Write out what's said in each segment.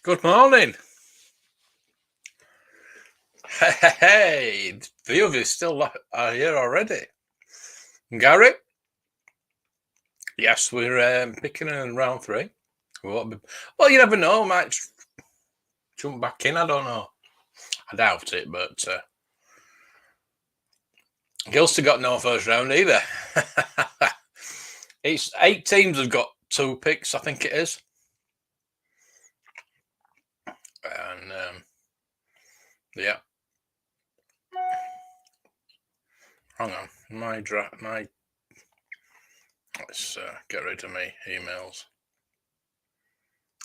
Good morning. Hey, the few of you still are here already. Gary? Yes, we're picking in round 3. Well, you never know. Might jump back in. I don't know. I doubt it, but Gilster got no first round either. It's 8 teams have got 2 picks, I think it is. And yeah. Hang on. Let's get rid of my emails.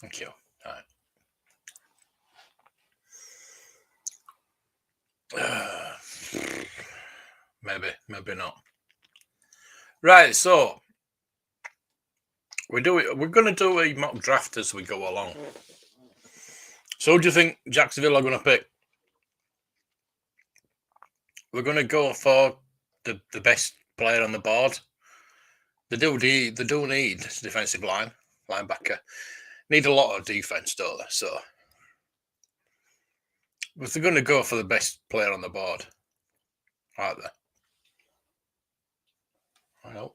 Thank you. All right. Maybe not. Right, so we're going to do a mock draft as we go along. So, who do you think Jacksonville are going to pick? We're going to go for the best player on the board. They do need defensive linebacker. Need a lot of defense, don't they? So, but they're going to go for the best player on the board, aren't they? Well,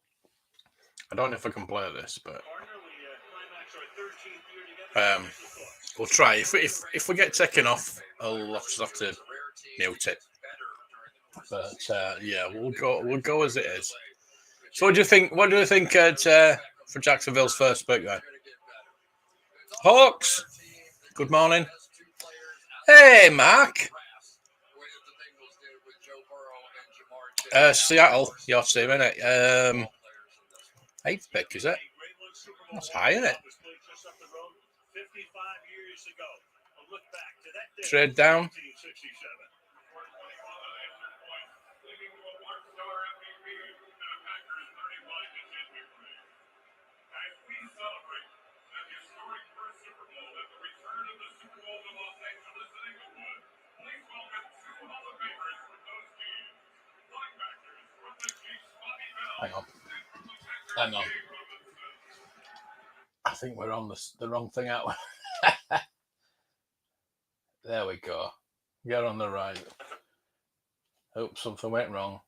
I don't know if I can play this, but we'll try. If we get taken off, I'll just have to mute it. But yeah, we'll go as it is. So, what do you think? What do you think for Jacksonville's first pick then? Hawks. Good morning. Hey, Mark. Seattle, your team, isn't it? 8th pick, is it? That's high, isn't it? Trade down. Hang on. I think we're on the wrong thing out. There we go. You're on the right. Hope something went wrong.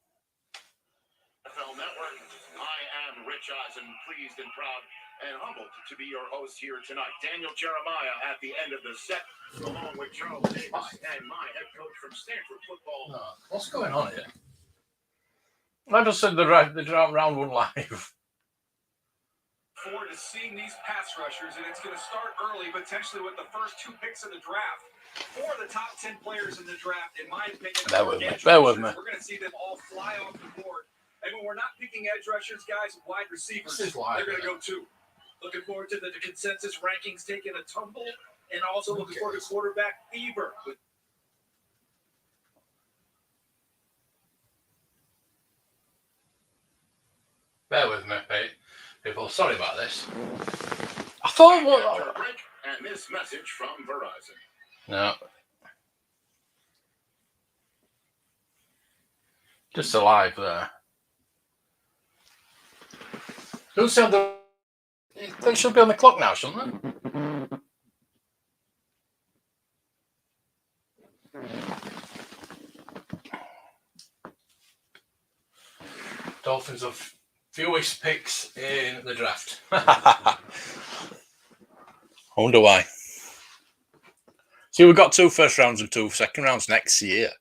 NFL Network. I am Rich Eisen, pleased and proud and humbled to be your host here tonight. Daniel Jeremiah at the end of the set, along with Charles Davis and my head coach from Stanford football. Oh, what's going on here? I just said the round 1 live. Forward to seeing these pass rushers, and it's going to start early, potentially with the first 2 picks of the draft. 4 of the top 10 players in the draft, in my opinion. Bear with me. We're going to see them all fly off the board. And when we're not picking edge rushers, guys, wide receivers, they're going to go 2. Looking forward to the consensus rankings taking a tumble, and also looking forward to quarterback fever. Bear with me, people. Sorry about this. I thought and this message from Verizon. No. Just alive there. Who said they should be on the clock now, shouldn't they? Dolphins have fewest picks in the draft. I wonder why. See, we've got 2 first rounds and 2 second rounds next year.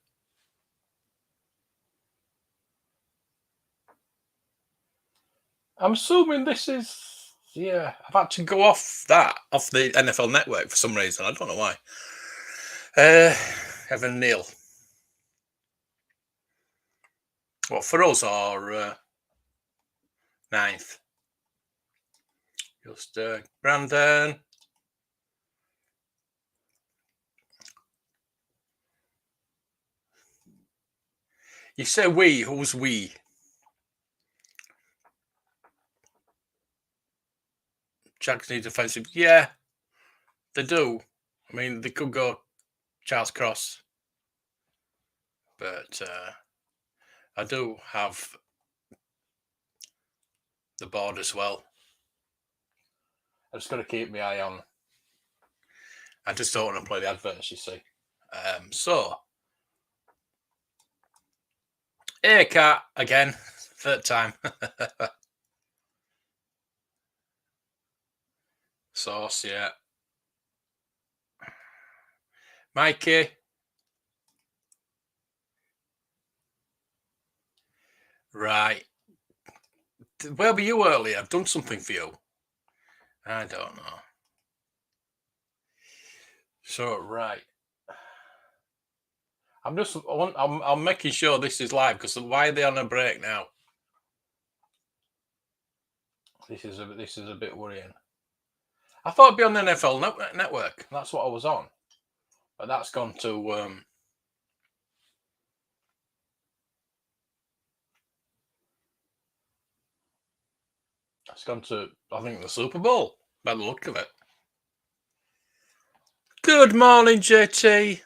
I'm assuming this is... Yeah, I've had to go off the NFL Network for some reason. I don't know why. Evan Neal. What, for us or 9th? Just Brandon. You say we. Who's we? Jags need defensive. Yeah, they do. I mean, they could go Charles Cross. But I do have the board as well. I just got to keep my eye on I just don't want to play the adverts, you see. So, hey, cat again, third time. Sauce, yeah. Mikey. Right. Where were you earlier? I've done something for you. I don't know. So, right. I'm making sure this is live because why are they on a break now? This is a bit worrying. I thought it'd be on the NFL network. That's what I was on, but that's gone to I think the Super Bowl by the look of it. Good morning, JT.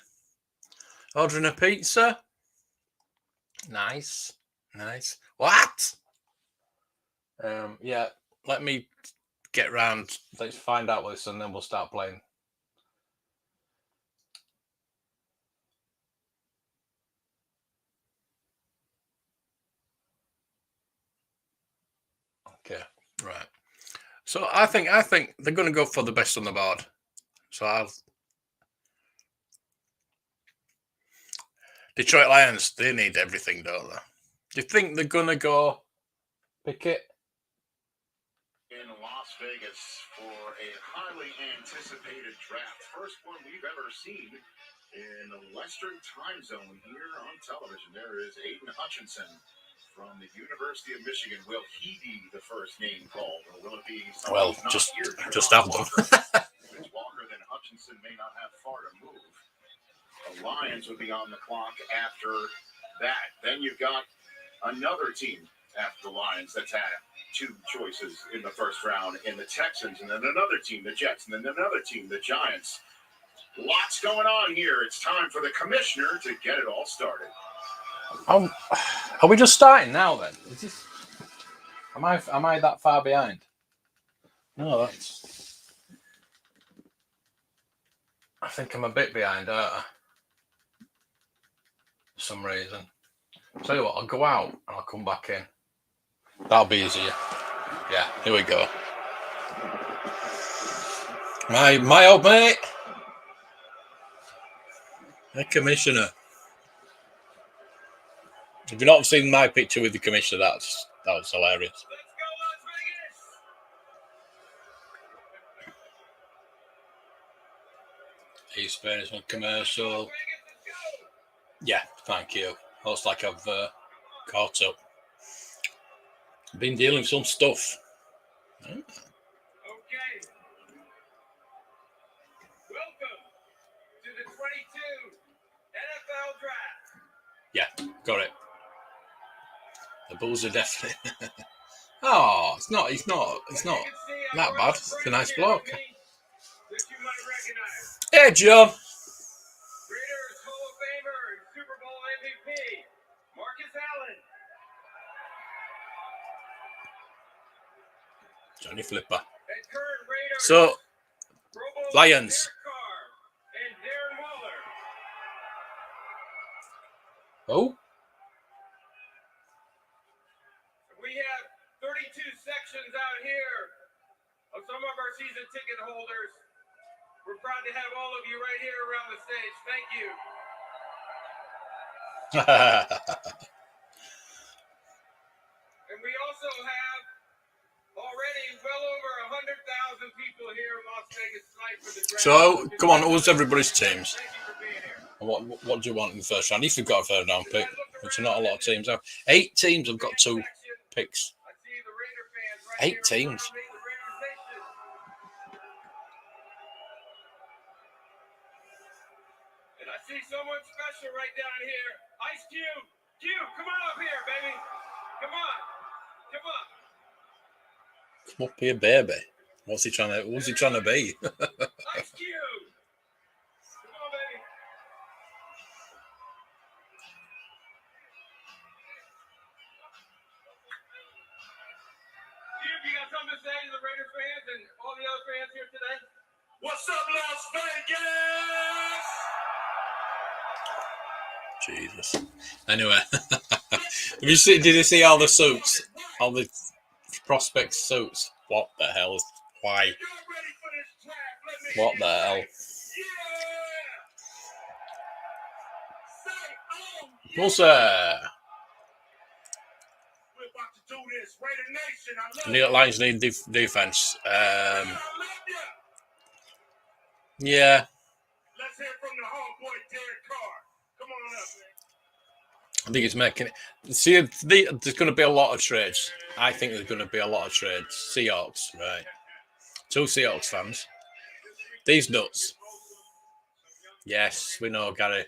Ordering a pizza. Nice. What? Yeah. Let me get round. Let's find out this, and then we'll start playing. Okay. Right. So I think they're going to go for the best on the board. So Detroit Lions, they need everything, don't they? Do you think they're going to go Pickett? In Las Vegas for a highly anticipated draft. First one we've ever seen in the Western time zone here on television. There is Aiden Hutchinson from the University of Michigan. Will he be the first name called, or will it be someone who's not Just here? have them. If it's Walker, then Hutchinson may not have far to move. The Lions would be on the clock after that. Then you've got another team after the Lions that's had two choices in the first round in the Texans, and then another team, the Jets, and then another team, the Giants. Lots going on here. It's time for the commissioner to get it all started. Are we just starting now then? Am I that far behind? No, I think I'm a bit behind, aren't I? For some reason. Tell you what, I'll go out and I'll come back in. That'll be easier. Yeah, here we go. My old mate. The commissioner. If you've not seen my picture with the commissioner, that was hilarious. He's finished one commercial. Yeah, thank you. Looks like I've caught up. Been dealing with some stuff. Okay. Welcome to the 22 NFL Draft. Yeah, got it. The Bulls are definitely. Oh, it's not that bad. It's a nice block. Hey, John. Raiders Hall of Famer and Super Bowl MVP, Marcus Allen. Johnny Flipper. And current Raiders, So, Lions. and Darren Waller. Oh. We have 32 sections out here of some of our season ticket holders. We're proud to have all of you right here around the stage. Thank you. And we also have already well over 100,000 people here in Las Vegas tonight for the draft. So, come on, who's everybody's teams? Thank you for being here. What do you want in the first round? If you've got a third round pick, which are not a lot of teams have. 8 teams have got 2 picks. I see the Raider fans right 8 teams. here. The Raiders Nation. And I see someone special right down here. Ice Cube. Cube, come on up here, baby. Come on. Come on. Come up here, baby. What's he trying to be? Ice Cube. Come on, baby. Cube, you got something to say to the Raider fans and all the other fans here today? What's up, Las Vegas? Jesus. Anyway, did you see all the suits? All the prospect suits? What the hell? Why? You're ready for this draft. What the hell? Yeah! Plus, We're about to do this. Raider Nation, I love New York Lions need defense. you. Yeah, Let's hear from the homeboy, Derek Carr. Come on up, man. I think it's making it. See, there's going to be a lot of trades. I think there's going to be a lot of trades. Seahawks, right? 2 Seahawks fans. These nuts. Yes, we know, Gary.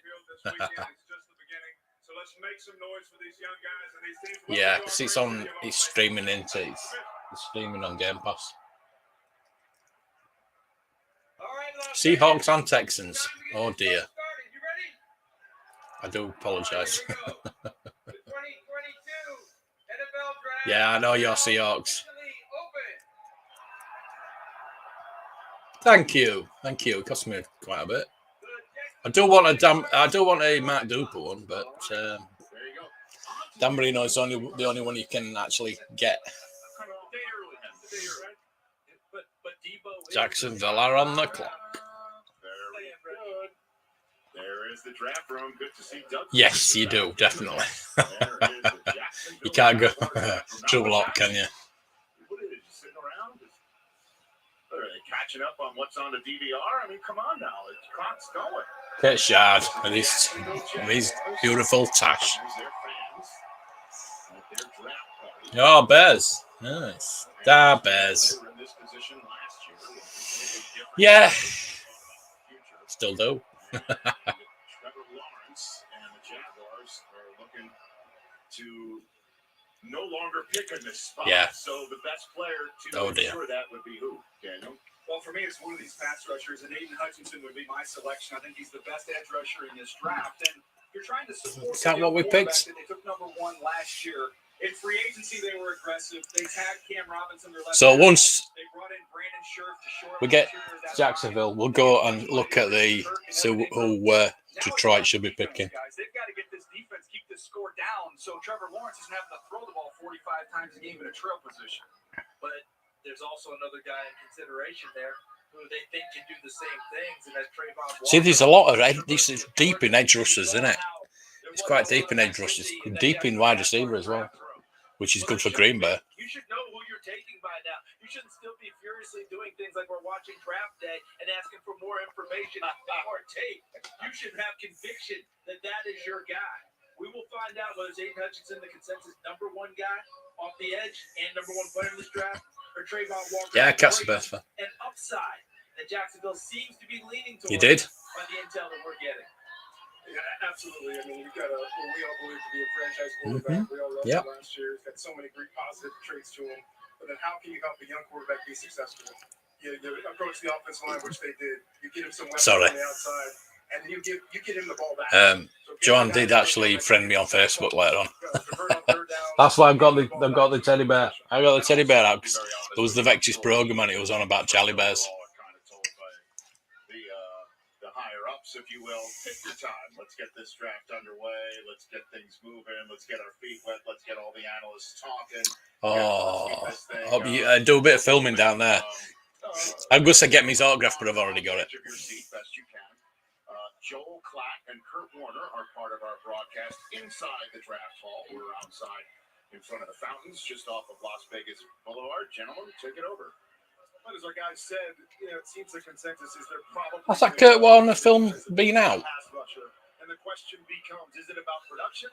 Yeah, because it's on. It's streaming into. It's streaming on Game Pass. Seahawks and Texans. Oh dear. I do apologise. Yeah, I know your Seahawks. Thank you. It cost me quite a bit. I do want a Matt Duper one, but Dan Marino is the only one you can actually get. Jacksonville are on the clock. There is the draft room. Good to see Dodson. Yes, you do, definitely. You can't go through a lot, can you? What is it, just sitting around? Are they catching up on what's on the DVR? I mean, come on now. The clock's going. Kate Shard and his beautiful tash. Oh, Bears. Nice. Da Bears. Yeah. Still do. Trevor Lawrence and the Jaguars are looking to no longer pick in this spot. Yeah. So the best player to ensure that would be who, Daniel? Well, for me, it's one of these pass rushers, and Aiden Hutchinson would be my selection. I think he's the best edge rusher in this draft. And you're trying to support. Is that what we picked? They took number 1 last year. In free agency, they were aggressive. They tagged Cam Robinson. So once they brought in Brandon Scherf to shore we get Jacksonville, we'll go and look at the who Detroit should be picking. They've got to get this defense, keep this score down, so Trevor Lawrence isn't having to throw the ball 45 times a game in a trail position. But there's also another guy in consideration there who they think can do the same things, and that's Trayvon Walker. See, there's a lot of this is deep in edge rushers, isn't it? It's quite deep in edge rushers, deep in wide receiver as well, which is good for Green Bay. You should know who you're taking by now. You shouldn't still be furiously doing things like we're watching draft day and asking for more information, more tape. You should have conviction that that is your guy. We will find out whether Aiden Hutchinson, the consensus number 1 guy off the edge and number 1 player in this draft, or Trayvon Walker. Yeah, Cat's the best. An upside that Jacksonville seems to be leaning towards. You did? By the intel that we're getting. Yeah, absolutely. I mean, you've got we all believe to be a franchise quarterback. We all loved him last year. He's got so many great positive traits to him. But then how can you help a young quarterback be successful? You approach the offensive line, which they did. You get him some weapons on the outside, and you get him the ball back. Johann did actually friend me on Facebook later on. That's why I've got the teddy bear. I got the teddy bear out because there was the Vectis program and it was on about jelly bears. If you will, take your time. Let's get this draft underway. Let's get things moving. Let's get our feet wet. Let's get all the analysts talking. I hope you do a bit of filming down there. I'm going to get me his autograph, but I've already got it. Your seat best you can. Joel Klatt and Kurt Warner are part of our broadcast inside the draft hall. We're outside in front of the fountains, just off of Las Vegas Boulevard. Gentlemen, take it over. But as our guys said, it seems the consensus is they're probably. Has that Kurt Warner film been out? And the question becomes: is it about production?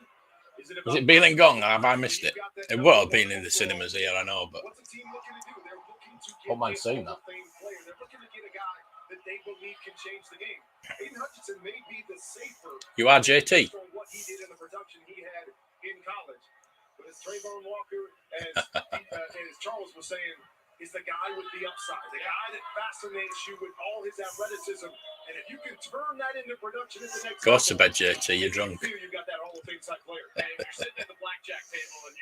Is it been and gone? Have I missed it? It would have been in the cinemas here, I know, but. What's the team looking to do? They're looking to get What am I saying that? They're looking to get a guy that they believe can change the game. Aiden Hutchinson may be the safer. You are JT. What he did in the production he had in college, but as Trayvon Walker and as Charles was saying. Is the guy with the upside, the guy that fascinates you with all his athleticism, And if you can turn that into production at the next Go to bed, JT. You're drunk. you got that Hall of Fame type player. And if you're sitting at the blackjack table and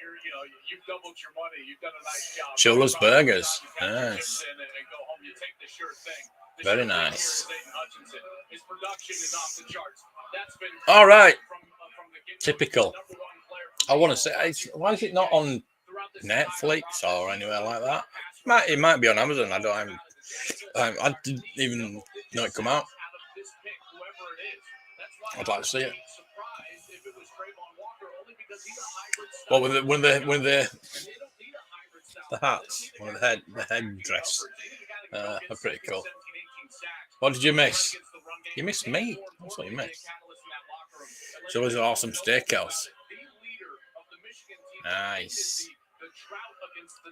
you've doubled your money, you've done a nice job. Chula's Burgers. Nice. And go home, you take the sure thing. Very nice. His production is off the charts. That's been All right. from the Typical. I want to say, why is it not on Netflix or anywhere like that? It might be on Amazon. I didn't even know it come out. I'd like to see it. Well, with the hats, with the headdress, are pretty cool. What did you miss? You missed me. That's what you missed. It's always an awesome steakhouse. Nice.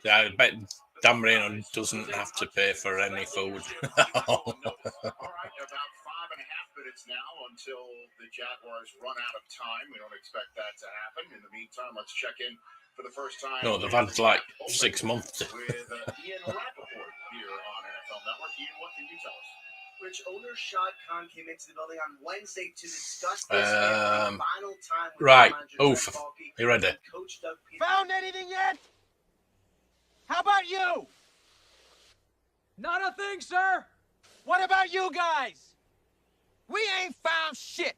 Yeah, I bet Dan Marino doesn't have to pay for any food. All right, about 5.5 minutes now until the Jaguars run out of time. We don't expect that to happen. In the meantime, let's check in for the first time. No, they've had like 6 months. With Ian Rappaport here on NFL Network. Ian, what can you tell us? Rich, owner Shad Khan came into the building on Wednesday to discuss this and the final time with Right. manager Oof. Trevor Walker You ready? and Coach Doug Peterson. Found anything yet? How about you? Not a thing, sir. What about you guys? We ain't found shit.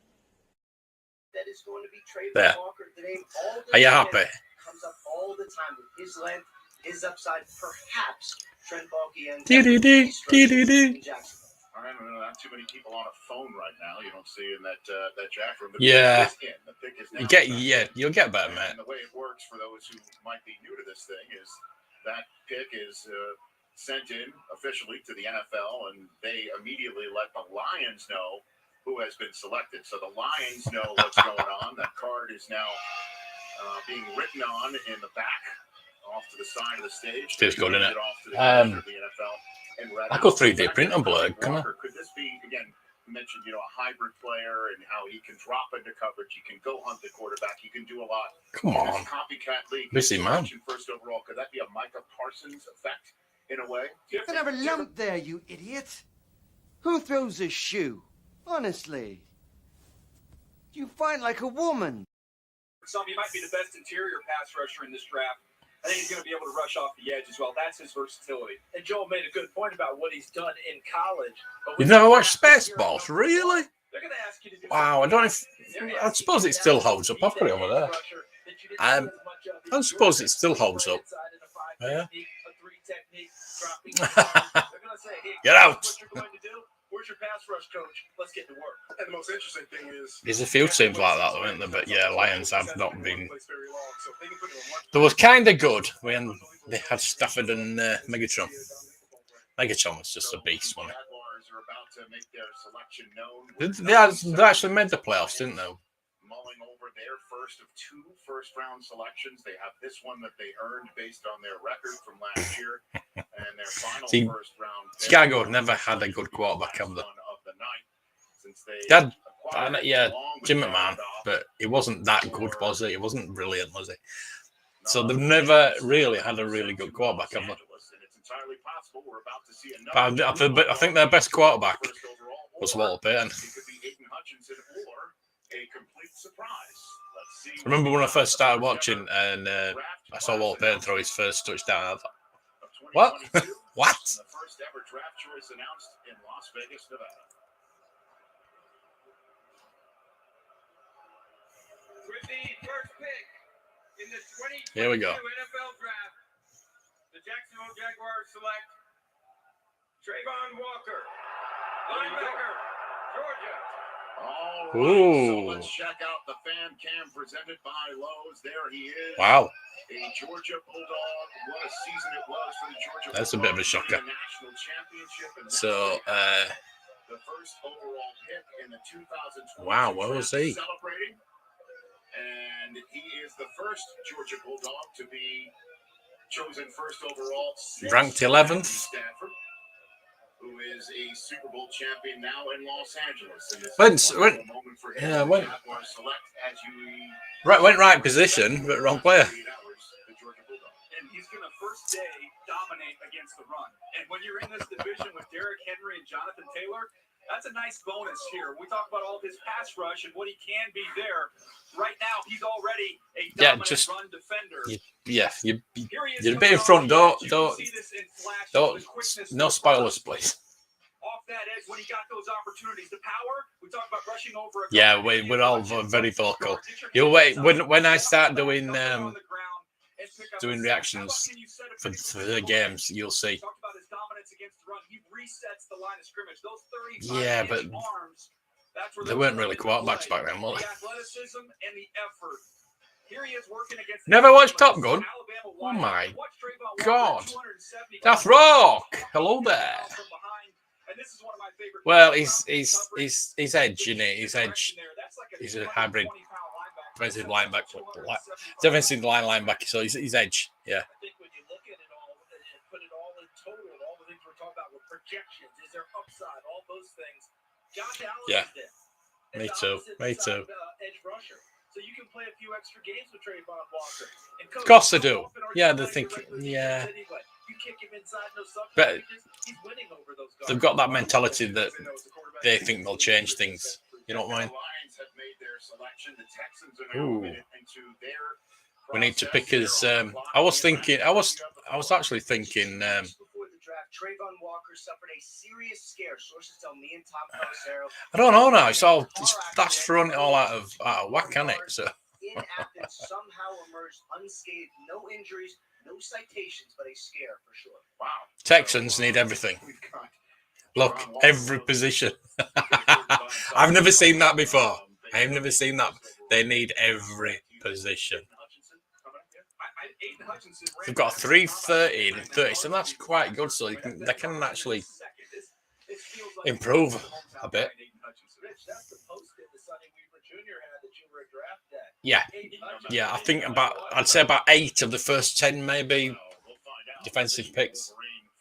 That is going to be Trayvon There. Walker. The name all the Are you time happy? comes up all the time with his length, his upside, perhaps Trent Baalke and Dee-dee-dee, dee-dee-dee. in Jacksonville. All right, not too many people on a phone right now. You don't see in that jack room. Yeah. The pick is now You'll get better, man. And the way it works for those who might be new to this thing is that pick is sent in officially to the NFL, and they immediately let the Lions know who has been selected. So the Lions know what's going on. That card is now being written on in the back, off to the side of the stage. Feels good, innit? Off to the of the NFL. And I could 3D print on Blurg, can I? Could this be, again, you mentioned, a hybrid player and how he can drop into coverage. He can go hunt the quarterback. He can do a lot. Come In on. this copycat league. Busy man. First overall, could that be a Micah Parsons effect in a way? There's never lump there, you idiot. Who throws a shoe? Honestly. You fight like a woman. He might be the best interior pass rusher in this draft. I think he's going to be able to rush off the edge as well. That's his versatility. And Joel made a good point about what he's done in college. You've never watched Spaceballs, really? They're going to ask you to do Wow, I don't know if... I suppose it still holds up. I've got it over there. I suppose it still holds up. Yeah. Get out. Where's your pass rush coach? Let's get to work. And the most interesting thing is... There's a few teams like that, though, isn't there? But yeah, Lions have not been... They was kind of good when they had Stafford and Megatron. Megatron was just a beast, wasn't it? They actually made the playoffs, didn't they? Mulling over their first of 2 first-round selections. They have this one that they earned based on their record from last year, and their final See, first-round. Chicago never had a good quarterback, have they? They had, Jim McMahon, but it wasn't that good, was it? It wasn't brilliant, was it? So they've never really had a really good quarterback, have they? But I think their best quarterback was Walter Payton. I remember when I first started watching and I saw Walter Payton throw his first touchdown. I thought, what? What? The first ever draft choice announced in Las Vegas, Nevada. With the first pick in the 2022 Here we go. NFL Draft, the Jacksonville Jaguars select Trayvon Walker, linebacker, Georgia. All right, Ooh. so let's check out the fan cam presented by Lowe's. There he is. Wow. A Georgia Bulldog. What a season it was for the Georgia That's a bit of a Bulldogs shocker. in the national championship. And So, the first overall pick in the 2020 wow, where was he? celebrating. And he is the first Georgia Bulldog to be chosen first overall. Ranked 11th. Stanford, who is a Super Bowl champion now in Los Angeles. And this Went- is a went- wonderful moment for him. yeah, went- Jaguars select as you went right position, but wrong player. the Georgia Bulldog. And he's going to first day dominate against the run. And when you're in this division with Derrick Henry and Jonathan Taylor, That's a nice bonus here. We talk about all of his pass rush and what he can be there. Right now, he's already a dominant run defender. You're a bit in front. Don't no spoilers, please. Off that edge when he got those opportunities. The power, we talk about rushing over. Yeah, we're all very vocal. You'll wait when I start doing reactions for the games, you'll see. Talk about his dominance against the run. He resets the line of scrimmage. Those 35 but arms, they weren't really quarterbacks back then, were they? The athleticism and the effort. Here he is working against Never watched Top Gun? Oh my God. That's Rock. Hello there. Well, he's edge, isn't he? He's edge. He's a hybrid defensive linebacker. Defensive line linebacker, so he's edge. Yeah. I think when you look at it all and put it all in total, all the things we're talking about with projections, is there upside, all those things. Josh Allen is there. Me too. Edge rusher. So you can play a few extra games with Trayvon Walker. Of course they do. Yeah, they think. Yeah. But they've got that mentality that they think they'll change things. You know what I mean? Ooh. We need to pick his. I was actually thinking. Trayvon Walker suffered a serious scare. Sources tell me and Tom Pelissero. I don't know now. That's throwing it all out of whack, can it? So. In Athens, somehow emerged unscathed. No injuries, no citations, but a scare for sure. Wow. Texans need everything. Look, every position. I've never seen that before. I've never seen that. They need every position. They've got 330 and 30, so that's quite good. So they can actually improve a bit. Yeah. I think I'd say about 8 of the first 10 maybe defensive picks.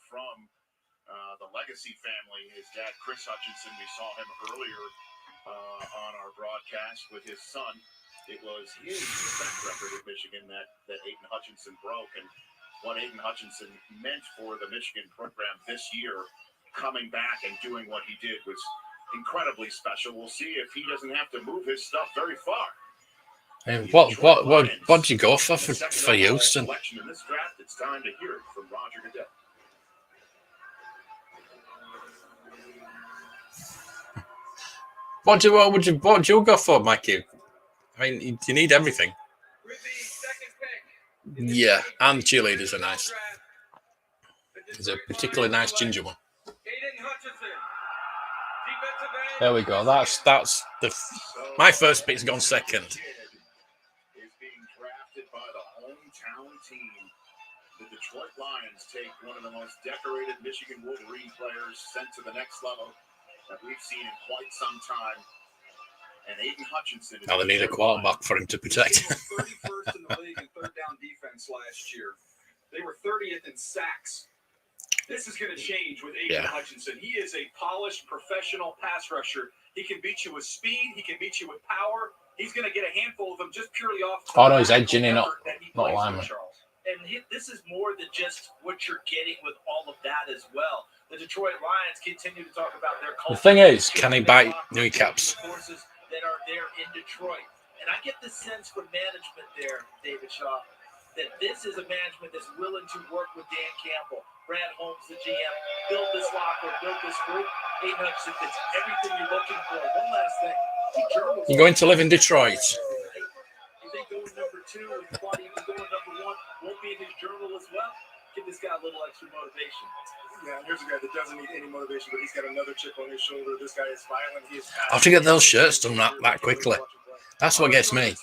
From the Legacy family, his dad Chris Hutchinson. We saw him earlier on our broadcast with his son. It was his defense record at Michigan that Aiden Hutchinson broke, and what Aiden Hutchinson meant for the Michigan program this year, coming back and doing what he did was incredibly special. We'll see if he doesn't have to move his stuff very far. And what'd you go for Houston? In this draft, it's time to hear it from Roger Goodell. What do you go for, Mikey? I mean, you need everything. Yeah, and cheerleaders are nice. There's a particularly nice ginger one. There we go. That's my first pick's gone second. Is being drafted by the hometown team. The Detroit Lions take one of the most decorated Michigan Wolverine players sent to the next level that we've seen in quite some time. And Aiden Hutchinson. Now they need a quarterback for him to protect. They were 31st in the league in third down defense last year. They were 30th in sacks. This is going to change with Aiden Hutchinson. He is a polished professional pass rusher. He can beat you with speed. He can beat you with power. He's going to get a handful of them just purely off. Oh no, he's edging in, not lineman. And this is more than just what you're getting with all of that as well. The Detroit Lions continue to talk about their culture. The thing is, can he bite kneecaps? That are there in Detroit. And I get the sense from management there, David Shaw, that this is a management that's willing to work with Dan Campbell, Brad Holmes, the GM, build this locker, build this group. Aiden Hutchinson fits everything you're looking for. One last thing. You're going to live in Detroit. You think going number 2 and Quaddy even going number 1 won't be in his journal as well? Give this guy a little extra motivation. Yeah, here's a guy that doesn't need any motivation, but he's got another chip on his shoulder. This guy is violent. He is How to get those shirts done that quickly? That's what gets me.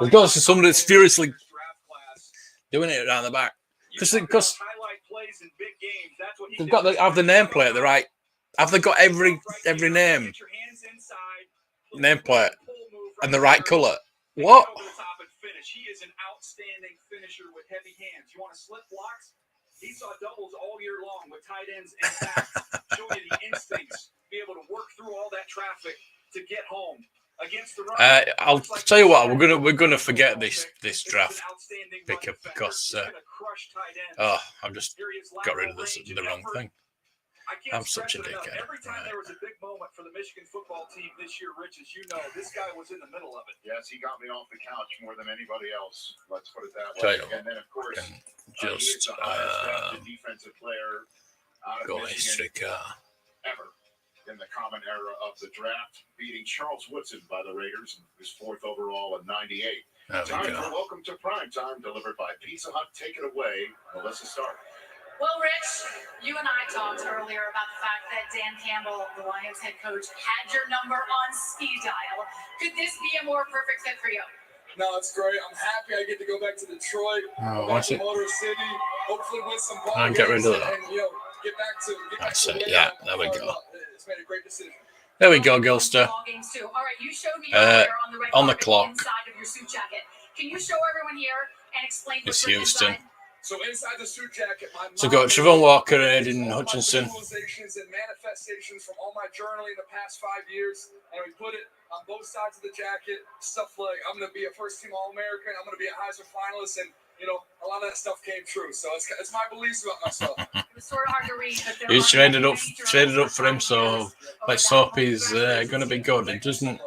We've got somebody that's furiously doing it around the back. Because they've got to have the nameplate, the right. Have they got every nameplate and the right colour? What? He is an outstanding finisher with heavy hands. You want to slip blocks? He saw doubles all year long with tight ends and backs, showing you the instincts, be able to work through all that traffic to get home against the run. I'll tell you what, we're gonna forget this draft pickup because I've just got rid of the wrong thing. I can't I'm such a stress it enough. dickhead. Every time Right. there was a big moment for the Michigan football team this year, Rich, as you know, this guy was in the middle of it. Yes, he got me off the couch more than anybody else. Let's put it that Tell way. you what, And then, of course, Can he is just the highest drafted defensive player out of go Michigan history car. ever in the common era of the draft, beating Charles Woodson by the Raiders, who's 4th overall in '98. There Time we for go. Welcome to Prime Time, delivered by Pizza Hut. Take it away, Melissa Stark. Well, Rich, you and I talked earlier about the fact that Dan Campbell, the Lions head coach, had your number on speed dial. Could this be a more perfect fit for you? No, it's great. I'm happy I get to go back to Detroit, Oh, go back what's to it? Motor City, hopefully win some ball I'll get rid games of that. and get back to That's the it. way Yeah, I'm there we fired go. up. It's made a great decision. There we go, Gilster. Ball games too. All right, you showed me earlier on the red on the carpet clock. inside of your suit jacket. Can you show everyone here and explain It's what's written Houston. inside? So inside the suit jacket, my So mom got is Trevor Walker, all Aiden my Hutchinson. visualizations and manifestations from all my journaling the past 5 years, and we put it on both sides of the jacket. Stuff like I'm going to be a first-team All-American, I'm going to be a Heisman finalist, and a lot of that stuff came true. So it's my beliefs about myself. It was sort of hard to read, but there He's are traded many up journals for him, so let's hope he's going to be good. It doesn't.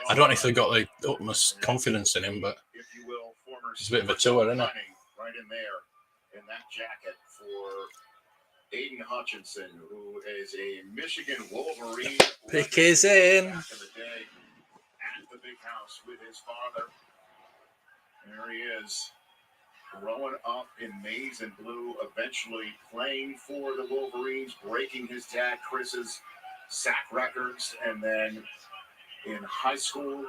I don't know if they've got the utmost confidence in him, but If you will, former it's a bit of a tour, isn't it? right in there in that jacket for Aiden Hutchinson, who is a Michigan Wolverine. Pick is in. Back in the day at the big house with his father. There he is, growing up in maize and blue, eventually playing for the Wolverines, breaking his dad Chris's sack records, and then in high school,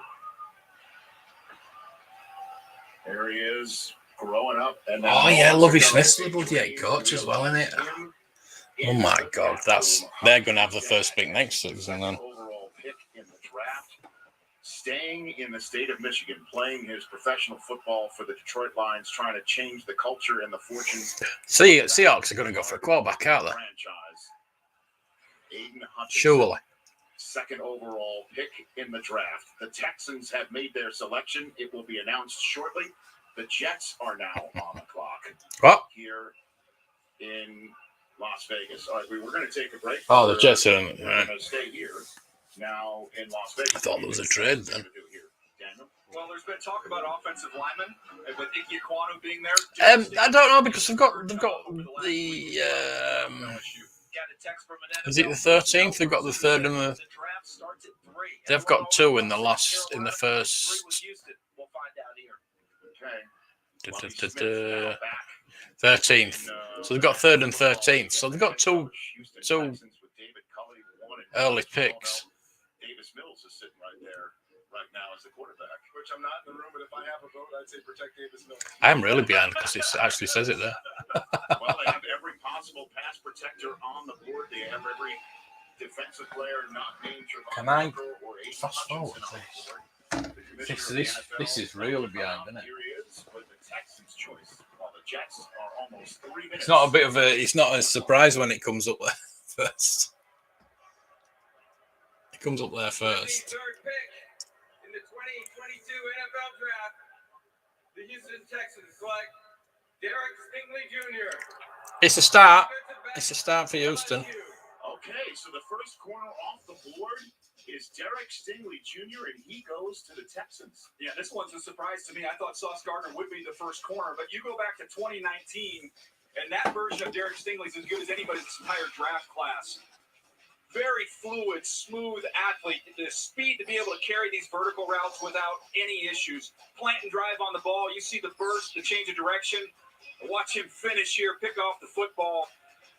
there he is, growing up. And then Oh yeah, Lovey Smith's the bloody head coach as well, isn't it? Oh my God, they're going to have the first pick next season then. Overall pick in the draft, staying in the state of Michigan, playing his professional football for the Detroit Lions, trying to change the culture and the fortunes. Seahawks are going to go for a quarterback, aren't they? Franchise. Aiden Hutchinson, Surely. 2nd overall pick in the draft. The Texans have made their selection. It will be announced shortly. The Jets are now on the clock What? here in Las Vegas. All right, we were going to take a break. Oh, the Jets are. We're Right. going to stay here now in Las Vegas. I thought there was a trade then. Daniel? Well, there's been talk about offensive linemen, and with Ike Ekwonu being there. I don't know because they've got the Got a text from an is it the 13th? They've got the third and the. The draft starts at 3. They've got 2 in the first. We'll find out here. Okay. 13th. So they've got 3rd and 13th. So they've got two early picks. Davis Mills is sitting right there right now as the quarterback. Which I'm not in the room, but if I have a vote, I'd say protect Davis Mills. I am really behind because it actually says it there. Well, they have every possible pass protector on the board. They have every defensive player not named Trayvon Can I Walker or Aiden fast forward Hutchinson on the board. This is really behind, isn't it? Here he is with the Texans' choice, while the Jets are almost 3 minutes. It's not a surprise when it comes up there first. It comes up there first. Third pick in the 2022 NFL Draft, the Houston Texans select Derek Stingley Jr. It's a start. It's a start for Houston. Okay, so the first corner off the board is Derek Stingley Jr., and he goes to the Texans. Yeah, this one's a surprise to me. I thought Sauce Gardner would be the first corner, but you go back to 2019, and that version of Derek Stingley's as good as anybody in this entire draft class. Very fluid, smooth athlete. The speed to be able to carry these vertical routes without any issues. Plant and drive on the ball. You see the burst, the change of direction. Watch him finish here, pick off the football.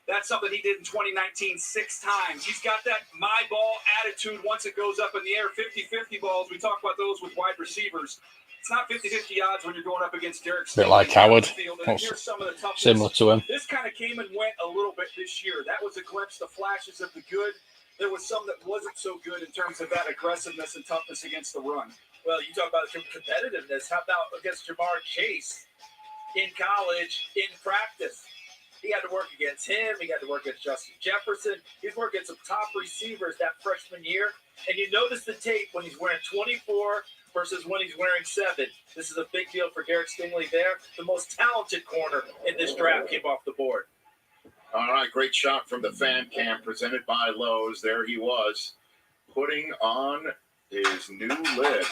That's something he did in 2019 6 times. He's got that my ball attitude once it goes up in the air. 50-50 balls. We talk about those with wide receivers. It's not 50-50 odds when you're going up against Derek Stingley. Bit like Howard. Here's some of the toughness. Similar to him. This kind of came and went a little bit this year. That was a glimpse, the flashes of the good. There was some that wasn't so good in terms of that aggressiveness and toughness against the run. Well, you talk about competitiveness. How about against Jamar Chase in college, in practice? He had to work against him. He had to work against Justin Jefferson. He's worked against some top receivers that freshman year. And you notice the tape when he's wearing 24 versus when he's wearing 7. This is a big deal for Derek Stingley there. The most talented corner in this draft came off the board. All right, great shot from the fan cam presented by Lowe's. There he was, putting on his new lid.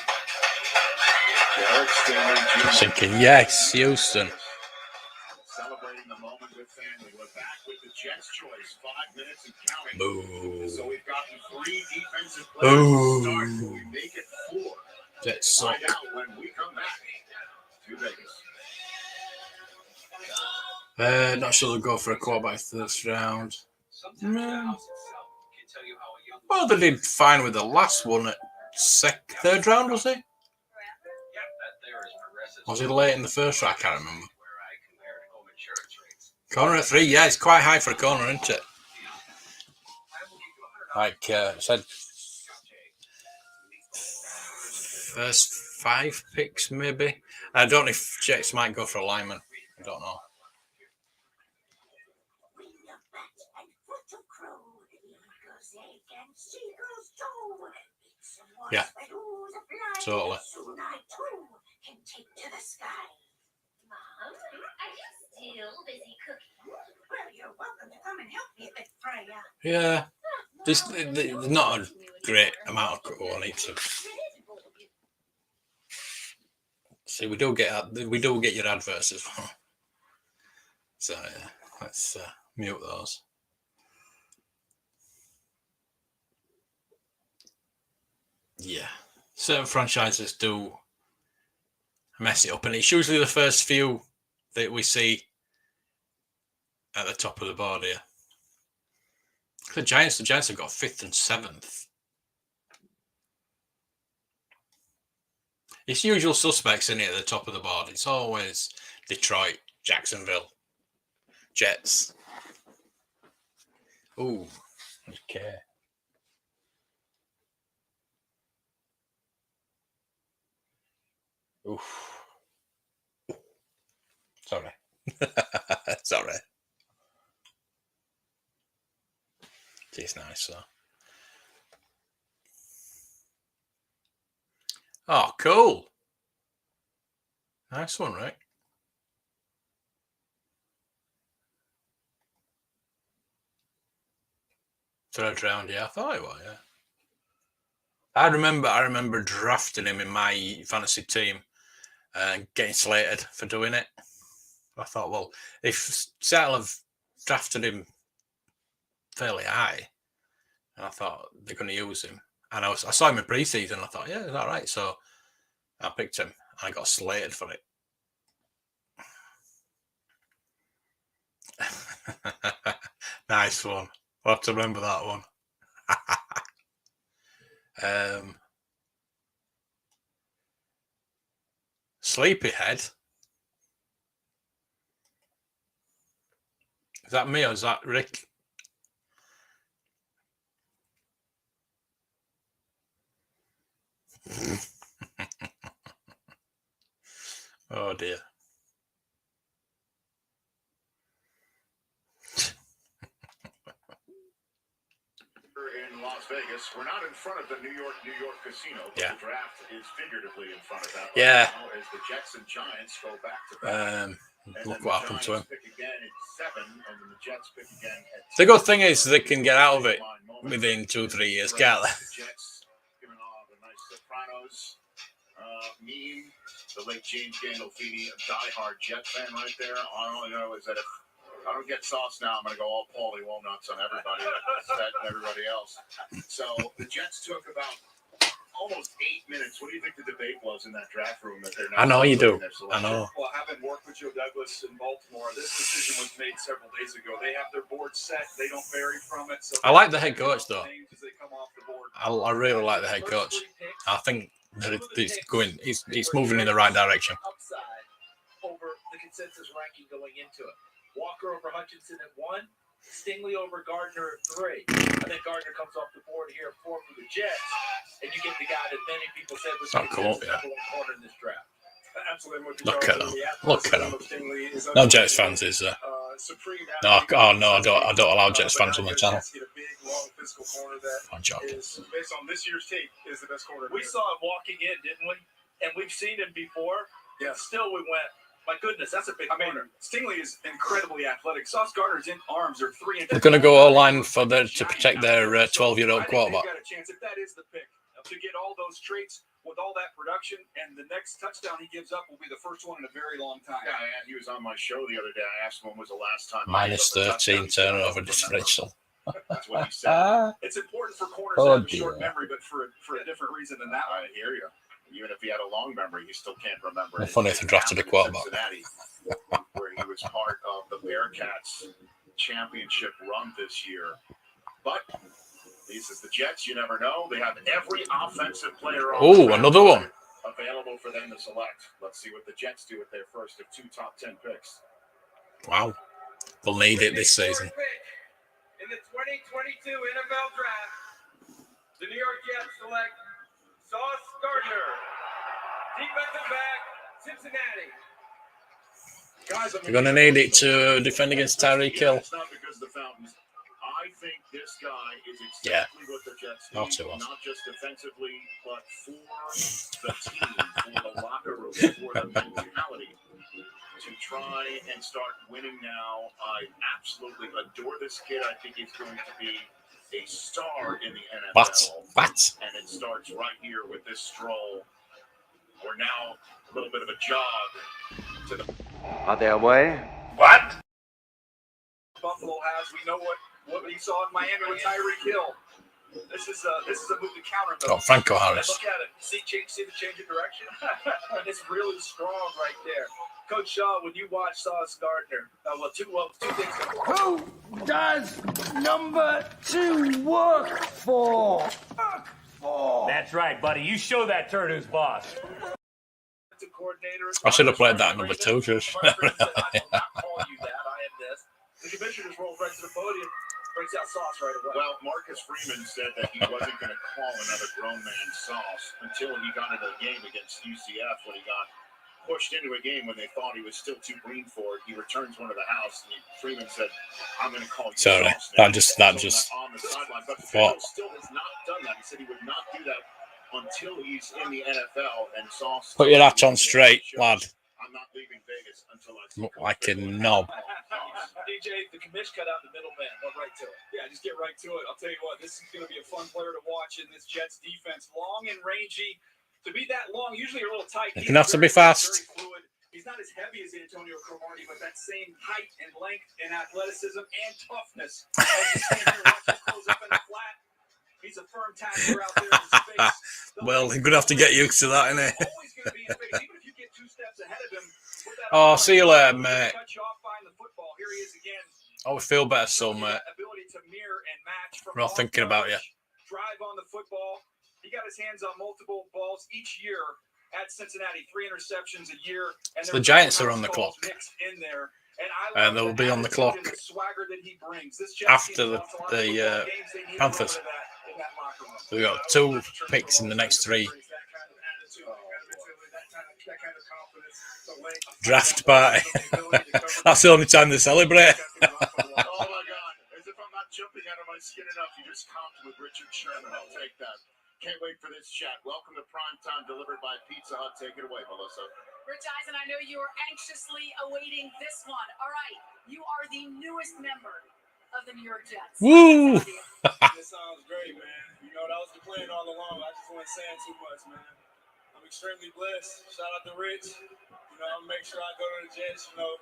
Derek Stanley Jr. Thinking, yes, Houston. Celebrating the moment with family. We're back with the Jets' choice. 5 minutes and counting. Boo. So we've gotten 3 defensive players to start. Will we make it 4? Jets suck. Find out when we come back to Vegas. Not sure they'll go for a quarterback first round. Well, they did fine with the last one at third round, was it? Was it late in the first round? I can't remember. Corner at 3, yeah, it's quite high for a corner, isn't it? Like said, first 5 picks maybe. I don't know if Jets might go for a lineman. I don't know. Yeah, totally. Yeah, there's not a great amount of cool on it. See, we do get your adverts as well. So yeah, let's mute those. Yeah, certain franchises do mess it up, and it's usually the first few that we see at the top of the board here. The Giants have got 5th and 7th. It's usual suspects in it at the top of the board. It's always Detroit, Jacksonville, Jets. Ooh, okay. Oof. Sorry. Sorry. It's nice, though. Oh, cool. Nice one, Rick. Third round, yeah. I thought it was, yeah. I remember drafting him in my fantasy team and getting slated for doing it. I thought, well, if Seattle have drafted him fairly high, and I thought they're going to use him. And I saw him in preseason, and I thought, yeah, it's all right. So I picked him, and I got slated for it. Nice one. I'll have to remember that one. Sleepyhead. Is that me or is that Rick? Oh dear. In Las Vegas, we're not in front of the New York casino, but the draft is figuratively in front of that. Yeah. Right now, as the Jets and Giants go back to back. Look what happened to him. Pick again at 7, and then the Jets pick again at 10. The good thing is they can get out of it within 2-3 years, can't they? The Jets giving off a nice Sopranos meme. The late James Gandolfini, a diehard Jet fan right there. All I know is that if I don't get sauce now, I'm going to go all Paulie Walnuts on everybody and everybody else. So the Jets took about almost 8 minutes. What do you think the debate was in that draft room that they're now? I know you do. I know. Well, having worked with Joe Douglas in Baltimore, this decision was made several days ago. They have their board set. They don't vary from it. So I like the head coach, though. I really like the head coach. I think that he's moving in the right direction. Upside over the consensus ranking going into it. Walker over Hutchinson at 1, Stingley over Gardner at 3. I think Gardner comes off the board here at 4 for the Jets, and you get the guy that many people said was the number 1 corner in this draft. Absolutely. Look at him. Look at him. No Jets fans is there. No, I don't allow Jets fans on the channel. I'm joking. Based on this year's tape, is the best corner. We saw him walking in, didn't we? And we've seen him before. Yeah. Still, we went, My goodness, that's a big corner. Stingley is incredibly athletic. Sauce Gardner's arms are 3 inches. They're going to go all line to protect their 12-year-old quarterback. They've got a chance, if that is the pick, to get all those traits with all that production, and the next touchdown he gives up will be the first one in a very long time. Yeah, and he was on my show the other day. I asked him when was the last time. Minus 13 turnover differential. That's what he said. It's important for corners to have a short memory, but for a different reason than that one. I hear you. Even if he had a long memory, he still can't remember. It's funny if he drafted a quarterback. Cincinnati, where he was part of the Bearcats championship run this year. But these is the Jets. You never know. They have every offensive player on another one available for them to select. Let's see what the Jets do with their first of 2 top 10 picks. Wow. They'll need it this season. In the 2022 NFL Draft, the New York Jets select Sauce Gardner, defensive back, Cincinnati. Guys, You're going to need it to defend against Tyreek Hill. It's not because of the Falcons. I think this guy is exactly what the Jets need, not just defensively, but for the team, for the locker room, for the mentality to try and start winning now. I absolutely adore this kid. I think he's going to be a star in the NFL. And it starts right here with this stroll. We're now a little bit of a jog to the... Are they away? What? Buffalo has. We know what we saw in Miami with Tyreek Hill. This is a move to counter. Oh, Franco Harris. Look at it. See the change of direction? It's really strong right there. Coach Shaw, when you watch Sauce Gardner, two things. Who does number 2 work for? That's right, buddy. You show that turd who's boss. I should have played that number 2. Just. I'm not calling you that. I am this. The commissioner just rolled right to the podium. Breaks out Sauce right away. Well, Marcus Freeman said that he wasn't going to call another grown man Sauce until he got into the game against UCF when he got pushed into a game when they thought he was still too green for it. He returns one to the house, and Freeman said, "I'm going to call you." Sorry, Sauce that just on the sideline. But Freeman still has not done that. He said he would not do that until he's in the NFL. And Sauce Put your hat on straight, lad. I'm not leaving Vegas until I Look like a knob. DJ, the commish cut out the middleman. Went right to it. Yeah, just get right to it. I'll tell you what, this is going to be a fun player to watch in this Jets defense. Long and rangy. To be that long, usually a little tight. It can have to be fast. He's not as heavy as Antonio Cromartie, but that same height and length and athleticism and toughness. He's a firm tackler out there in his face. Well, you're going to have to get used to that, isn't it? Always going to be in face, even if you get 2 steps ahead of him. Oh, see you later, mate. Cut you off behind the football. Here he is again. I would feel better, so, mate. Ability to mirror and match from We're all thinking about you. Drive on the football. He got his hands on multiple balls each year at Cincinnati. 3 interceptions a year. And So the Giants are on the clock. In there. And they'll be on the clock after the Panthers. So we got 2 picks in the next 3. Draft party. That's the only time they celebrate. Oh my God! As if I'm not jumping out of my skin enough, you just comped with Richard Sherman. I'll take that. Can't wait for this chat. Welcome to Prime Time, delivered by Pizza Hut. Take it away, Melissa. Rich Eisen, I know you are anxiously awaiting this one. All right, you are the newest member of the New York Jets. Woo! This sounds great, man. You know, that was the plan all along. I just wasn't saying too much, man. I'm extremely blessed. Shout out to Rich. You know, I'll make sure I go to the Jets, you know,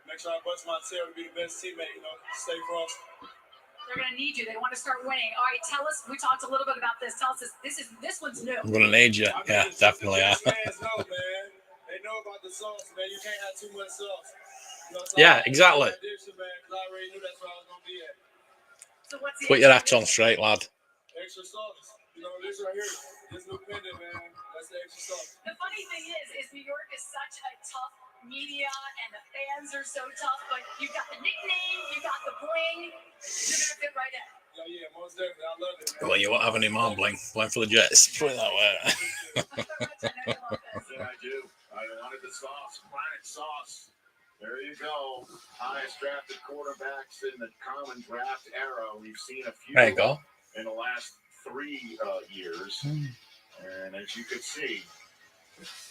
make sure I bust my tail to be the best teammate, you know, stay frosty. They're going to need you. They want to start winning. All right, tell us. We talked a little bit about this. Tell us this one's new. I'm going to need you. Yeah, definitely. Fans know, man. They know about the sauce, man. You can't have too much sauce. You know, so Yeah, exactly. I already knew that's where I was going to be at. So what's the Put your hat on straight, lad. Extra sauce. You know, this right here, this new pendant, man. That's the extra sauce. The funny thing is New York is such a tough media, and the fans are so tough. But you got the nickname, you got the bling. You're gonna fit right in. Yeah, most definitely. I love it, man. Well, you won't have any more bling. Playing for the Jets. Put it that way. Yeah, I do. I wanted the sauce. Planet sauce. There you go. Highest drafted quarterbacks in the common draft era. We've seen a few There you go. in the last 3 years. And as you can see,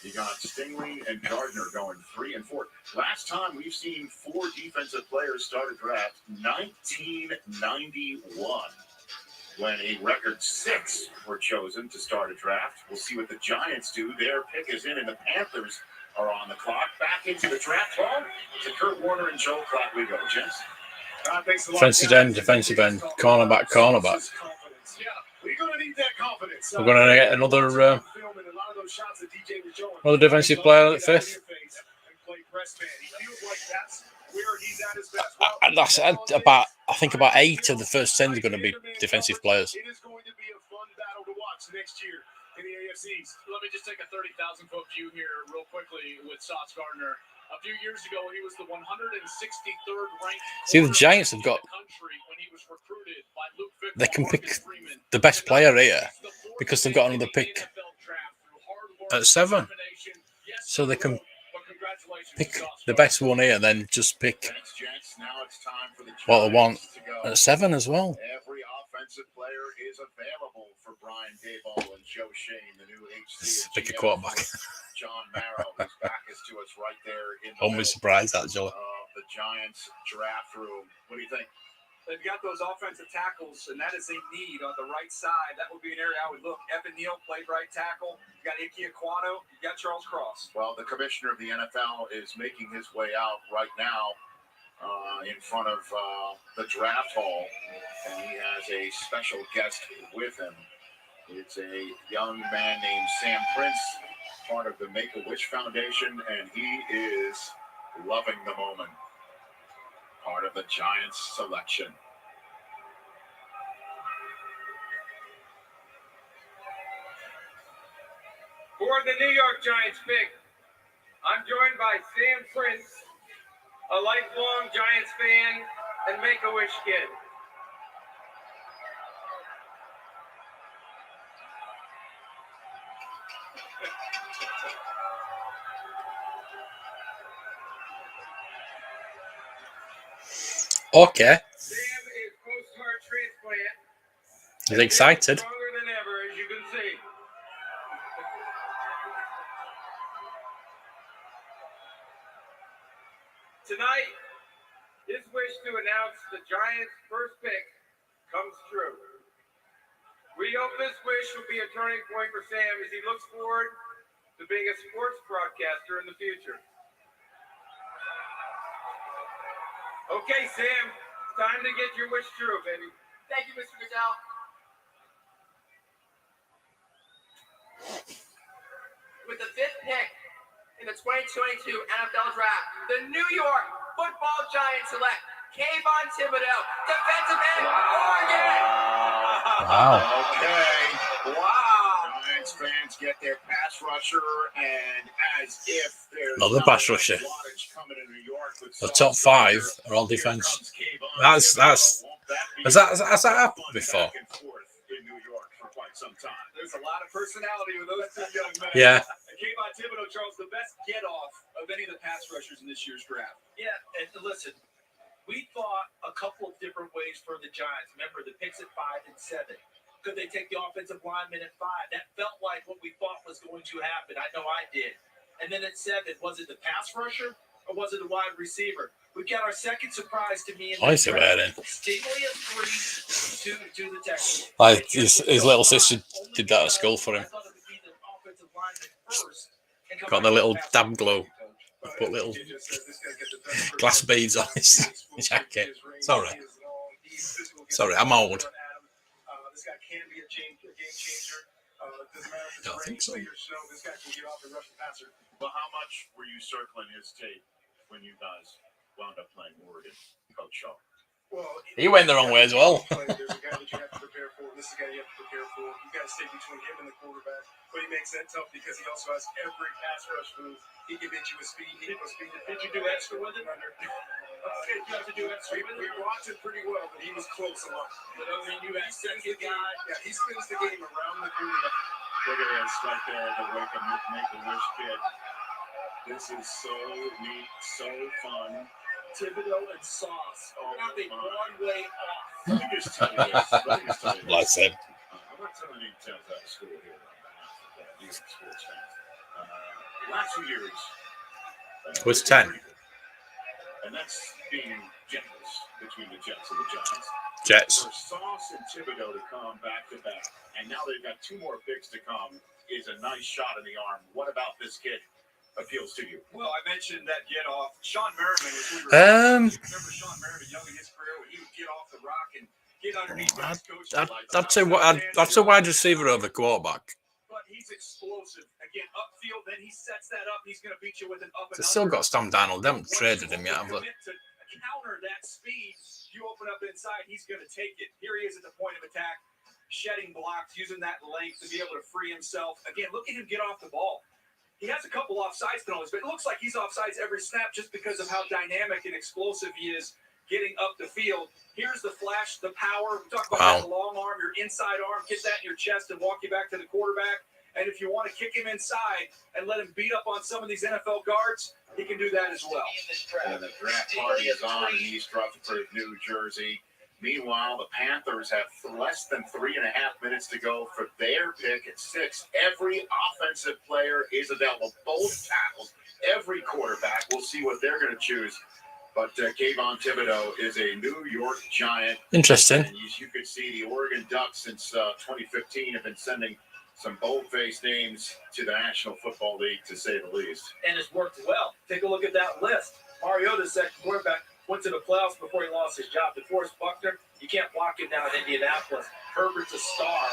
You got Stingley and Gardner going 3 and 4. Last time we've seen 4 defensive players start a draft, 1991, when a record 6 were chosen to start a draft. We'll see what the Giants do. Their pick is in, and the Panthers are on the clock. Back into the draft hall to Kurt Warner and Joe Klatt we go, gents. Defensive end, cornerback. We're going to need that confidence. We're going to get another defensive player at 5th. That's about, I think about 8 of the first 10 are going to be defensive players. It is going to be a fun battle to watch next year in the AFCs. Let me just take a 30,000-foot view here real quickly with Sauce Gardner. A few years ago, he was the 163rd ranked. See, the Giants have got. They can pick the best player here because they've got another pick at 7, so they can pick the best one here, then just pick what they want at 7 as well. Every offensive player is available for Brian Daboll and Joe Shane, the new HC. Pick a quarterback. John Marrow, whose back is to us right there in the Won't be surprised, actually. the Giants draft room. What do you think? They've got those offensive tackles, and that is a need on the right side. That would be an area I would look. Neal played right tackle. You got Ike Ekwonu. You got Charles Cross. Well, the commissioner of the NFL is making his way out right now in front of the draft hall, and he has a special guest with him. It's a young man named Sam Prince, part of the Make-A-Wish Foundation, and he is loving the moment. Part of the Giants selection. For the New York Giants pick, I'm joined by Sam Prince, a lifelong Giants fan and Make-A-Wish kid. Okay. Sam is post-heart transplant. He's excited. Stronger than ever, as you can see. Tonight, his wish to announce the Giants' first pick comes true. We hope this wish will be a turning point for Sam as he looks forward to being a sports broadcaster in the future. Okay, Sam, it's time to get your wish true, baby. Thank you, Mr. Goodell. With the 5th pick in the 2022 NFL Draft, the New York Football Giants select Kayvon Thibodeau, defensive end, Oregon. Wow. Okay. Wow. Giants fans get their pass rusher, and as if there's Another pass rusher. coming to New York with The top 5 are all defense. Has that happened before? In New York for quite some time. There's a lot of personality with those two young men. Yeah. Kayvon Thibodeau, Charles, the best get-off of any of the pass rushers in this year's draft. Yeah, and listen, we thought a couple of different ways for the Giants. Remember, the picks at 5 and 7. Could they take the offensive lineman at 5? That felt like what we thought was going to happen. I know I did. And then at 7, was it the pass rusher or was it the wide receiver? We got our second surprise to me. I see what I did. Stingley at 3 to the Texans. Like his little sister did that at school for him. Got the little dab glow. Put little glass beads on his jacket. Sorry, I'm old. This guy can be a game changer. I don't think so. This guy can get off and rush the passer. Well, how much were you circling his tape when you guys wound up playing Oregon, Coach Shaw? Well, He went the wrong way as well. There's a guy that you have to prepare for. This is a guy you have to prepare for. You got to stay between him and the quarterback. But he makes that tough because he also has every pass rush move. He can hit you with speed. Did you do extra with it? You have to do extra with it. We watched it pretty well, but he was close a lot. But I mean, you had second guy. Yeah, he spins the game around the quarterback. Look at this right there, the Make-A-Wish kid. This is so neat, so fun. Thibodeau and Sauce. Oh, Not the one way off. Let me just tell you this. Bless him. I'm not telling any tales out of school here on behalf of New York sports fans. Last 2 years. Was 10. And that's being generous between the Jets and the Giants. Jets. For Sauce and Thibodeau to come back to back, and now they've got 2 more picks to come, is a nice shot in the arm. What about this kid appeals to you? Well, I mentioned that get off. Sean Merriman was who we were. Remember Sean Merriman young in his career when he would get off the rock and get underneath his coach. That's a wide receiver over quarterback. But he's explosive. Again, upfield, then he sets that up. He's going to beat you with an up and They've still got Sam Darnold. They haven't traded him yet, have they? To counter that speed, you open up inside, he's going to take it. Here he is at the point of attack, shedding blocks, using that length to be able to free himself. Again, look at him get off the ball. He has a couple offsides penalties, but it looks like he's offsides every snap just because of how dynamic and explosive he is getting up the field. Here's the flash, the power. We talk about that long arm, your inside arm, get that in your chest and walk you back to the quarterback. And if you want to kick him inside and let him beat up on some of these NFL guards, he can do that as well. And the draft party is on in East Rutherford, New Jersey. Meanwhile, the Panthers have less than 3.5 minutes to go for their pick at 6. Every offensive player is available, both tackles, every quarterback. We'll see what they're going to choose. But Kayvon Thibodeau is a New York Giant. Interesting. And you could see the Oregon Ducks since 2015 have been sending some bold-faced names to the National Football League, to say the least. And it's worked well. Take a look at that list. Mariota's second quarterback went to the playoffs before he lost his job. DeForest Buckner, you can't block him down in Indianapolis. Herbert's a star.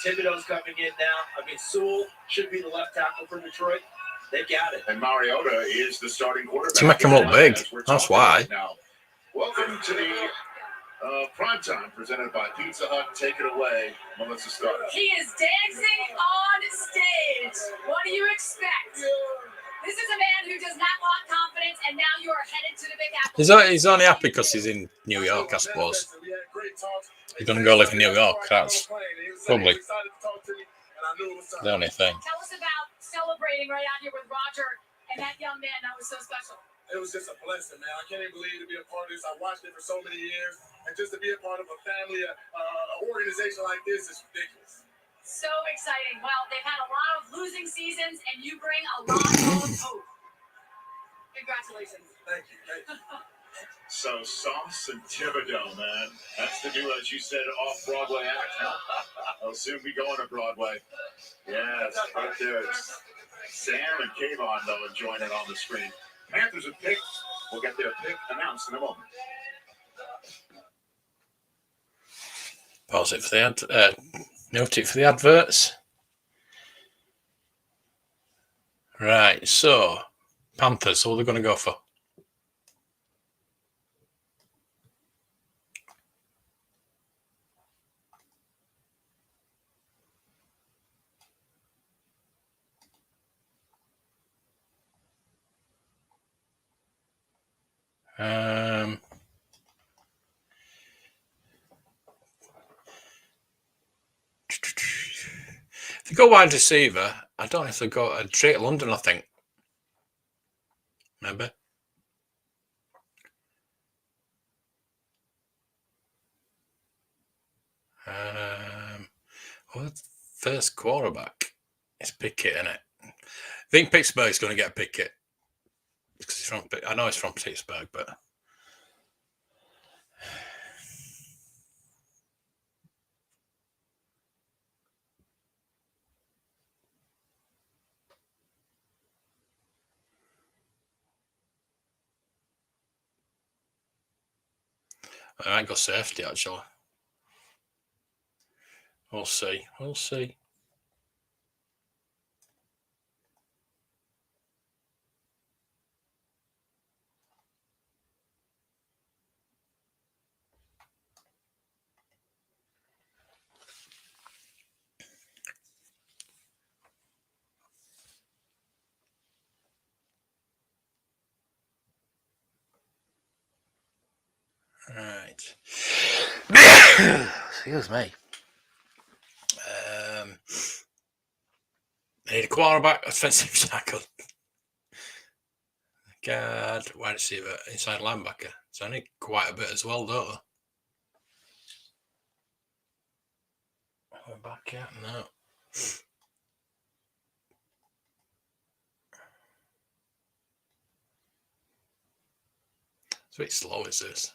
Thibodeau's coming in now. I mean, Sewell should be the left tackle for Detroit. They got it. And Mariota is the starting quarterback. To make him look big. That's why. Now, welcome to the Primetime, presented by Pizza Hut. Take it away, Melissa Starr. He is dancing on stage. What do you expect? This is a man who does not lack confidence, and now you are headed to the Big Apple. He's only happy because he's in New York, I suppose. He's going to go live in New York. That's probably the only thing. Tell us about celebrating right out here with Roger and that young man. That was so special. It was just a blessing, man. I can't even believe to be a part of this. I watched it for so many years, and just to be a part of a family, an organization like this is ridiculous. So exciting. Well, they've had a lot of losing seasons, and you bring a lot of hope. Congratulations. Thank you. So, Sauce and Thibodeau, man. That's the new, as you said, off-Broadway act. I'll soon be going to Broadway. Yes, right there. It's Sam and Kayvon, though, enjoying it on the screen. Panthers have picked. We'll get their pick announced in a moment. Pause it for the note it for the adverts. Right, so Panthers, what are they going to go for? If they go wide receiver, I don't know if they go straight to London, I think. Maybe. First quarterback is Pickett, isn't it? I think Pittsburgh's going to get Pickett. Because he's from, I know he's from Pittsburgh, but I might go safety, actually. We'll see. We'll see. Right. Excuse me. They need a quarterback, offensive tackle, guard, wide receiver, inside linebacker. So I need quite a bit as well, don't I? We're back yet? No. It's a bit slow, is this?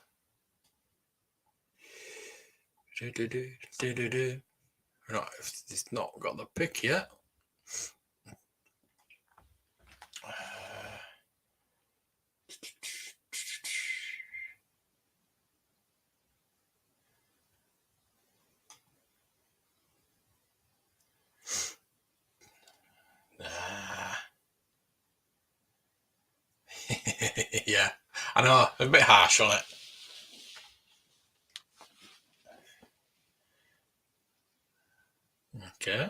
Right, it's not got the pick yet. Yeah, I know, a bit harsh on it. Okay.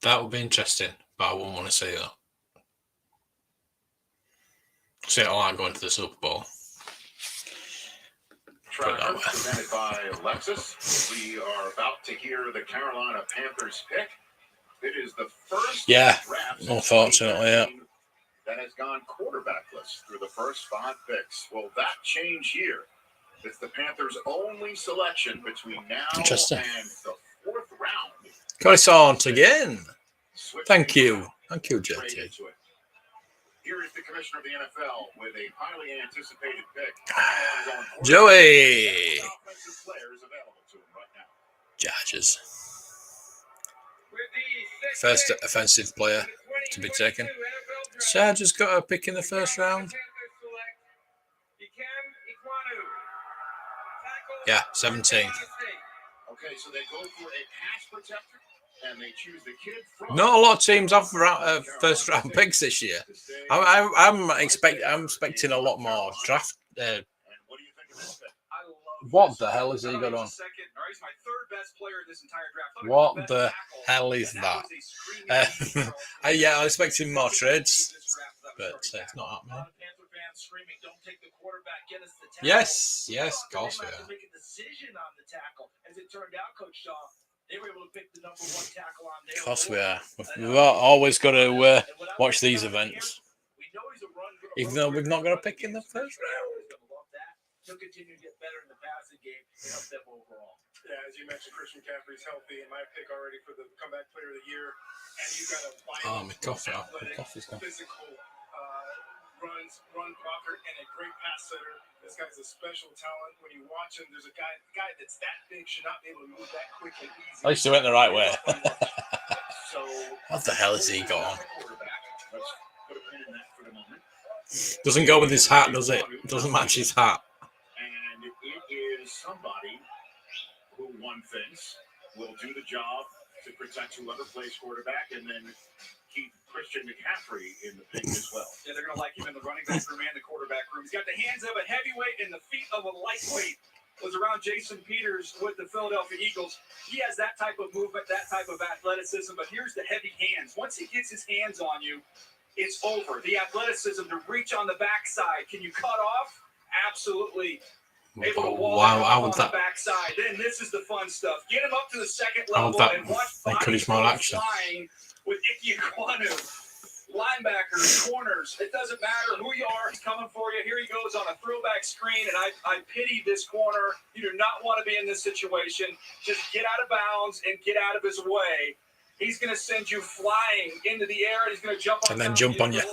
That would be interesting, but I wouldn't want to say that. See, I like going to the Super Bowl. Trevor, presented by Lexus. We are about to hear the Carolina Panthers pick. It is the first draft unfortunately, that has gone quarterbackless through the first 5 picks. Will that change here? It's the Panthers' only selection between now and the 4th round. Croissant again. Thank you, JT. Here is the commissioner of the NFL with a highly anticipated pick. Joey. Chargers. First offensive player to be taken. Chargers got a pick in the first round. Yeah, 17. Okay, so they go for a pass protector. And they choose the kid from not a lot of teams have first round picks this year. I'm expecting a lot more draft. What the hell has he got on? What the hell is that? Yeah, I'm expecting more trades, but it's not happening. Yes, of course we are. They were able to pick the number 1 tackle on there. Of course we are. We've always got to watch these events. Even though we've not got a pick in the first round. He'll continue to get better in the passing game and help them overall. Yeah, as you mentioned, Christian McCaffrey's healthy, and my pick already for the comeback player of the year. And you got a my coffee's gone. Physical run blocker, and a great pass setter. This guy's a special talent. When you watch him, there's a guy that's that big should not be able to move that quickly. At least he went the right way. What the hell has he got on? Doesn't go with his hat, does it? Doesn't match his hat. And it is somebody who one thinks will do the job to protect whoever plays quarterback, and then keep Christian McCaffrey in the pick as well. Yeah, they're going to like him in the running back room and the quarterback room. He's got the hands of a heavyweight and the feet of a lightweight. Was around Jason Peters with the Philadelphia Eagles. He has that type of movement, that type of athleticism, but here's the heavy hands. Once he gets his hands on you, it's over. The athleticism to reach on the backside. Can you cut off? Absolutely. Able to wall on the backside. Then this is the fun stuff. Get him up to the second level and watch body flying with Ike Ekwonu. Linebackers, corners, it doesn't matter who you are, he's coming for you. Here he goes on a throwback screen, and I pity this corner. You do not want to be in this situation. Just get out of bounds and get out of his way. He's going to send you flying into the air, and he's going to jump on and then jump on you.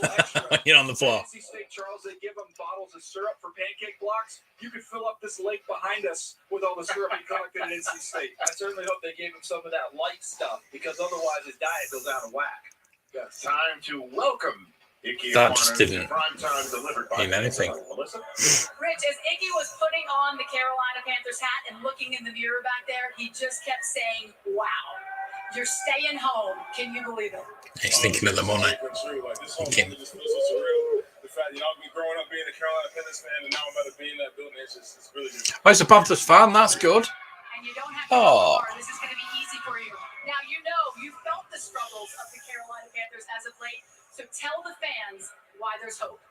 You're on the floor. NC State, Charles, they give them bottles of syrup for pancake blocks. You could fill up this lake behind us with all the syrup he collected at NC State. I certainly hope they gave him some of that light stuff, because otherwise his diet goes out of whack. It's time to welcome Ike that just didn't mean anything. Rich, as Ike was putting on the Carolina Panthers hat and looking in the mirror back there, he just kept saying, wow, you're staying home. Can you believe it? He's thinking of the money. The fact, I've been growing up being a Carolina Panthers fan, and now I'm about to be in that building. It's really good. Oh, he's a Panthers fan. That's good. And you don't have to go far. This is going to be easy for you. Now, you felt the struggles of the Carolina Panthers as of late, so tell the fans why there's hope.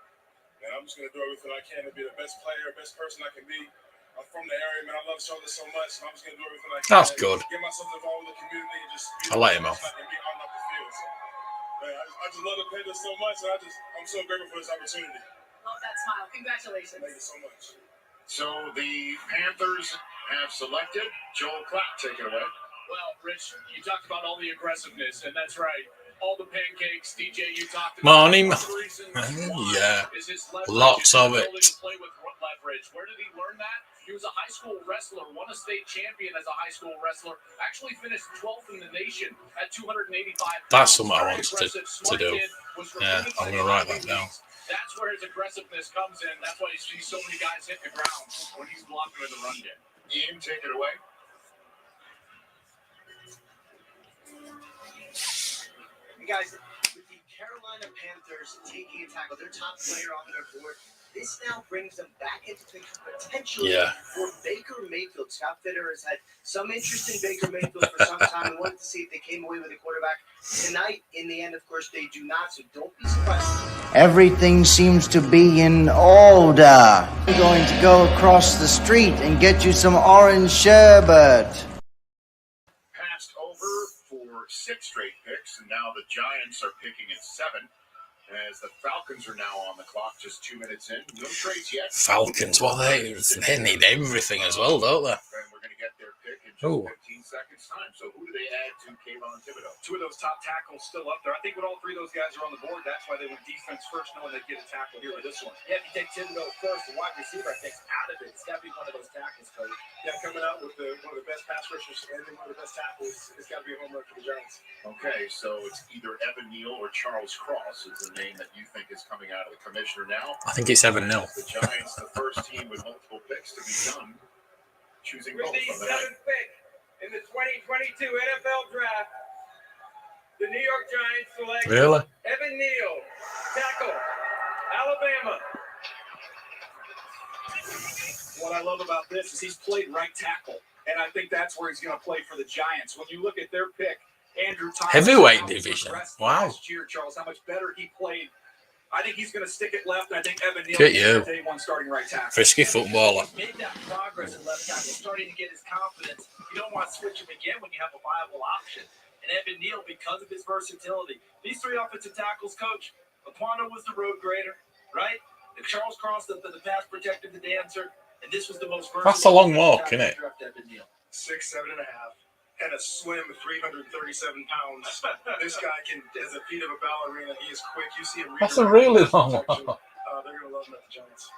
Man, I'm just going to do everything I can to be the best player, best person I can be. I'm from the area, man. I love Charlotte so much, and I'm just going to do everything I can. That's good. Get myself involved with the community and just I let him off. I just love the Panthers so much, and I'm so grateful for this opportunity. Love that smile. Congratulations. Thank you so much. So the Panthers have selected Joel Klatt. Take it away. Well, Rich, you talked about all the aggressiveness, and that's right. all the pancakes, DJ, you talked about. Morning. Yeah, lots of it. Play with leverage. Where did he learn that? He was a high school wrestler, won a state champion as a high school wrestler, actually finished 12th in the nation at 285 pounds. That's something I want to do. Yeah, I'm going to write that down. That's where his aggressiveness comes in. That's why you see so many guys hit the ground when he's blocking in the run game. Ian, take it away. Hey guys, with the Carolina Panthers taking a tackle, their top player off their board, this now brings them back into the potential for Baker Mayfield. Scott Fitter has had some interest in Baker Mayfield for some time. We wanted to see if they came away with a quarterback tonight. In the end, of course, they do not, so don't be surprised. Everything seems to be in order. I'm going to go across the street and get you some orange sherbet. Passed over for 6 straight picks, and now the Giants are picking at 7. As the Falcons are now on the clock, just 2 minutes in. No trades yet. Falcons, well, they need everything as well, don't they? And we're going to get their pick in just 15 seconds' time. So who do they add to Kayvon Thibodeau? 2 of those top tackles still up there. I think when all 3 of those guys are on the board, that's why they went defense first, knowing they'd get a tackle here with this one. Yeah, if you take Thibodeau first, the wide receiver, I think, out of it. It's got to be one of those tackles, Cody. Yeah, coming out with one of the best pass rushers and one of the best tackles, it's got to be a home run for the Giants. Okay, so it's either Evan Neal or Charles Cross is the name that you think is coming out of the commissioner now. I think it's 7-0. The Giants, the first team with multiple picks to be done, choosing both With the from the night. 7th pick in the 2022 NFL Draft, the New York Giants select Evan Neal, tackle, Alabama. What I love about this is he's played right tackle, and I think that's where he's going to play for the Giants. When you look at their pick, Andrew Thomas, heavyweight division. Wow. Last year, Charles, how much better he played. I think he's going to stick it left, and I think Evan Neal is day one starting right tackle. Frisky footballer. He's made that progress in left tackle, starting to get his confidence. You don't want to switch him again when you have a viable option. And Evan Neal, because of his versatility, these 3 offensive tackles, Coach, Aquano was the road grader, right? The Charles Cross, the pass protector, the dancer, and this was the most versatile. That's a long walk, isn't it? 6'7.5", and a slim 337 pounds. This guy has a feet of a ballerina. He is quick. You see him. That's a really long walk. They're going to love him at the Giants.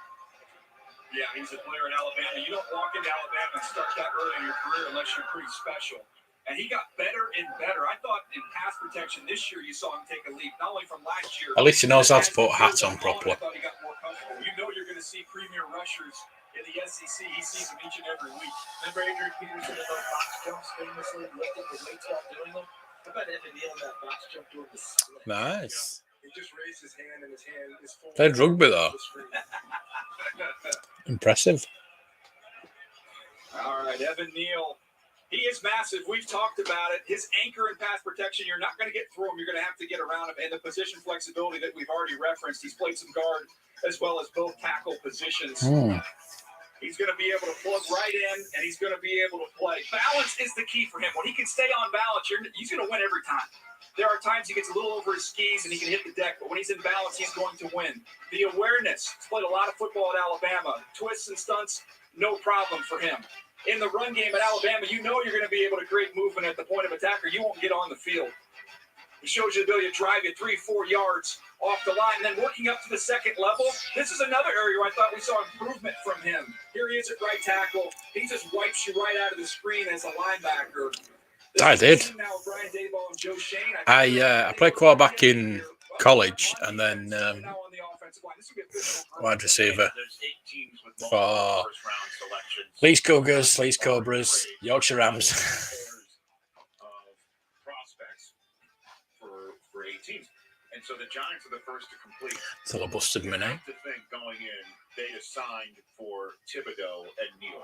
Yeah, he's a player in Alabama. You don't walk into Alabama and start that early in your career unless you're pretty special. And he got better and better. I thought in pass protection this year you saw him take a leap, not only from last year. At least he knows how to put a hat on properly. I thought he got more comfortable. You know you're going to see premier rushers in the SEC. He sees them each and every week. Remember Adrian Peterson in those box jumps famously lifting the weights while doing them? I bet Evan Neal in that box jump doing the split. Nice. He just raised his hand, and his hand is full. Played rugby though. Impressive. All right, Evan Neal. He is massive. We've talked about it. His anchor in pass protection, you're not going to get through him. You're going to have to get around him. And the position flexibility that we've already referenced. He's played some guard as well as both tackle positions. He's going to be able to plug right in, and he's going to be able to play. Balance is the key for him. When he can stay on balance, he's going to win every time. There are times he gets a little over his skis and he can hit the deck, but when he's in balance, he's going to win. The awareness. He's played a lot of football at Alabama. Twists and stunts, no problem for him. In the run game at Alabama, you know you're going to be able to create movement at the point of attack, or you won't get on the field. It shows you the ability to drive you 3-4 yards off the line. And then working up to the second level, this is another area where I thought we saw improvement from him. Here he is at right tackle. He just wipes you right out of the screen as a linebacker. I did. Now Brian Daboll and Joe Shane. I played quarterback in college and then wide receiver for Leeds Cougars, Leeds Cobras, Yorkshire Rams. For 8 teams. And so the Giants are the first to complete. Till I busted my name. To think going in, they assigned for Thibodeau and Neal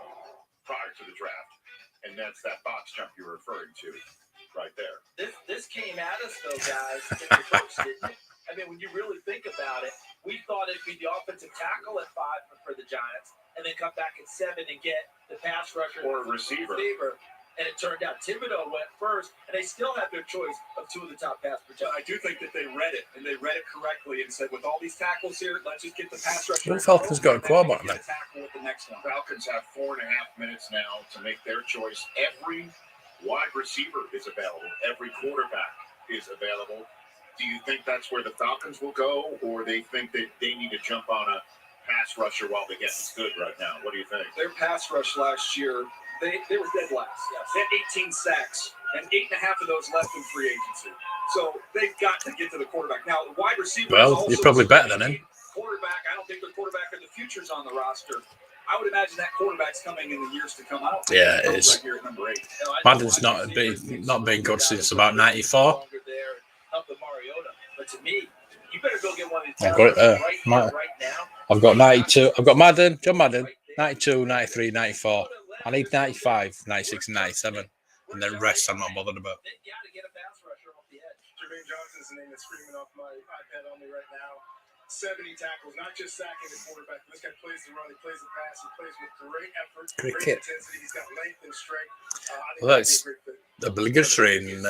prior to the draft. And that's that box jump you're referring to right there. This came at us, though, guys, in the first, didn't it? I mean, when you really think about it, we thought it'd be the offensive tackle at 5 for the Giants, and then come back at 7 and get the pass rusher or receiver. And it turned out Thibodeau went first, and they still have their choice of 2 of the top pass protectors. I do think that they read it, and they read it correctly, and said, with all these tackles here, let's just get the pass rusher. The Falcons got a quarterback then. The next one. Falcons have 4.5 minutes now to make their choice. Every wide receiver is available. Every quarterback is available. Do you think that's where the Falcons will go, or they think that they need to jump on a pass rusher while they get good right now? What do you think? Their pass rush last year, they were dead last. Yes. They had 18 sacks, and 8.5 of those left in free agency. So they've got to get to the quarterback. Now, the wide receiver. Well, you're probably better than him. Quarterback, I don't think the quarterback of the future's on the roster. I would imagine that quarterback's coming in the years to come out. Yeah, it is. Right here at number 8. Madden's not been good since about 94. But to me, you better go get one of these. I've got it there. Right now. I've got 92. I've got Madden, John Madden, 92, 93, 94. I need 95, 96, and 97. And the rest I'm not bothered about. Jermaine Johnson's the name that's screaming off my iPad on me right now. 70 tackles, not just sacking the quarterback. This guy plays the run, he plays the pass, he plays with great effort, great intensity. He's got length and strength. Well, that's the obligatory in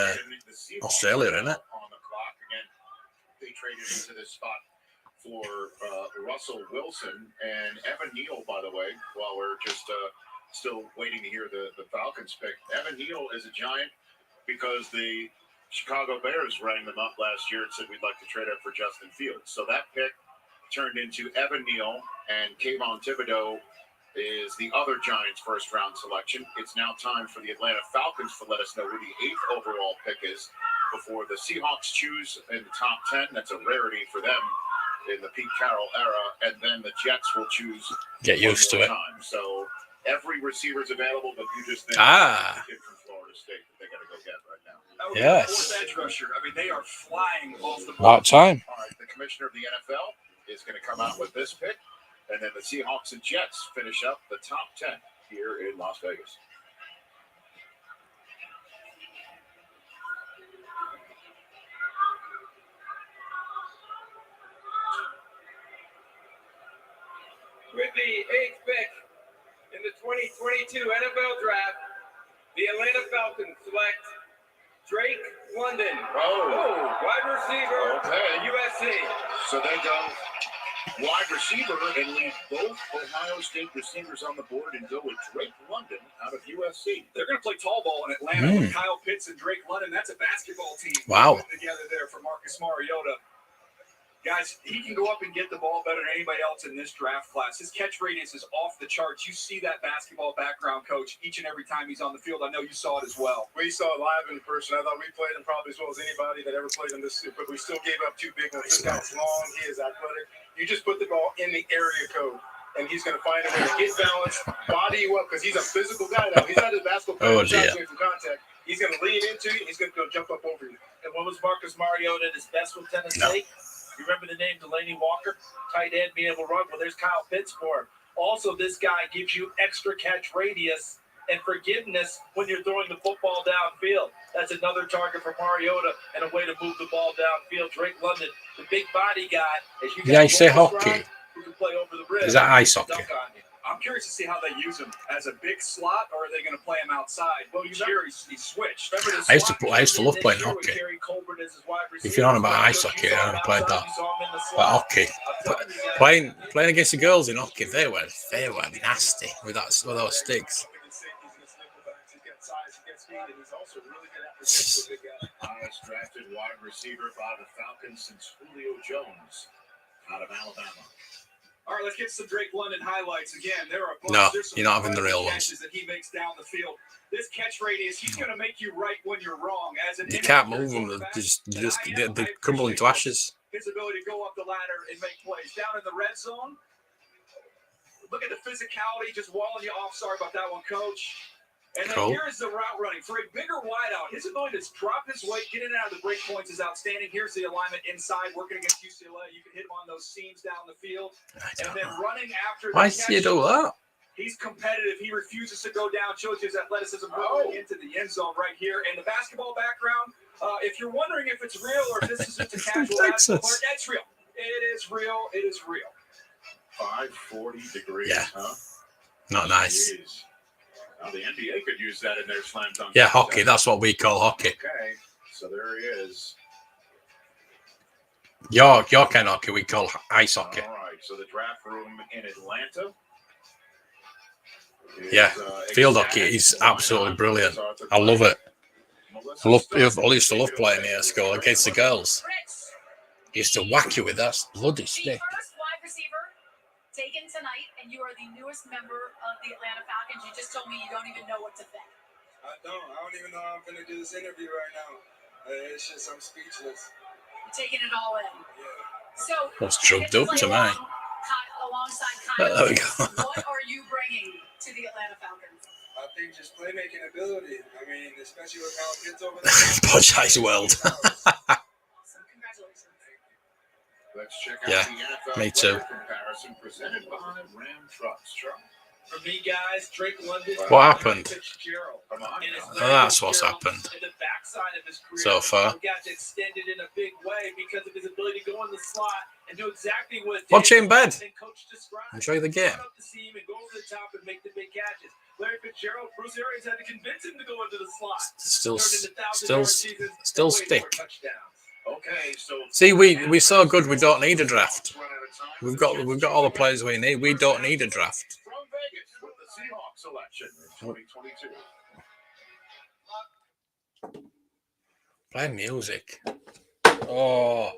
Australia, isn't it? On the clock again, they traded into this spot for Russell Wilson and Evan Neal. By the way, while we're just still waiting to hear the Falcons pick, Evan Neal is a Giant because the Chicago Bears rang them up last year and said, we'd like to trade up for Justin Fields. So that pick turned into Evan Neal, and Kayvon Thibodeau is the other Giants' first-round selection. It's now time for the Atlanta Falcons to let us know who the 8th overall pick is before the Seahawks choose in the top 10. That's a rarity for them in the Pete Carroll era. And then the Jets will choose. Get used to it. So every receiver's available, but you just think Ah. the kid from Florida State that they got to go get right now. Yes. Edge rusher. I mean, they are flying off the About time. All right, the commissioner of the NFL is going to come out with this pick, and then the Seahawks and Jets finish up the top 10 here in Las Vegas. With the 8th pick in the 2022 NFL Draft, the Atlanta Falcons select Drake London, wide receiver, USC. So they go wide receiver and leave both Ohio State receivers on the board and go with Drake London out of USC. They're going to play tall ball in Atlanta with Kyle Pitts and Drake London. That's a basketball team. Wow. Together there for Marcus Mariota. Guys, he can go up and get the ball better than anybody else in this draft class. His catch radius is off the charts. You see that basketball background, Coach, each and every time he's on the field. I know you saw it as well. We saw it live in person. I thought we played him probably as well as anybody that ever played in this, but we still gave up 2 big ones. This guy's long, he is athletic. You just put the ball in the area code, and he's going to find a way to get balance, body you up, because he's a physical guy now. He's not a basketball player away from contact. He's going to lean into you. He's going to go jump up over you. And what was Marcus Mariota at his best with Tennessee? You remember the name Delaney Walker? Tight end, being able to run. Well, there's Kyle Pitts for him. Also, this guy gives you extra catch radius and forgiveness when you're throwing the football downfield. That's another target for Mariota and a way to move the ball downfield. Drake London, the big body guy. As you Yeah, I say hockey. Who can play over the bridge. Is that ice hockey? I'm curious to see how they use him as a big slot, or are they going to play him outside? Well, you remember he switched. I used to love playing hockey. If you're on about ice hockey, I haven't played that. But hockey, playing against the girls in hockey, they were nasty with those sticks. Highest drafted wide receiver by the Falcons since Julio Jones out of Alabama. All right, let's get some Drake London highlights. Again, there are you're not having the real ones. That he makes down the field. This catch radius, he's going to make you right when you're wrong. You can't move them; they crumble into ashes. His ability to go up the ladder and make plays down in the red zone. Look at the physicality, just walling you off. Sorry about that one, Coach. And then here's the route running. For a bigger wideout, his ability to drop his weight, get in and out of the break points is outstanding. Here's the alignment inside, working against UCLA. You can hit him on those seams down the field. And then running after Why do you do that? He's competitive. He refuses to go down. Shows his athleticism going into the end zone right here. And the basketball background, if you're wondering if it's real or if this is just a casual basketball player, that's real. It is real. It is real. 540 degrees, huh? Not nice. Jeez. Now, the NBA could use that in their slam dunk. Yeah, hockey. That's what we call hockey. Okay, so there he is. Your kind of hockey we call ice hockey. All right, so the draft room in Atlanta. Field hockey is absolutely brilliant. I love it. I used to love playing here at school against the girls. He used to whack you with that bloody The stick. first wide receiver taken tonight, and you are the newest member of the Atlanta Falcons. You just told me you don't even know what to think. I don't even know how I'm going to do this interview right now. It's just, I'm speechless. You're taking it all in. Yeah. So, That's drugged up tonight. Alongside There Kyle, we go. what are you bringing to the Atlanta Falcons? I think just playmaking ability. I mean, especially with how it gets over there. Podsize world. Awesome. Congratulations. Let's check out Yeah, the NFL me too. player comparison presented by Ram Trucks. For me, guys, Drake London. What happened? Fitzgerald. Come on. And it's Oh, that's what's Fitzgerald happened in the backside of his career. so far. Got extended in a big way because of his ability to go in the slot and do exactly what Watch you in bed. coach described. Enjoy the game. Run up the seam and go over the top and make the big catches. Larry Fitzgerald, Bruce Arians had to convince him to go into the slot. Still Stick. stick. Okay, so See, we're so good. We don't need a draft. We've got all the players we need. We don't need a draft. from Vegas with the Seahawks selection in 2022. Play music. Oh,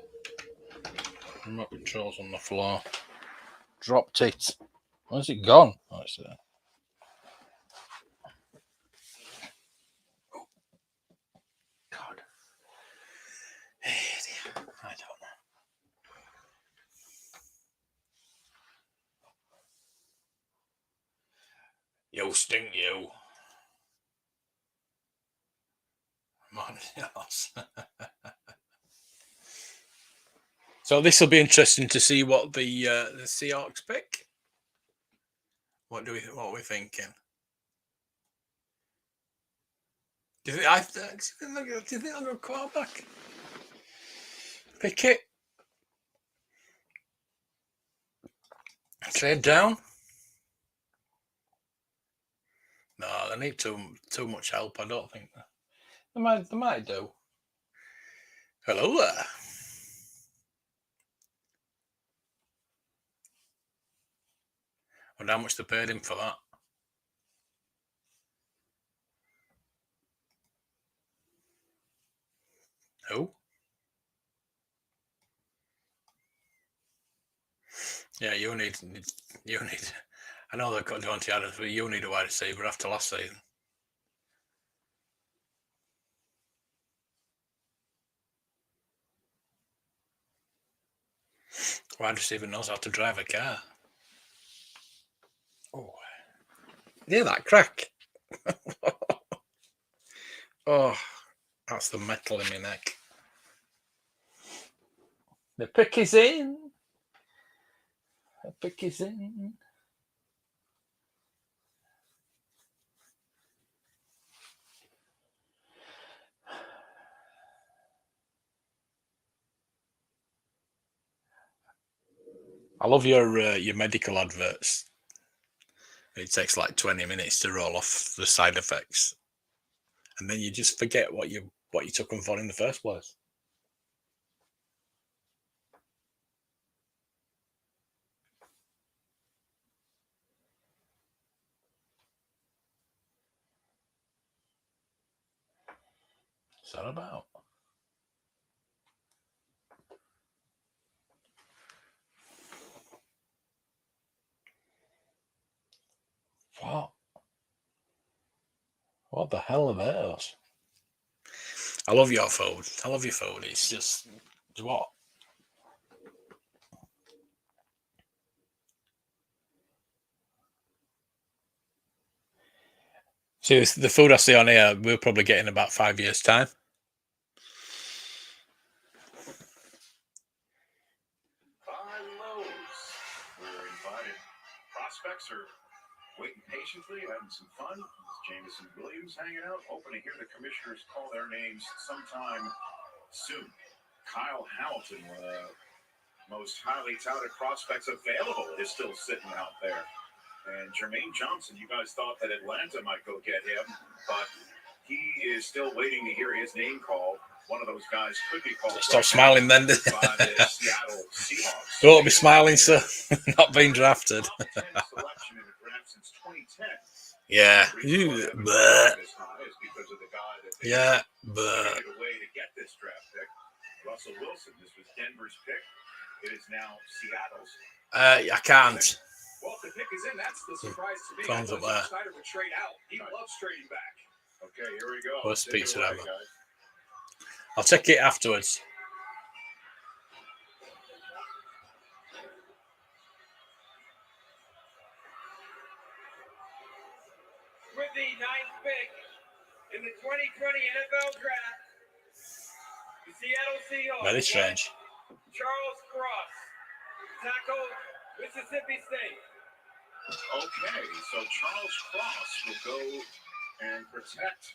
remote controls on the floor. Dropped it. Where's it gone? Oh, it's there. God. Hey, dear. I don't know. You stink, you. So this will be interesting to see what the Seahawks pick. What are we thinking? Do you think I'll go quarterback? Pickett? Trade down? No, they need too much help. I don't think they might do. Hello there. And how much they paid him for that? Who? Yeah, you need. I know they've got Devontae Adams, but you need a wide receiver after last season. Wide receiver knows how to drive a car. Oh, hear that crack? Oh, that's the metal in my neck. The pick is in. The pick is in. I love your medical adverts. It takes like 20 minutes to roll off the side effects, and then you just forget what you took them for in the first place. What's that about? What the hell are those? I love your phone. I love your phone. It's just what? See, the food I see on here, we'll probably get in about 5 years' time. We're invited. Prospects are waiting patiently, having some fun. Jameson Williams hanging out, hoping to hear the commissioners call their names sometime soon. Kyle Hamilton, one of the most highly touted prospects available, is still sitting out there. And Jermaine Johnson, you guys thought that Atlanta might go get him, but he is still waiting to hear his name called. One of those guys could be called. Stop smiling then. By the Seattle Seahawks. Don't be smiling, sir. Not being drafted. Selection in the draft since 2010. Yeah. Yeah. A way to get this draft pick. Russell Wilson. This was Denver's pick. It is now Seattle's. I can't. Well, if the pick is in, that's the surprise to me. Phone's up there. Snyder would trade out. He loves trading back. Okay, here we go. We'll speak to them. Guys. I'll check it afterwards. With the 9th pick in the 2020 NFL Draft, the Seattle Seahawks. Very strange. Charles Cross, tackle, Mississippi State. Okay, so Charles Cross will go and protect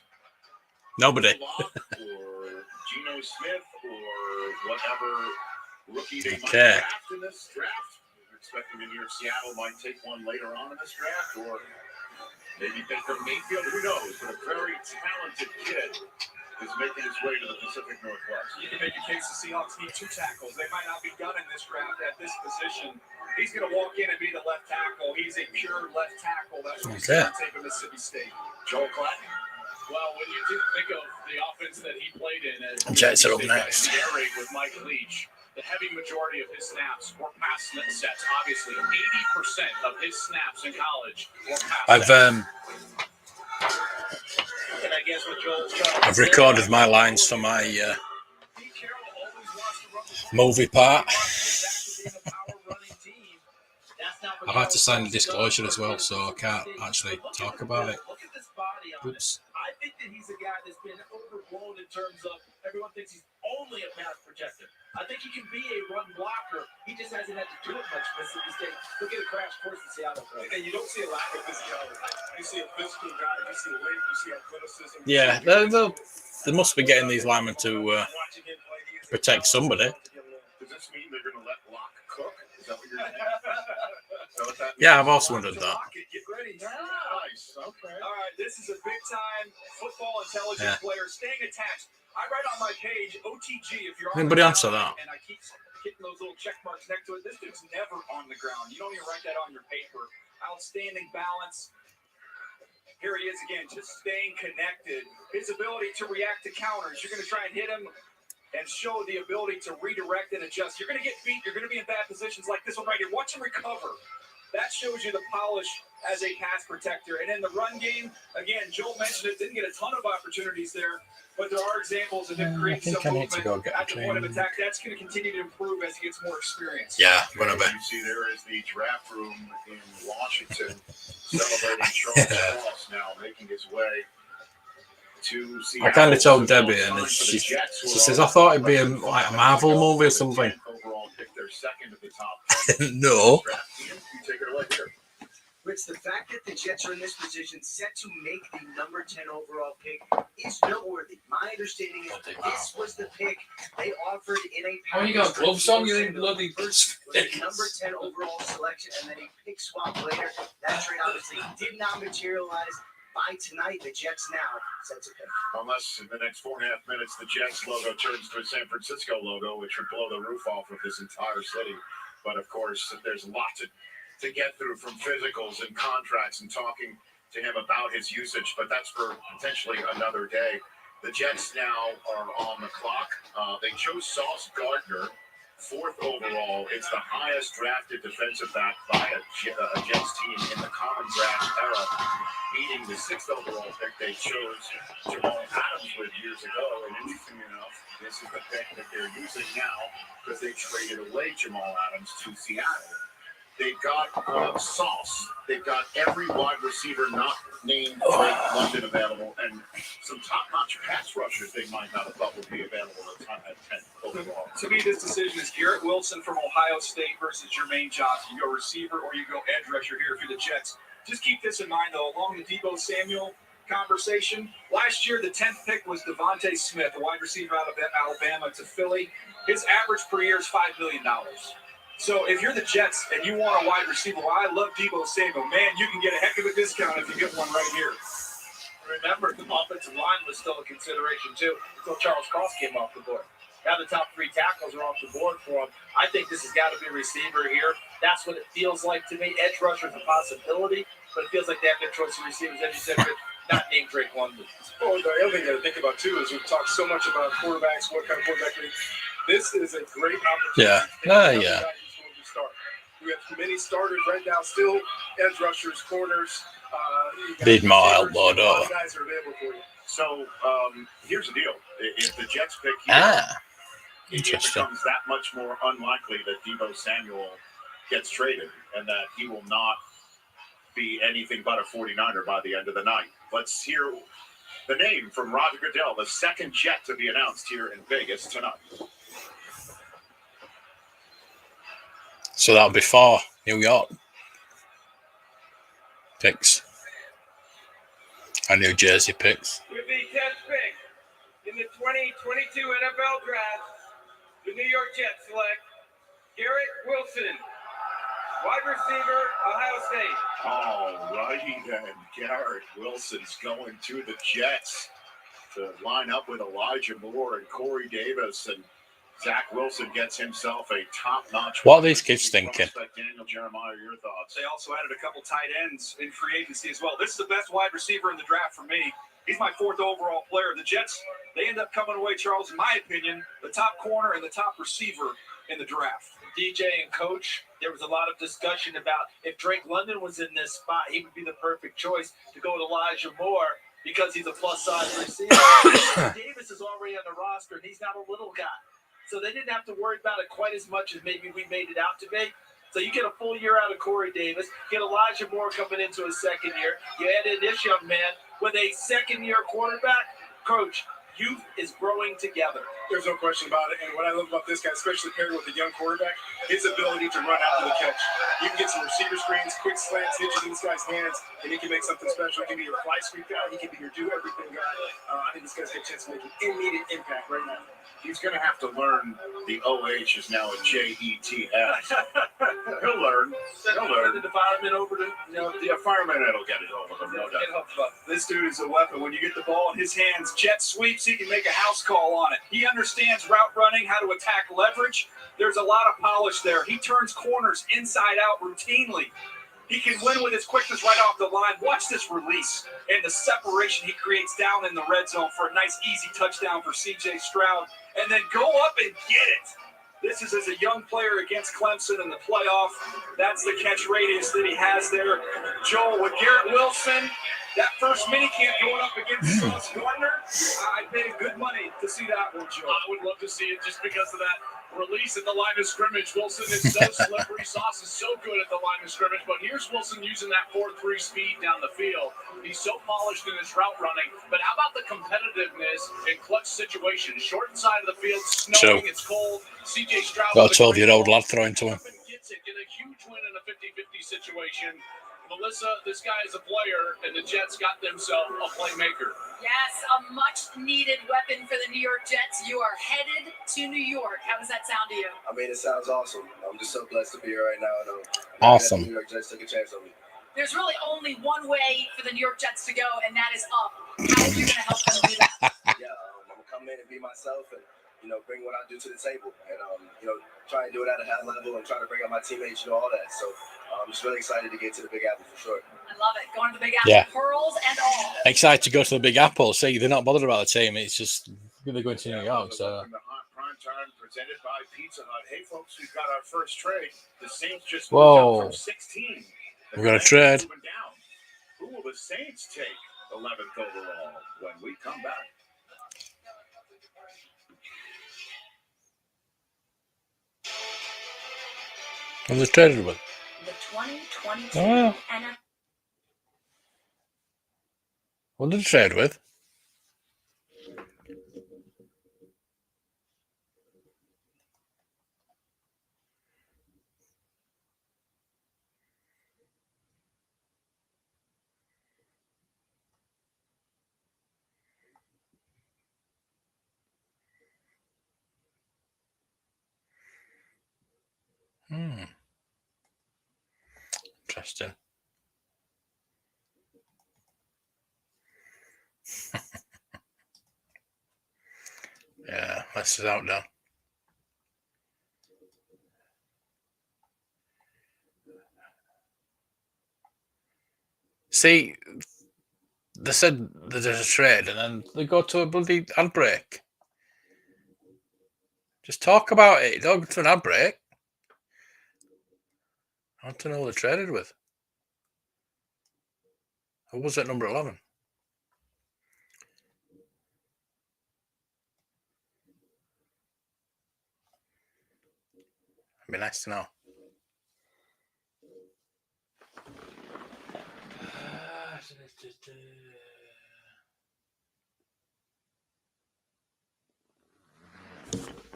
Nobody. or Geno Smith or whatever rookie they might Okay. draft in this draft. We're expecting to hear Seattle might take one later on in this draft, or maybe Baker Mayfield. Who knows? But a very talented kid is making his way to the Pacific Northwest. You can make a case the Seahawks need 2 tackles. They might not be done in this draft at this position. He's going to walk in and be the left tackle. He's a pure left tackle. That's what he's going to take from Mississippi State. Joel Klatt. Well, when you do think of the offense that he played in as Jets are up next. the air raid with Mike Leach, the heavy majority of his snaps were pass sets. Obviously, 80% of his snaps in college were pass sets. And I guess what Joel's I've recorded my lines for my movie part. I've had to sign a disclosure as well, so I can't actually talk about it. Look at this body on Oops. I think that he's a guy that's been overblown in terms of everyone thinks he's only a pass protector. I think he can be a run blocker. He just hasn't had to do it much for Mississippi State. Look at the crash course in Seattle. And you don't see a lack of physicality. You see a physical guy. You see a length. You see athleticism. Yeah, they must be getting these linemen to protect somebody. Does this mean they're going to let Locke cook? Is that what you're saying? Yeah, I've also wondered that. Get ready. Nice. Okay. All right, this is a big-time football intelligence player staying attached. I write on my page OTG if you're on Anybody the answer ground, that? and I keep hitting those little check marks next to it. This dude's never on the ground. You don't even write that on your paper. Outstanding balance. Here he is again, just staying connected. His ability to react to counters. You're going to try and hit him and show the ability to redirect and adjust. You're going to get beat. You're going to be in bad positions like this one right here. Watch him recover. That shows you the polish as a pass protector. And in the run game, again, Joel mentioned it, didn't get a ton of opportunities there, but there are examples of him creating some movement at the point of attack. That's going to continue to improve as he gets more experience. Yeah, whatever. You see there is the draft room in Washington celebrating Charles Cross now making his way to Seattle. I kind of told Debbie, and she says, I thought it'd be a Marvel movie or something. Overall pick, they're second at the top. No. You take it away here. Rich, the fact that the Jets are in this position set to make the number 10 overall pick is noteworthy. My understanding is that this was the pick they offered in a package. Oh, you got a glove song? You ain't bloody first number 10 overall selection, and then a pick swap later. That trade obviously did not materialize. By tonight, the Jets now set to pick. Unless in the next 4.5 minutes, the Jets logo turns to a San Francisco logo, which would blow the roof off of this entire city. But of course, there's a lot to get through from physicals and contracts and talking to him about his usage. But that's for potentially another day. The Jets now are on the clock. They chose Sauce Gardner, 4th overall. It's the highest drafted defensive back by a Jets team in the common draft era, beating the 6th overall pick they chose Jamal Adams with years ago. And interestingly enough, this is the pick that they're using now because they traded away Jamal Adams to Seattle. They've got Sauce. They've got every wide receiver not named Drake London available, and some top-notch pass rushers they might not have thought would be available at the time at 10th overall. To me, this decision is Garrett Wilson from Ohio State versus Jermaine Johnson. You go receiver or you go edge rusher here for the Jets. Just keep this in mind, though, along the Deebo Samuel conversation. Last year, the 10th pick was Devontae Smith, a wide receiver out of Alabama to Philly. His average per year is $5 million. So if you're the Jets and you want a wide receiver, well, I love Deebo Samuel. Man, you can get a heck of a discount if you get one right here. Remember, the offensive line was still a consideration, too, until Charles Cross came off the board. Now the top 3 tackles are off the board for him. I think this has got to be a receiver here. That's what it feels like to me. Edge rusher is a possibility, but it feels like they have good choice of receivers, as you said, not named Drake London. Well, the other thing you got to think about, too, is we've talked so much about quarterbacks, what kind of quarterback This is a great opportunity. Yeah. Yeah. Yeah. Start. We have many starters right now, still edge rushers, corners. Need more help, receivers, though, a lot don't of guys are available for you. So here's the deal: if the Jets pick here, it Interesting. becomes that much more unlikely that Deebo Samuel gets traded and that he will not be anything but a 49er by the end of the night. Let's hear the name from Roger Goodell, the second Jet to be announced here in Vegas tonight. So that'll be 4 New York picks and New Jersey picks. With the 10th pick in the 2022 NFL Draft, the New York Jets select Garrett Wilson, wide receiver, Ohio State. All righty then. Garrett Wilson's going to the Jets to line up with Elijah Moore and Corey Davis, and Zach Wilson gets himself a top-notch. What are these kids thinking? Daniel Jeremiah, your thoughts? They also added a couple tight ends in free agency as well. This is the best wide receiver in the draft for me. He's my 4th overall player. The Jets, they end up coming away, Charles, in my opinion, the top corner and the top receiver in the draft. DJ and Coach, there was a lot of discussion about if Drake London was in this spot, he would be the perfect choice to go with Elijah Moore because he's a plus-size receiver. Davis is already on the roster, and he's not a little guy. So they didn't have to worry about it quite as much as maybe we made it out to be. So you get a full year out of Corey Davis, get Elijah Moore coming into his second year. You add in this young man with a second-year quarterback. Coach, youth is growing together. There's no question about it. And what I love about this guy, especially paired with a young quarterback, his ability to run after the catch. You can get some receiver screens, quick slants, hitches in this guy's hands, and he can make something special. He can be your fly sweep guy. He can be your do-everything guy. I think this guy's got a chance to make an immediate impact right now. He's going to have to learn the OH is now a JETS. He'll learn. He'll learn. The fireman over to, The fireman that'll get it over him, no doubt. This dude is a weapon. When you get the ball in his hands, jet sweeps, he can make a house call on it. He understands route running, how to attack leverage. There's a lot of polish there. He turns corners inside out routinely. He can win with his quickness right off the line. Watch this release and the separation he creates down in the red zone for a nice, easy touchdown for C.J. Stroud. And then go up and get it. This is as a young player against Clemson in the playoff. That's the catch radius that he has there. Joel, with Garrett Wilson, that first minicamp going up against Sauce Gardner, I paid good money to see that one, Joel. I would love to see it just because of that release at the line of scrimmage. Wilson is so slippery. Sauce is so good at the line of scrimmage. But here's Wilson using that 4.3 speed down the field. He's so polished in his route running. But how about the competitiveness in clutch situations? Short side of the field, snowing, it's cold. C.J. Stroud. Got a 12-year-old lad throwing to him. Gets it, get a huge win in a 50-50 situation. Melissa, this guy is a player, and the Jets got themselves a playmaker. Yes, a much-needed weapon for the New York Jets. You are headed to New York. How does that sound to you? I mean, it sounds awesome. I'm just so blessed to be here right now. Awesome. The New York Jets took a chance on me. There's really only one way for the New York Jets to go, and that is up. How are you going to help them do that? Yeah, I'm going to come in and be myself and, bring what I do to the table. And, try and do it at a high level and try to bring out my teammates, all that. So I'm just really excited to get to the Big Apple for sure. I love it. Going to the Big Apple, Yeah. pearls and all. Excited to go to the Big Apple. See, they're not bothered about the team. It's just they're going to New York. So Prime time presented by Pizza Hut. Hey, folks, we've got our first trade. The Saints just Whoa. moved up from 16. We're going to trade. Moving down. Who will the Saints take 11th overall when we come back? What are they traded with? The 2022 Oh. NFL. What did they trade with? Interesting. Yeah, this is out now. See, they said there's a trade and then they go to a bloody ad break. Just talk about it. Don't go to an ad break. I want to know who they traded with. Who was at number 11? It'd be nice to know.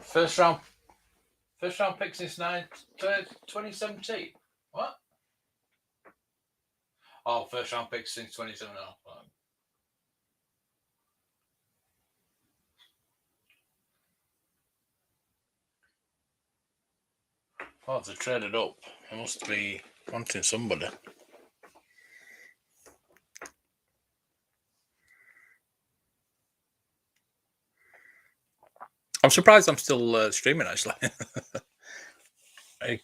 First round pick since 2017. What? Oh, first round pick since 2017. Oh, oh, if they traded up, they must be wanting somebody. I'm surprised I'm still streaming, actually. I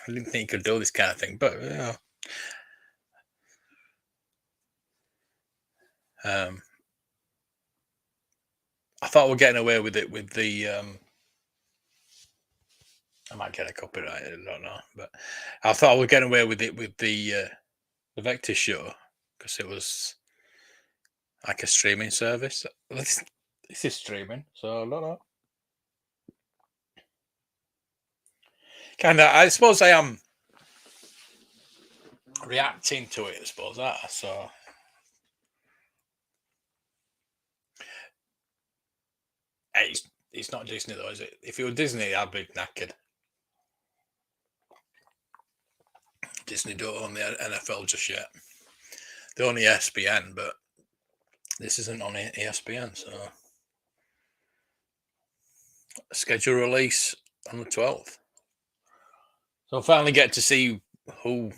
didn't think you could do this kind of thing, but yeah. I thought we're getting away with it with the. I might get a copyright. I don't know, but I thought we were getting away with it with the Vector show because it was like a streaming service. This is streaming, so I don't know. Kind of. I suppose I am reacting to it. I suppose that so. Hey, it's not Disney though, is it? If it were Disney, I'd be knackered. Disney don't own the NFL just yet. They own ESPN, but this isn't on ESPN, so schedule release on the 12th. So I'll finally get to see who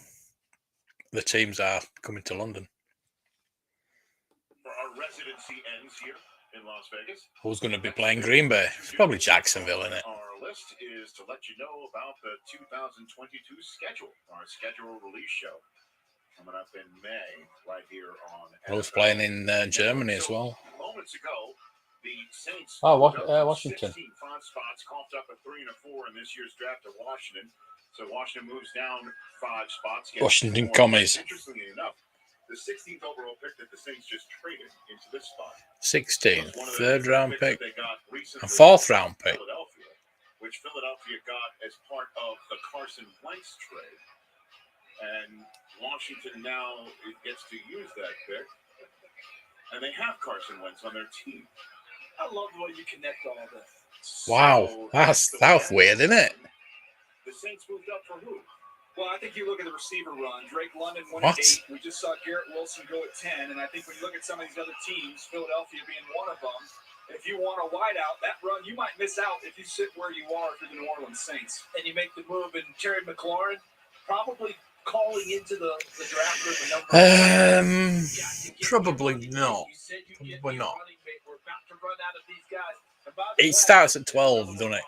the teams are coming to London. Our residency ends here in Las Vegas. Who's going to be playing Green Bay? It's probably Jacksonville, isn't it? Our list is to let you know about the 2022 schedule, our schedule release show coming up in May, right here on. Who's playing in Germany as well? Moments ago, the Saints. Oh, Washington. 5 spots, coughed up a 3 and a 4 in this year's draft of Washington. So Washington moves down 5 spots. Washington Commies. Interestingly enough, the 16th overall pick that the Saints just traded into this spot. 16th, third round pick, and fourth round pick. Which Philadelphia got as part of the Carson Wentz trade. And Washington now gets to use that pick. And they have Carson Wentz on their team. I love the way you connect all this. Wow, that's weird, isn't it? The Saints moved up for who? Well, I think you look at the receiver run. Drake London went What? at 8. We just saw Garrett Wilson go at 10. And I think when you look at some of these other teams, Philadelphia being one of them, if you want a wideout, that run, you might miss out if you sit where you are for the New Orleans Saints. And you make the move, and Terry McLaurin probably calling into the draft for the number. Probably not. Probably not. We're about to run out of these guys. It starts at 12, doesn't it?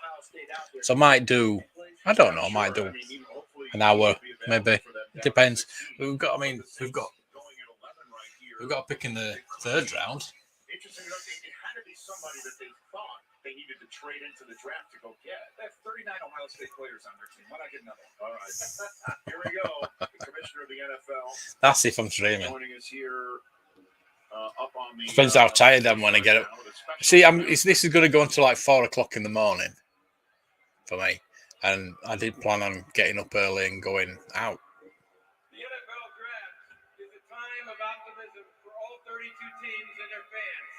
So I might do. I don't know. I might do an hour, maybe. It depends. We've got a pick in the third round. Interesting enough, it had to be somebody that they thought they needed to trade into the draft to go get. They have 39 Ohio State players on their team. Why not get another? All right. Here we go. The commissioner of the NFL. That's if I'm streaming. Joining us here up on the. Depends how tired I am when I get up. See, this is going to go until like 4 o'clock in the morning for me. And I did plan on getting up early and going out. The NFL Draft is a time of optimism for all 32 teams and their fans.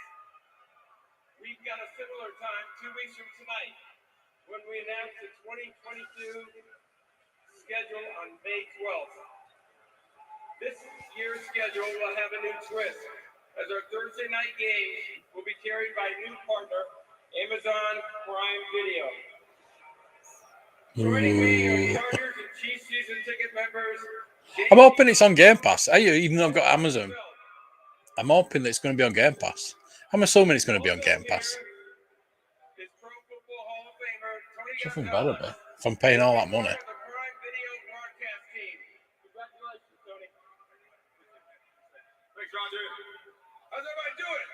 We've got a similar time 2 weeks from tonight when we announce the 2022 schedule on May 12th. This year's schedule will have a new twist, as our Thursday night games will be carried by a new partner, Amazon Prime Video. Joining me are Chargers and Chiefs season ticket members. I'm hoping it's on Game Pass. Even though I've got Amazon, I'm hoping that it's going to be on Game Pass. I'm assuming it's going to be on Game Pass. Something better, be. If I'm paying all that money. Thanks, Roger. How's everybody doing?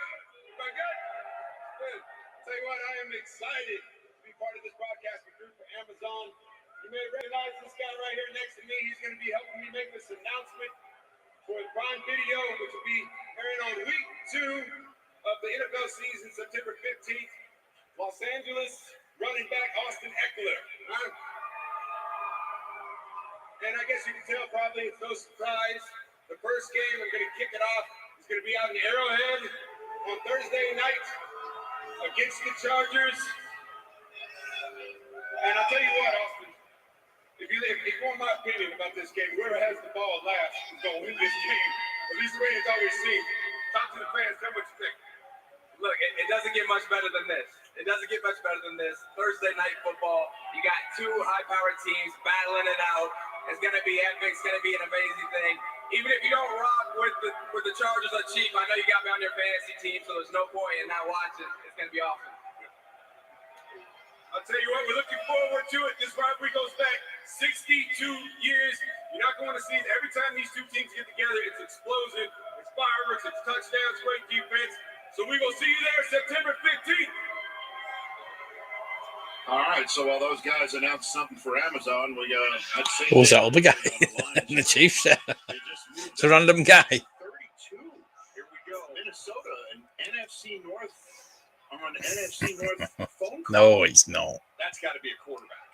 Everybody good? Good. Tell you what, I am excited be part of this broadcasting group for Amazon. You may recognize this guy right here next to me. He's going to be helping me make this announcement for the Prime Video, which will be airing on week 2 of the NFL season, September 15th. Los Angeles running back Austin Eckler. And I guess you can tell probably it's no surprise. The first game we're going to kick it off is going to be out in Arrowhead on Thursday night against the Chargers. And I'll tell you what, Austin, if you want my opinion about this game, whoever has the ball last is going to win this game. At least the way it's always seemed. Talk to the fans, tell me what you think. Look, it doesn't get much better than this. It doesn't get much better than this. Thursday night football. You got 2 high-powered teams battling it out. It's going to be epic. It's going to be an amazing thing. Even if you don't rock with the Chargers on cheap, I know you got me on your fantasy team, so there's no point in not watching. It's going to be awesome. I'll tell you what, we're looking forward to it. This rivalry goes back 62 years. You're not going to see it. Every time these 2 teams get together, it's explosion, it's fireworks, it's touchdowns, great defense. So we will see you there September 15th. All right, so while those guys announced something for Amazon, we What was that other guy in the Chiefs? It's a random guy. 32. Here we go. Minnesota and NFC North on NFC North phone call. No, it's not. That's got to be a quarterback.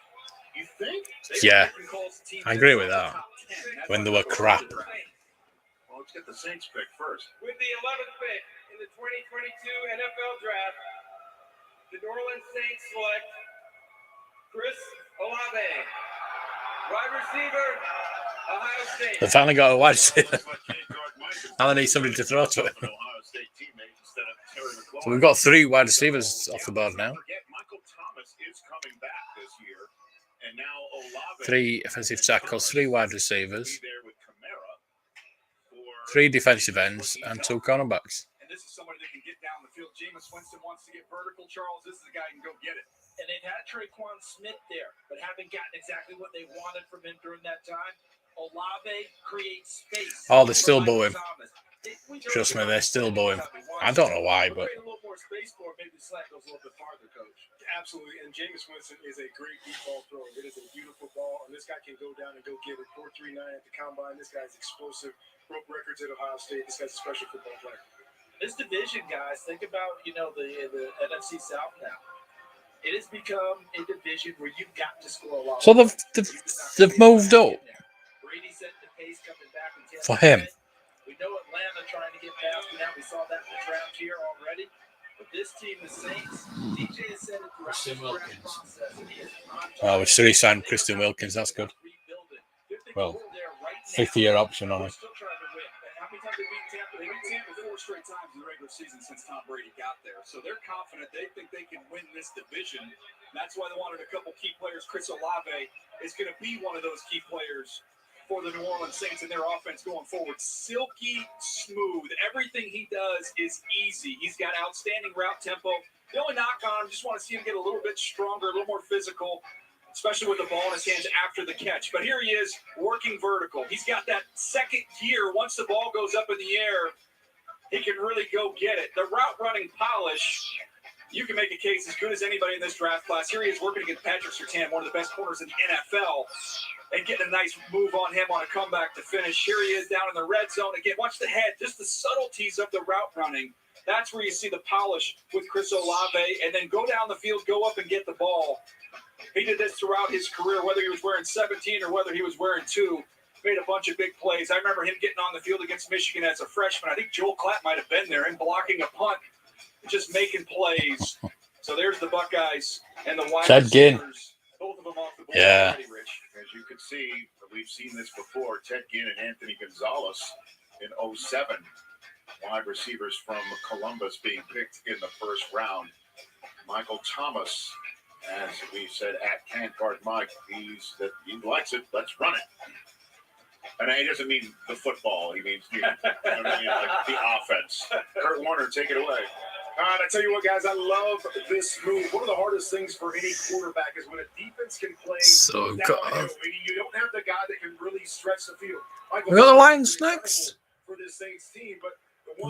You think? Yeah, I agree with that. When they were crap. Well, let's get the Saints pick first. With the 11th pick in the 2022 NFL Draft, the New Orleans Saints select Chris Olavey, wide receiver, Ohio State. They finally got a wide receiver. Now they need somebody to throw to it. So we've got 3 wide receivers off the board now. Michael Thomas is coming back this year, and now Olavey 3 offensive tackles, 3 wide receivers, 3 defensive ends, and 2 cornerbacks. And this is somebody that can get down the field. Jameis Winston wants to get vertical. Charles, this is the guy who can go get it. And they've had Traquan Smith there, but haven't gotten exactly what they wanted from him during that time. Olavey creates space. Oh, they still boo him. Trust me, they still boo him. I don't know why, but A little more space for him. Maybe the slack goes a little bit farther, Coach. Absolutely, and Jameis Winston is a great deep ball thrower. It is a beautiful ball, and this guy can go down and go get it. 4.39 at the combine. This guy's explosive. Broke records at Ohio State. This guy's a special football player. This division, guys, think about the NFC South now. It has become a division where you've got to score a lot. so they've moved up Brady set the pace coming back in Tampa for him. Bay. We know Atlanta trying to get past it now. We saw that in the draft here already. But this team, the Saints, DJ has said it throughout the draft process. Oh, we should re-signed Christian Wilkins. That's good. Well, 50-year option on it. Still trying to win. And how many times they beat Tampa? They beat Tampa 4 straight times in the regular season since Tom Brady got there. So they're confident. They think they can win this division. That's why they wanted a couple key players. Chris Olavey is going to be one of those key players for the New Orleans Saints and their offense going forward. Silky smooth. Everything he does is easy. He's got outstanding route tempo. The only knock on him, just want to see him get a little bit stronger, a little more physical, especially with the ball in his hands after the catch. But here he is working vertical. He's got that second gear. Once the ball goes up in the air, he can really go get it. The route running polish, you can make a case as good as anybody in this draft class. Here he is working against Patrick Surtain, one of the best corners in the NFL, and getting a nice move on him on a comeback to finish. Here he is down in the red zone. Again, watch the head, just the subtleties of the route running. That's where you see the polish with Chris Olavey. And then go down the field, go up and get the ball. He did this throughout his career, whether he was wearing 17 or whether he was wearing 2. Made a bunch of big plays. I remember him getting on the field against Michigan as a freshman. I think Joel Klatt might have been there and blocking a punt, just making plays. So there's the Buckeyes and the wide receivers. Both of them off the board. Yeah. Already, Rich. As you can see, we've seen this before. Ted Ginn and Anthony Gonzalez in 2007. Wide receivers from Columbus being picked in the first round. Michael Thomas, as we said at Can't Guard Mike, he likes it. Let's run it. And he doesn't mean the football. He means like the offense. Kurt Warner, take it away. All right, I tell you what, guys, I love this move. One of the hardest things for any quarterback is when a defense can play So good. You don't have the guy that can really stretch the field. We got the Lions next. For this Saints team, but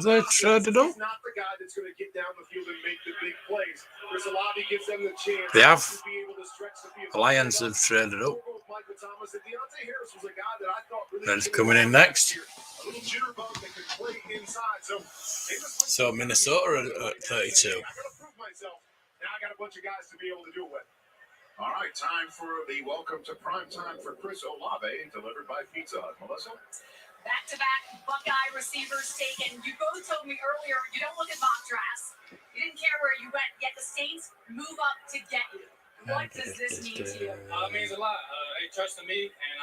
They traded up. He's not the guy that's going to get down the field and make the big plays. Chris Olavey gives them the chance. They have. To be able to stretch the field. The Lions have traded up. Michael Thomas and Deontay Harris was a guy that I thought really That's coming in next. A little jitterbug that could play inside. So Minnesota at 32. I got to prove myself. Now I got a bunch of guys to be able to do it with. All right, time for the welcome to prime time for Chris Olavey, delivered by Pizza Hut. Melissa? Back-to-back Buckeye receivers taken. You both told me earlier you don't look at mock drafts. You didn't care where you went, yet the Saints move up to get you. What does this mean to you? It means a lot. They trusted me, and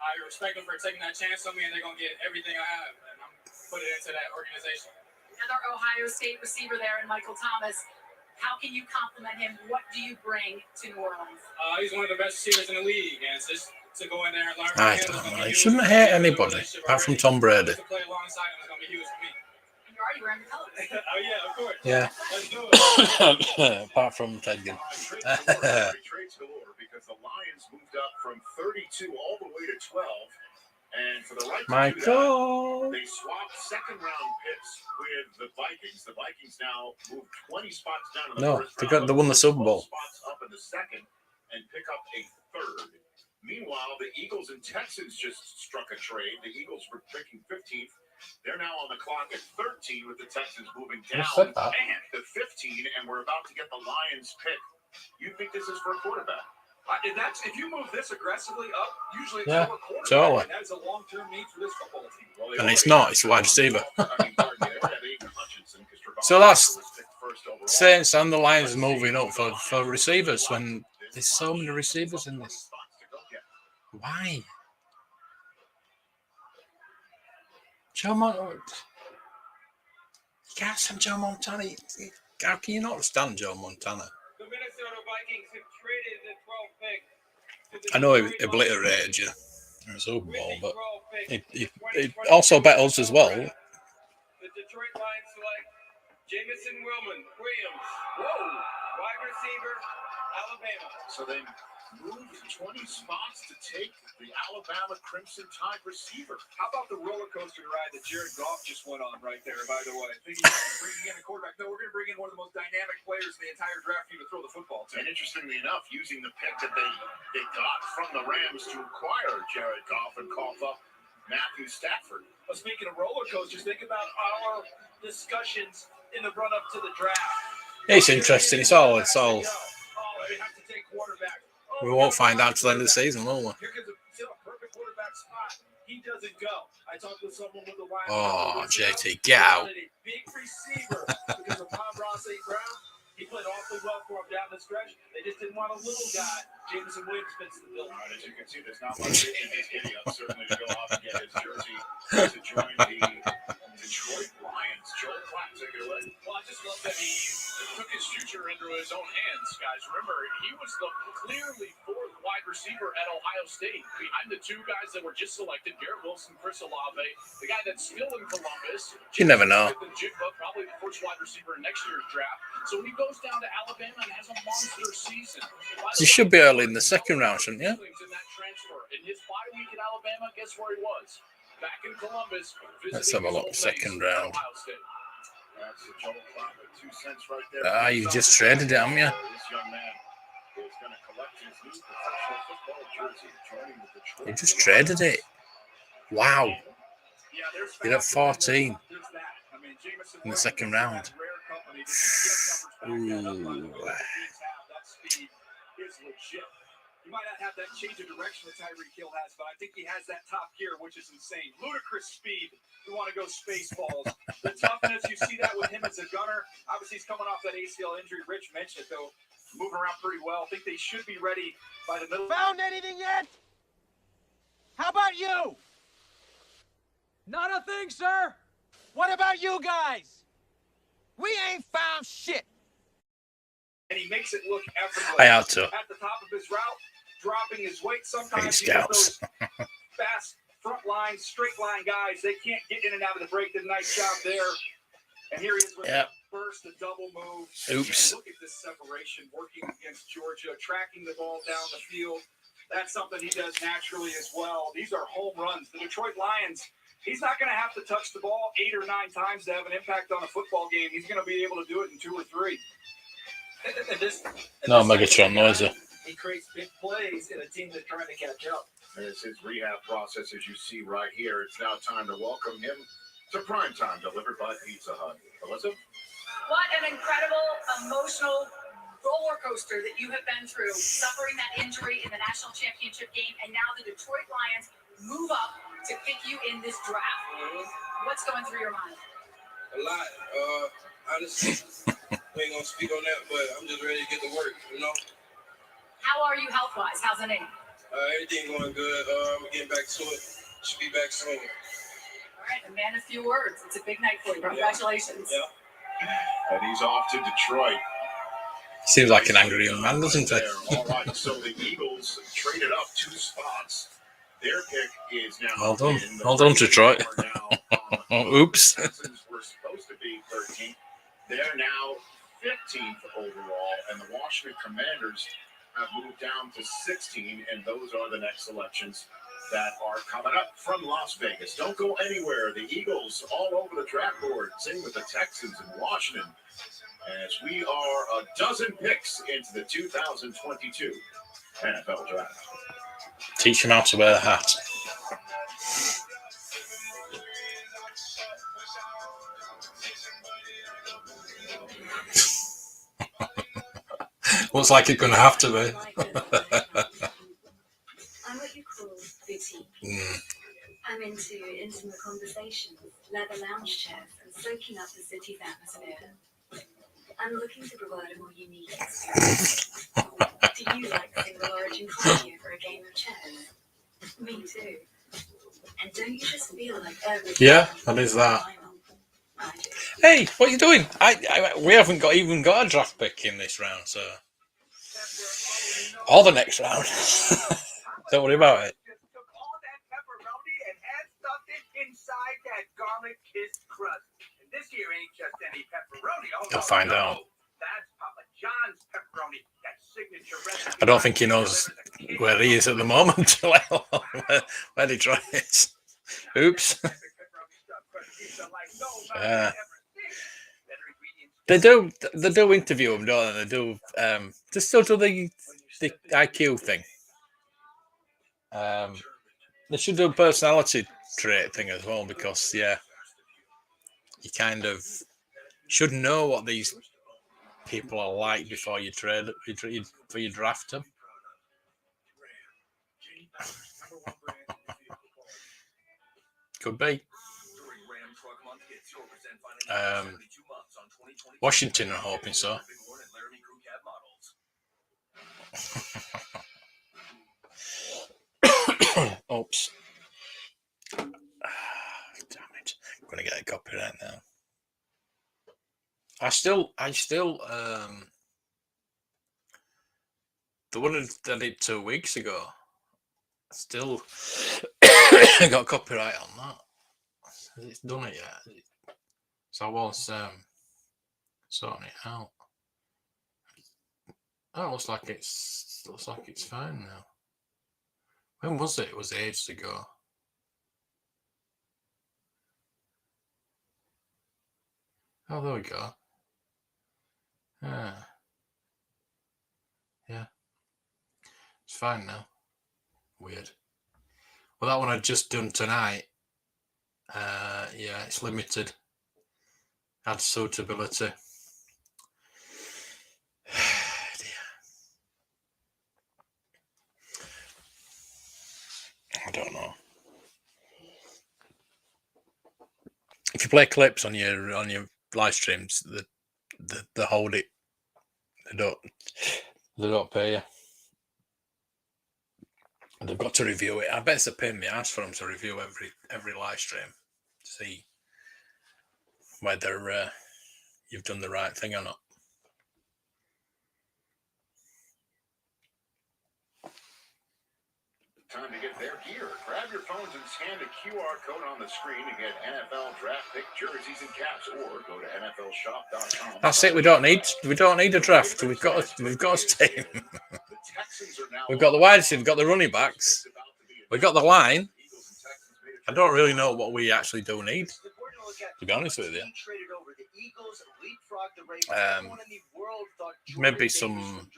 I respect them for taking that chance on me, and they're going to get everything I have, and I'm putting it into that organization. Another Ohio State receiver there in Michael Thomas. How can you compliment him? What do you bring to New Orleans? He's one of the best receivers in the league, and it's just to go in there and learn. I don't know. He shouldn't hate anybody, apart from Tom Brady. To play alongside him is going to be huge for me. And you're already wearing the colors. Oh, yeah, of course. Yeah. Let's do it. Apart from Tedgen. Trades galore because the Lions moved up from 32 all the way to 12. And for the right to do that, they swapped second-round picks with the Vikings. The Vikings now move 20 spots down in the first round. They won the Super Bowl. Spots up in the second and pick up a third. Meanwhile, the Eagles and Texans just struck a trade. The Eagles were picking 15th. They're now on the clock at 13 with the Texans moving down and to 15, and we're about to get the Lions pick. You think this is for a quarterback? If you move this aggressively up, usually it's for a quarterback. Totally. And that is a long-term need for this football team. Well, And it's not. It's a wide receiver. So that's Saints and the Lions moving up for receivers when there's so many receivers in this. Why? Joe Montana. You can't stand Joe Montana. How can you not stand Joe Montana? The Minnesota Vikings have traded the 12th pick. I know he obliterated you in the Super Bowl, but he also bet us as well. The Detroit Lions select Jamison Williams. Whoa! Wide receiver, Alabama. So they moved 20 spots to take the Alabama Crimson Tide receiver. How about the roller coaster ride that Jared Goff just went on right there, by the way? Thinking bringing in a quarterback. No, we're going to bring in one of the most dynamic players in the entire draft team to throw the football to. And interestingly enough, using the pick that they got from the Rams to acquire Jared Goff and cough up Matthew Stafford. Well, speaking of roller coasters, think about our discussions in the run-up to the draft. It's interesting. It's all. Oh, we have to take quarterback. We won't find out till the end of the season, will we? Here comes a perfect quarterback spot. He doesn't go. I talked with someone with the line. Oh, JT, get out. A big receiver because of Amon-Ra St. Brown. He played awfully well for him down the stretch. They just didn't want a little guy. Jamison Williams fits the bill. Right, as you can see, there's not much in his idiot. Certainly to go out and get his jersey to join the Detroit Lions. Joel Klatt, take it away. Well, I just love that he took his future into his own hands, guys. Remember, he was the clearly fourth wide receiver at Ohio State, behind the two guys that were just selected, Garrett Wilson, Chris Olavey, the guy that's still in Columbus. You never know. Probably the first wide receiver in next year's draft. So he goes down to Alabama and has a monster season. You should be early in the second round, shouldn't you? In that transfer. In his bye week in Alabama, guess where he was? Back in Columbus. Let's have a look. Second round. That's the Joel Klatt with 2 cents right there. You just traded it, haven't you? This young man is going to collect his new professional football jersey, joining the Detroit. You just traded it. Wow. You're at 14 in the second round. Ooh. You might not have that change of direction that Tyreek Hill has, but I think he has that top gear, which is insane. Ludicrous speed. We want to go Spaceballs. The toughness, you see that with him as a gunner. Obviously, he's coming off that ACL injury. Rich mentioned it, though. Moving around pretty well. I think they should be ready by the middle. Found anything yet? How about you? Not a thing, sir. What about you guys? We ain't found shit. And he makes it look effortless. I had to. At the top of his route, dropping his weight. Sometimes Hey, scouts. those fast front line, straight line guys, they can't get in and out of the break. Did a nice job there. And here he is with the first, the double move. Oops. And look at this separation, working against Georgia, tracking the ball down the field. That's something he does naturally as well. These are home runs. The Detroit Lions He's not going to have to touch the ball 8 or 9 times to have an impact on a football game. He's going to be able to do it in 2 or 3. No Megatron noise. He creates big plays in a team that's trying to catch up. As his rehab process, as you see right here, it's now time to welcome him to Primetime, delivered by Pizza Hut. Alyssa? What an incredible, emotional roller coaster that you have been through, suffering that injury in the national championship game, and now the Detroit Lions move up to pick you in this draft. What's going through your mind? A lot. Honestly, we ain't gonna speak on that, but I'm just ready to get to work, you know? How are you health-wise? How's the knee? Everything going good. We're getting back to it. Should be back soon. All right, a man of few words. It's a big night for you. Congratulations. Yeah. And he's off to Detroit. Seems like an angry young man, doesn't he? All right, so the Eagles traded up 2 spots. Their pick is now. Well done. Well done, Detroit. Oops. The Texans were supposed to be 13th. They're now 15th overall, and the Washington Commanders have moved down to 16, and those are the next selections that are coming up from Las Vegas. Don't go anywhere. The Eagles all over the draft board, same with the Texans in Washington, as we are a dozen picks into the 2022 NFL Draft. Teach him how to wear a hat. Looks like it's going to have to be. I'm what you call boutique. I'm into intimate conversations, leather lounge chairs, and soaking up the city's atmosphere. I'm looking to provide a more unique experience. Do you like single origin coffee over a game of chess? Me too. And don't you just feel like everything? Yeah, that is that. Hey, what are you doing? We haven't even got a draft pick in this round, so or the next round. Don't worry about it. This here ain't just any pepperoni. You'll find out. That's Papa John's pepperoni. That signature recipe. I don't think he knows where he is at the moment. Where Detroit is. Oops. They do interview him, don't they? They do. They still do the IQ thing. They should do a personality trait thing as well, because you kind of should know what these people are like before you before you draft them. Could be. Washington are hoping so. Oops. Damn it. I'm going to get a copyright now. I still the one that I did 2 weeks ago, I still got copyright on that. It's done it yet. So I was sorting it out. Oh, looks like it's fine now. When was it? It was ages ago. Oh, there we go. Yeah. It's fine now. Weird. Well, that one I'd just done tonight. It's limited. Add suitability. I don't know. If you play clips on your live streams, they hold it. They don't pay you. And they've got to review it. I bet it's a pain in the ass for them to review every live stream to see whether you've done the right thing or not. Time to get their gear. Grab your phones and scan the QR code on the screen to get NFL draft pick jerseys and caps, or go to NFLshop.com. That's it. We don't need a draft. We've got a team. We've got the wide receiver, we've got the running backs, we've got the line. I don't really know what we actually do need, to be honest with you. Maybe some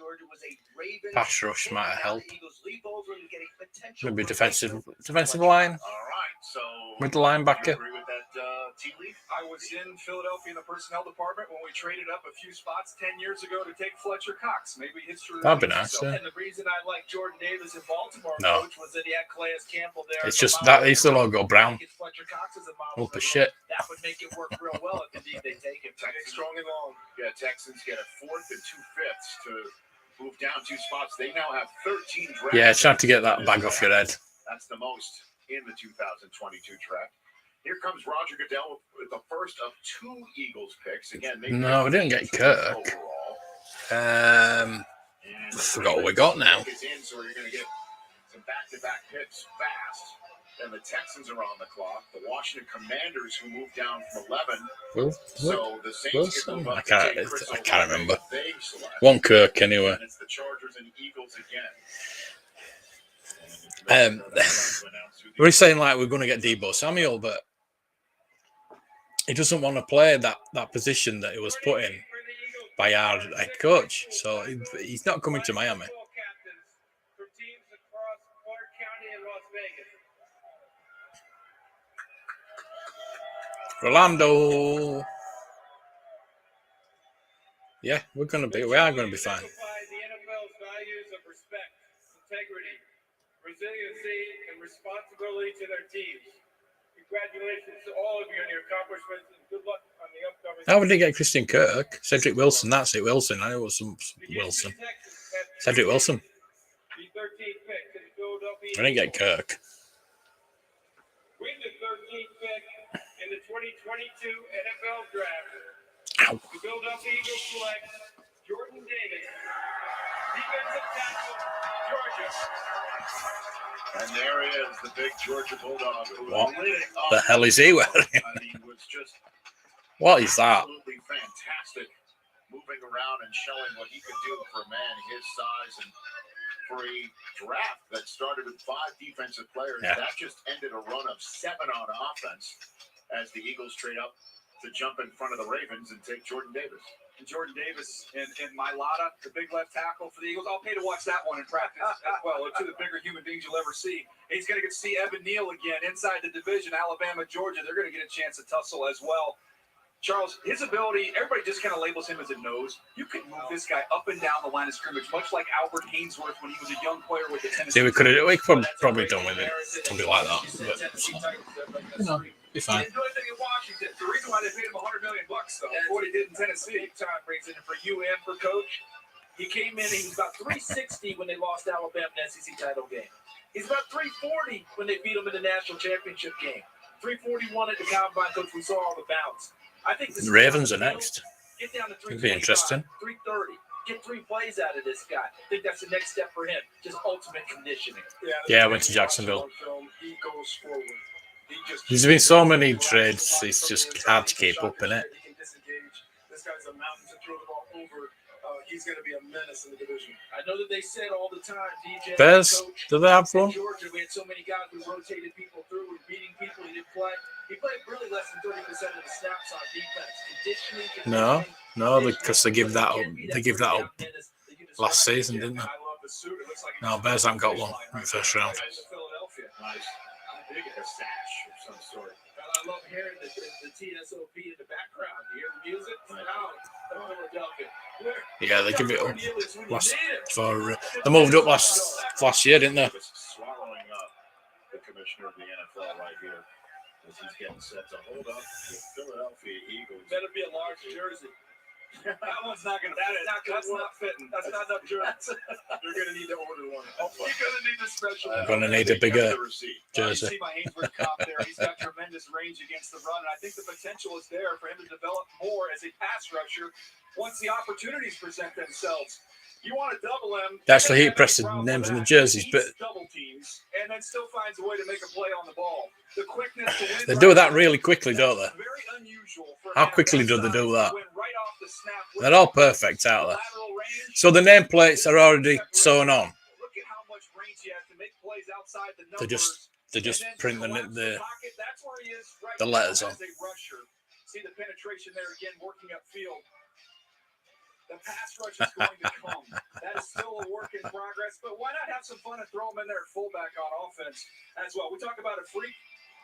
pass rush might help. Maybe defensive line. With the linebacker. I was in Philadelphia in the personnel department when we traded up a few spots 10 years ago to take Fletcher Cox. Maybe history. That'd be nice. And the reason I like Jordan Davis in Baltimore, No. coach, was that he had Calais Campbell there. It's just that he's the logo brown. Fletcher Cox is a model. Oh, for shit. That would make it work real well if indeed they take him. Strong and long. Yeah, Texans get a 4th and 2/5 to move down 2 spots. They now have 13 drafts. Yeah, trying to get that bag off your head. That's the most in the 2022 draft. Here comes Roger Goodell with the first of 2 Eagles picks. Again, no, we didn't get Kirk. I forgot what we got now. So we're going to get some back-to-back picks fast. And the Texans are on the clock. The Washington Commanders, who moved down from 11. So the Saints get I can't remember. One Kirk anyway. And it's the Chargers and Eagles again. We're saying like we're going to get Deebo Samuel, but he doesn't want to play that position that he was put in by our head coach. So he's not coming to Miami. Rolando. Yeah, we are going to be fine. The NFL's values of respect, integrity, resiliency, and responsibility to their teams. Congratulations to all of you on your accomplishments, and good luck on the upcoming. How did they get Christian Kirk? Cedric Wilson. That's it, Wilson. I know it was some Wilson. Cedric Wilson. The 13th pick to the Philadelphia. I didn't get Kirk. With the 13th pick in the 2022 NFL Draft, the Philadelphia Eagles select Jordan Davis, defensive tackle, Georgia. And there he is, the big Georgia Bulldog. What the hell is he wearing? I mean, was just what is that? Absolutely fantastic, moving around and showing what he could do for a man his size and for a draft that started with 5 defensive players. Yeah. That just ended a run of 7 on offense as the Eagles trade up to jump in front of the Ravens and take Jordan Davis. And Jordan Davis and Mailata, the big left tackle for the Eagles. I'll pay to watch that one in practice as well. They're 2 of the bigger human beings you'll ever see. He's going to get to see Neal again inside the division, Alabama, Georgia. They're going to get a chance to tussle as well. Charles, his ability, everybody just kind of labels him as a nose. You can move this guy up and down the line of scrimmage, much like Albert Hainsworth when he was a young player with the Tennessee. See, we could probably done with it, something like that. But, be fine. He didn't do anything in Washington. The reason why they paid him $100 million, though, for what he did in Tennessee. Big time brings it in for you and for Coach. He came in and he was about 360 when they lost Alabama in the SEC title game. He's about 340 when they beat him in the national championship game. 341 at the combine, Coach. We saw all the bounce. I think the Ravens are next. Get down to 325, It'd be interesting. 330. Get 3 plays out of this guy. I think that's the next step for him. Just ultimate conditioning. Yeah, I went to Jacksonville. He goes forward. There's been so many trades, it's just hard to keep up, innit? He can disengage. This guy's a mountain to throw the ball over. He's going to be a menace in the division. I know that they said all the time, DJ. Bears, do they have one? Georgia, we had so many guys who rotated people through, beating people. He didn't play. He played really less than 30% of the snaps on defense. Conditioning. No, because they give that up. They give that up last season, didn't they? No, Bears haven't got one in the first round. Nice. Big a sash of some sort. I love hearing the TSOP in the background. You hear the music? Philadelphia. Yeah, they give it up they moved up last year, didn't they? Swallowing up the commissioner of the NFL right here as he's getting set to hold up the Philadelphia Eagles. Better be a large jersey. That one's not going to fit. That's not fitting. That's not enough jersey. You're going to need to order one. You're going to need a special. I'm going to need a bigger You jersey. see my Hainsworth cop there. He's got tremendous range against the run, and I think the potential is there for him to develop more as a pass rusher once the opportunities present themselves. You want to double him. They actually heat press the names in the jerseys, but double teams, and then still finds a way to make a play on the ball. The quickness to win they do that really quickly, don't they? very unusual for How quickly do they do that? win right off the snap. They're all perfect out there. So the nameplates are already sewn on. Look at how much range he has to make plays outside the numbers. They just print the The letters on. As a rusher, see the penetration there again, working upfield. The pass rush is going to come. That is still a work in progress, but why not have some fun and throw him in there at fullback on offense as well? We talk about a freak.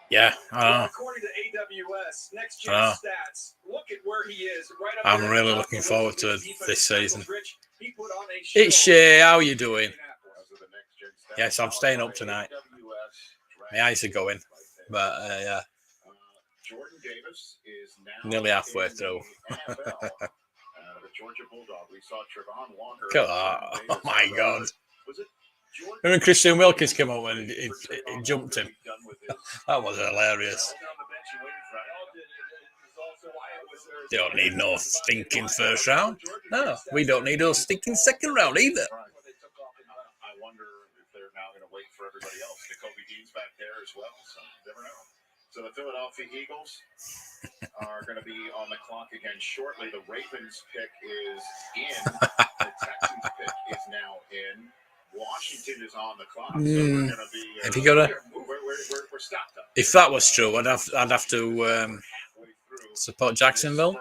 Yeah, According to AWS, next gen stats, look at where he is. Right up I'm there really at the top looking of the forward list to of defensive this season. tackles. Rich, he put on a It's show. Shay, how are you doing? Those are the next gen stats. Yes, I'm staying up tonight. AWS My eyes are going, but yeah, Jordan Davis is now nearly halfway in through. the NFL. The Georgia Bulldog. We saw Trevor Walker. Oh my God! Was it Jordan? Remember Christian Wilkins came up and he jumped him. That was hilarious. They don't need no stinking first round. No, we don't need no stinking second round either. I wonder if they're now going to wait for everybody else. Jacoby Dean's back there as well, so you never know. So the Philadelphia Eagles are going to be on the clock again shortly. The Ravens pick is in. The Texans pick is now in. Washington is on the clock. So we're going to be. Have you got a? We're stopped up. If that was true, I'd have to support Jacksonville.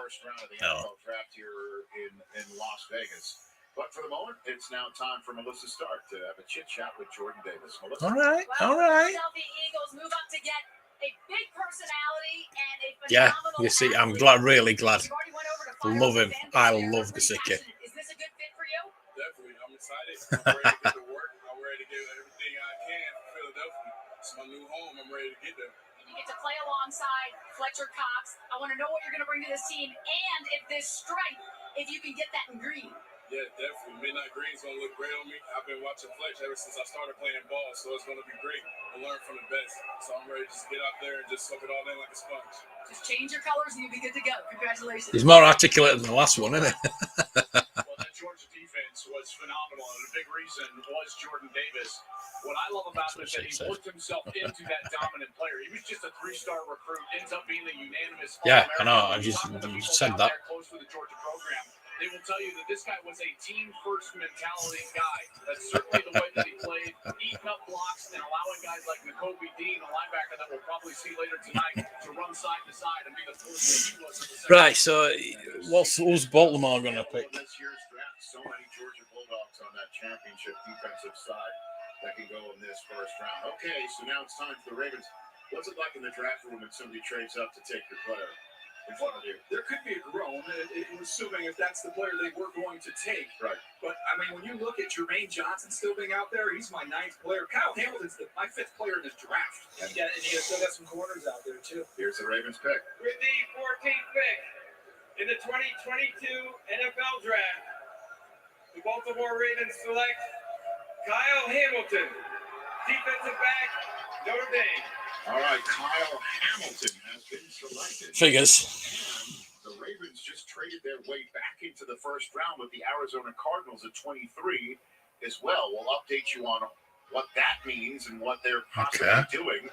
No. Draft here in Las Vegas. But for the moment, it's now time for Melissa Stark to have a chit chat with Jordan Davis. Melissa. All right. Philadelphia Eagles move up to get a big personality and a Yeah, phenomenal you see, I'm athlete. really glad. You already went over to Love him. I Philadelphia. love Gesicki. Is this a good fit for you? Definitely. I'm excited. I'm ready to get to work. I'm ready to give everything I can for Philadelphia. It's my new home. I'm ready to get there. You get to play alongside Fletcher Cox. I want to know what you're going to bring to this team, and if this stripe, if you can get that in green. Yeah, definitely. Midnight Green's going to look great on me. I've been watching Fletch ever since I started playing ball, so it's going to be great to learn from the best. So I'm ready to just get out there and just soak it all in like a sponge. Just change your colors and you'll be good to go. Congratulations. He's more articulate than the last one, isn't he? Well, that Georgia defense was phenomenal, and a big reason was Jordan Davis. What I love about him is that he worked himself into that dominant player. He was just a 3-star recruit, ends up being the unanimous Yeah, I All-American. know. I You just talk to the people said down that. there close to the Georgia program. They will tell you that this guy was a team-first mentality guy. That's certainly the way that he played, eating up blocks and allowing guys like Jacoby Dean, a linebacker that we'll probably see later tonight, to run side to side and be the force that he was. Right, so who's Baltimore going to pick? This year's draft, so many Georgia Bulldogs on that championship defensive side that can go in this first round. Okay, so now it's time for the Ravens. What's it like in the draft room when somebody trades up to take your player in front of you? There could be a groan, assuming if that's the player they were going to take. Right. But, I mean, when you look at Jermaine Johnson still being out there, he's my 9th player. Kyle Hamilton's my 5th player in this draft. Yeah, and you still got some corners out there, too. Here's the Ravens pick. With the 14th pick in the 2022 NFL Draft, the Baltimore Ravens select Kyle Hamilton, defensive back, Notre Dame. All right, Kyle Hamilton has been selected. Figures. And the Ravens just traded their way back into the first round with the Arizona Cardinals at 23 as well. We'll update you on what that means and what they're possibly doing.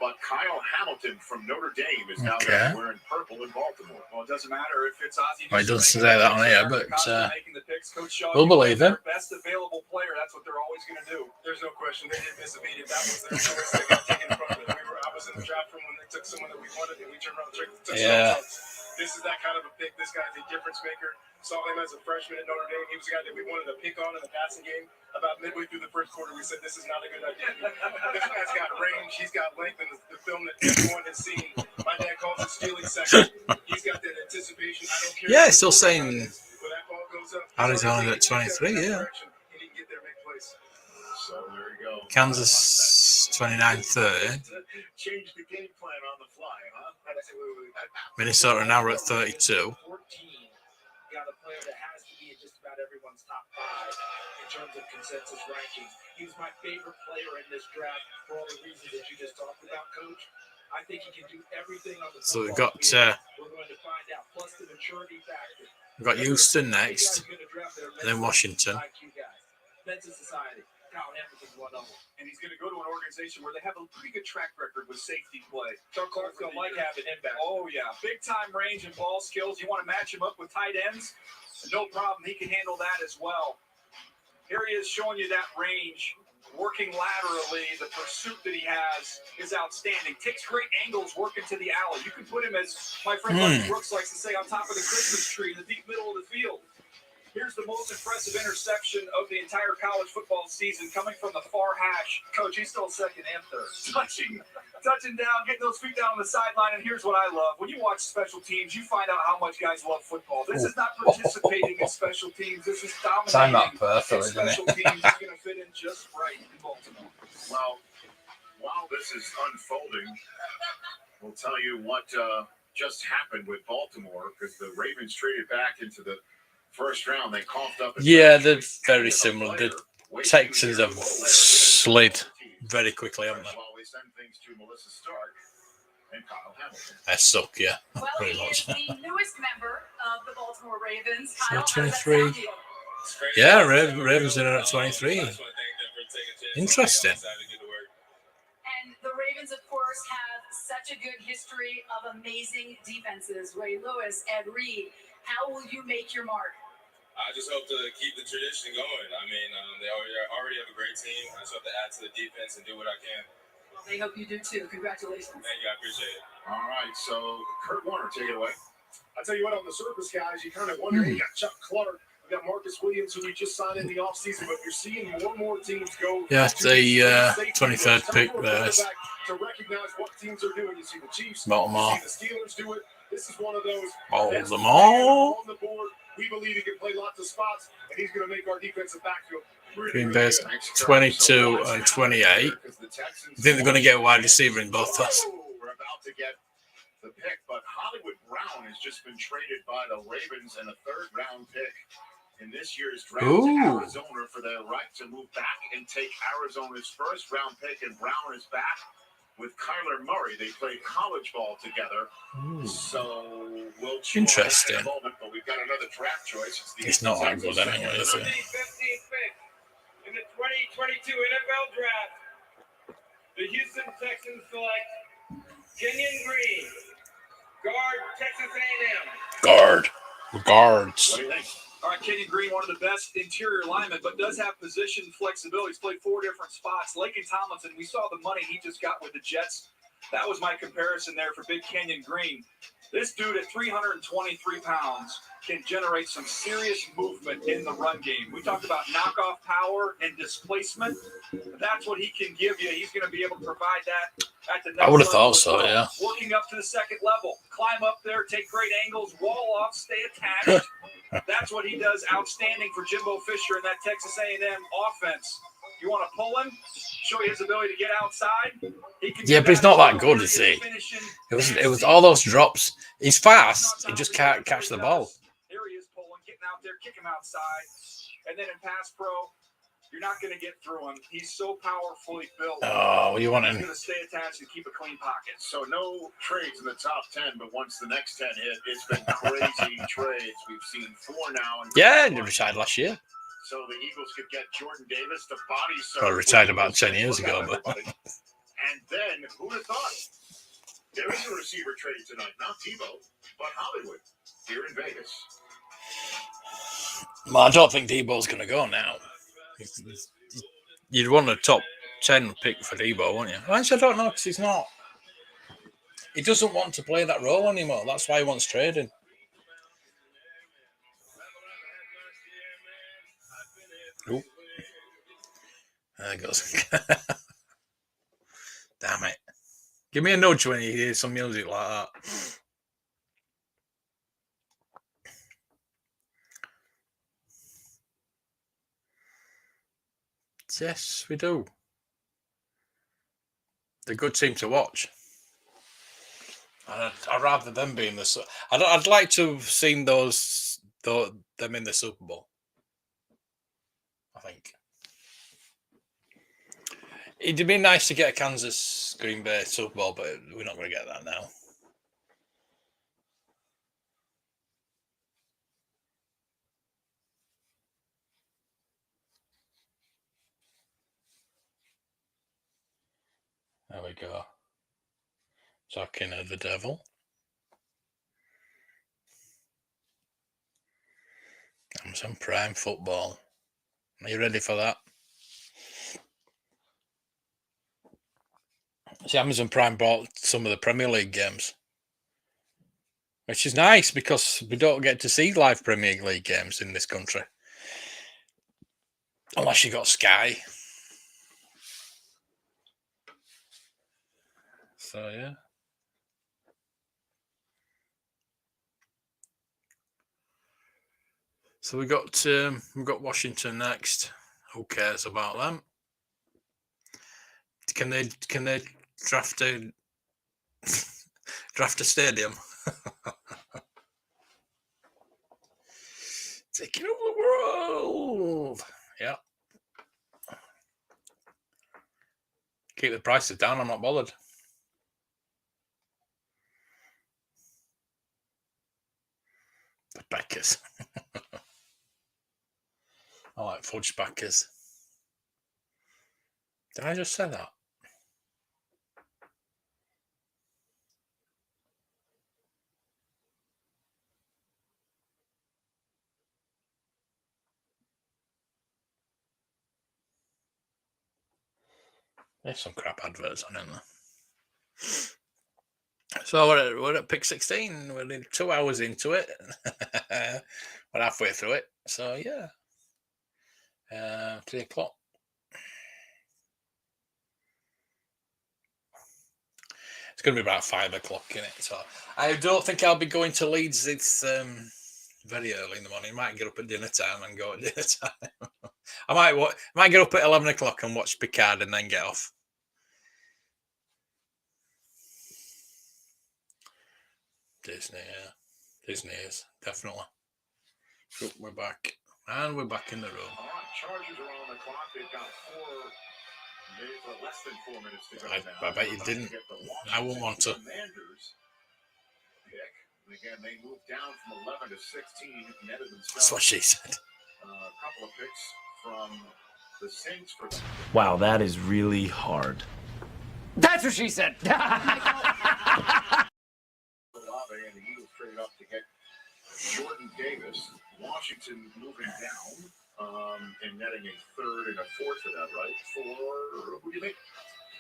But Kyle Hamilton from Notre Dame is now wearing purple in Baltimore. Well, it doesn't matter if it's Ozzie. Well, it doesn't say that on here, but we'll believe him. Best available player. That's what they're always going to do. There's no question. They did miss a beat. That was their choice. They got taken from it. I was in the draft room when they took someone that we wanted, and we turned around and took someone else. This is that kind of a pick. This guy's a difference maker. Saw him as a freshman at Notre Dame. He was a guy that we wanted to pick on in the passing game. About midway through the first quarter, we said, this is not a good idea. This guy's got range. He's got length in the film that everyone has seen. My dad calls it stealing seconds. He's got that anticipation. I don't care. Yeah, still saying when that ball goes up, Arizona at 23, yeah. He can get there, make plays. So there you go. Kansas 29-30. Change the game plan on the fly, huh? Minnesota now at 32. 14. Got a player that has to be in just about everyone's top 5 in terms of consensus rankings. He was my favorite player in this draft for all the reasons that you just talked about, Coach. I think he can do everything on the So we've football got field. We're going to find out. Plus the maturity factor. we've got Houston next, and then Washington. Mental Society. Kyle Hamilton's one of them. And he's going to go to an organization where they have a pretty good track record with safety play. Chuck Clark's going to like having him back. Oh, yeah. Big-time range and ball skills. You want to match him up with tight ends? No problem. He can handle that as well. Here he is showing you that range. working laterally, the pursuit that he has is outstanding. Takes great angles working to the alley. You can put him, as my friend Bucky Brooks likes to say, on top of the Christmas tree in the deep middle of the field. Here's the most impressive interception of the entire college football season, coming from the far hash. Coach, he's still second and third. Touching down, getting those feet down on the sideline, and here's what I love. When you watch special teams, you find out how much guys love football. This is not participating in special teams. This is dominating in special teams. He's going to fit in just right in Baltimore. Well, while this is unfolding, we'll tell you what just happened with Baltimore, because the Ravens traded back into the first round. They coughed up. Yeah, they're very similar. The Texans have slid very quickly, haven't they? We send things to Melissa Stark and Kyle Hamilton. I suck, yeah. Well, Pretty he much. is the newest member of the Baltimore Ravens. So Kyle, how does that 23. sound to you? Yeah, Ravens are at 23. Interesting. And the Ravens, of course, have such a good history of amazing defenses. Ray Lewis, Ed Reed. How will you make your mark? I just hope to keep the tradition going. I mean, they already have a great team. I just hope to add to the defense and do what I can. Well, they hope you do too. Congratulations. Thank you. I appreciate it. All right, so Kurt Warner, take it away. I tell you what, on the surface, guys, you kind of wonder. You got Chuck Clark, we got Marcus Williams, who we just signed in the offseason, but you're seeing more and more teams go. Yeah, the 23rd pick there. To recognize what teams are doing. You see the Chiefs, Baltimore. you see the Steelers do it. This is one of those. Baltimore. On the board. We believe he can play lots of spots, and he's going to make our defensive backfield Green Bay's 22 and 28. I think they're going to get a wide receiver in both of us. We're about to get the pick, but Hollywood Brown has just been traded by the Ravens and a third-round pick in this year's draft to Arizona for their right to move back and take Arizona's first-round pick, and Brown is back with Kyler Murray. They played college ball together. So we'll interesting. In a moment, but we've got another draft choice. It's not that good anyway, is it? 15th pick in the 2022 NFL Draft, the Houston Texans select Kenyan Green, guard, Texas A&M. Guards. What do you think? All right, Kenyan Green, one of the best interior linemen, but does have position flexibility. He's played 4 different spots. Laken Tomlinson, we saw the money he just got with the Jets. That was my comparison there for big Kenyan Green. This dude at 323 pounds can generate some serious movement in the run game. We talked about knockoff power and displacement. That's what he can give you. He's going to be able to provide that at the next I would have level thought so, yeah. Working up to the second level. Climb up there, take great angles, wall off, stay attached. That's what he does outstanding for Jimbo Fisher in that Texas A&M offense. You want to pull him, show you his ability to get outside. Yeah, but he's not that good, is he? It was all those drops. He's fast. He just can't catch the ball. There he is pulling, getting out there, kick him outside. And then in pass pro, you're not going to get through him. He's so powerfully built. Oh, you want him? He's going to stay attached and keep a clean pocket. So no trades in the top 10, but once the next 10 hit, it's been crazy trades. We've seen 4 now. Yeah, he retired last year. So the Eagles could get Jordan Davis to body serve. Well, retired about 10 years ago, but. And then, who would have thought? There is a receiver trade tonight. Not Tebow, but Hollywood here in Vegas. Well, I don't think Debo's going to go now. You'd want a top 10 pick for Debo, wouldn't you? Actually, I don't know, because he's not. He doesn't want to play that role anymore. That's why he wants trading. Ooh. There it goes. Damn it. Give me a nudge when you hear some music like that. Yes, we do. They're a good team to watch. I'd rather them be in the. I'd like to have seen them in the Super Bowl. I think it'd be nice to get a Kansas Green Bay Super Bowl, but we're not going to get that now. There we go. Talking of the devil. Amazon Prime Football. Are you ready for that? See, Amazon Prime bought some of the Premier League games, which is nice because we don't get to see live Premier League games in this country. Unless you got Sky. So, yeah. So we got Washington next. Who cares about them? Can they draft a stadium? Taking over the world. Yeah. Keep the prices down. I'm not bothered. The Backers. I like fudge backers. Did I just say that? There's some crap adverts on in there. So we're at pick 16. We're 2 hours into it. We're halfway through it. So yeah. 3 o'clock. It's going to be about 5 o'clock in it. So I don't think I'll be going to Leeds. It's very early in the morning. I might get up at dinner time and go at dinner time. I might get up at 11 o'clock and watch Picard and then get off. Disney, yeah. Disney is, definitely. So we're back. And we're back in the room. All right, Chargers are on the clock. They've got less than 4 minutes to go now. I bet you didn't. I won't want to. Commanders pick. And again, they moved down from 11 to 16. Netted themselves. That's what she said. A couple of picks from the Saints. Wow, that is really hard. That's what she said. Olavey and the Eagles traded up to get Jordan Davis. Washington moving down and netting a third and a fourth of that, right? For who do you think?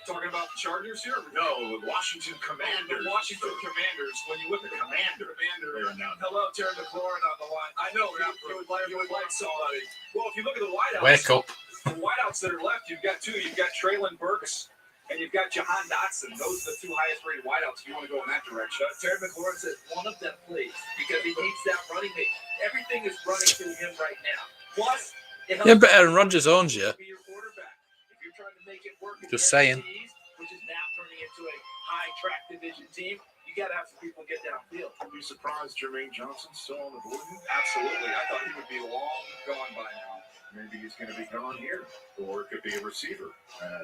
Talking about the Chargers here? No, the Washington Commanders. The Washington Commanders. When you look at Commander. Commander. Now. Hello, Terry McLaurin on the line. I know you would like somebody. Well, if you look at the wideouts, Wake up. The wideouts that are left, you've got two. You've got Traylon Burks and you've got Johann Dodson. Those are the two highest rated wideouts if you want to go in that direction. Terry McLaurin says one of them plays because he needs that running mate. Everything is running through him right now. Plus, it helps. Yeah, but Aaron Rodgers owns you. Be your quarterback. If you're trying to make it work, Just saying. Which is now turning into a high track division team. You got to have some people get downfield. Are you surprised Jermaine Johnson's still on the board? Absolutely. I thought he would be long gone by now. Maybe he's going to be gone here, or it could be a receiver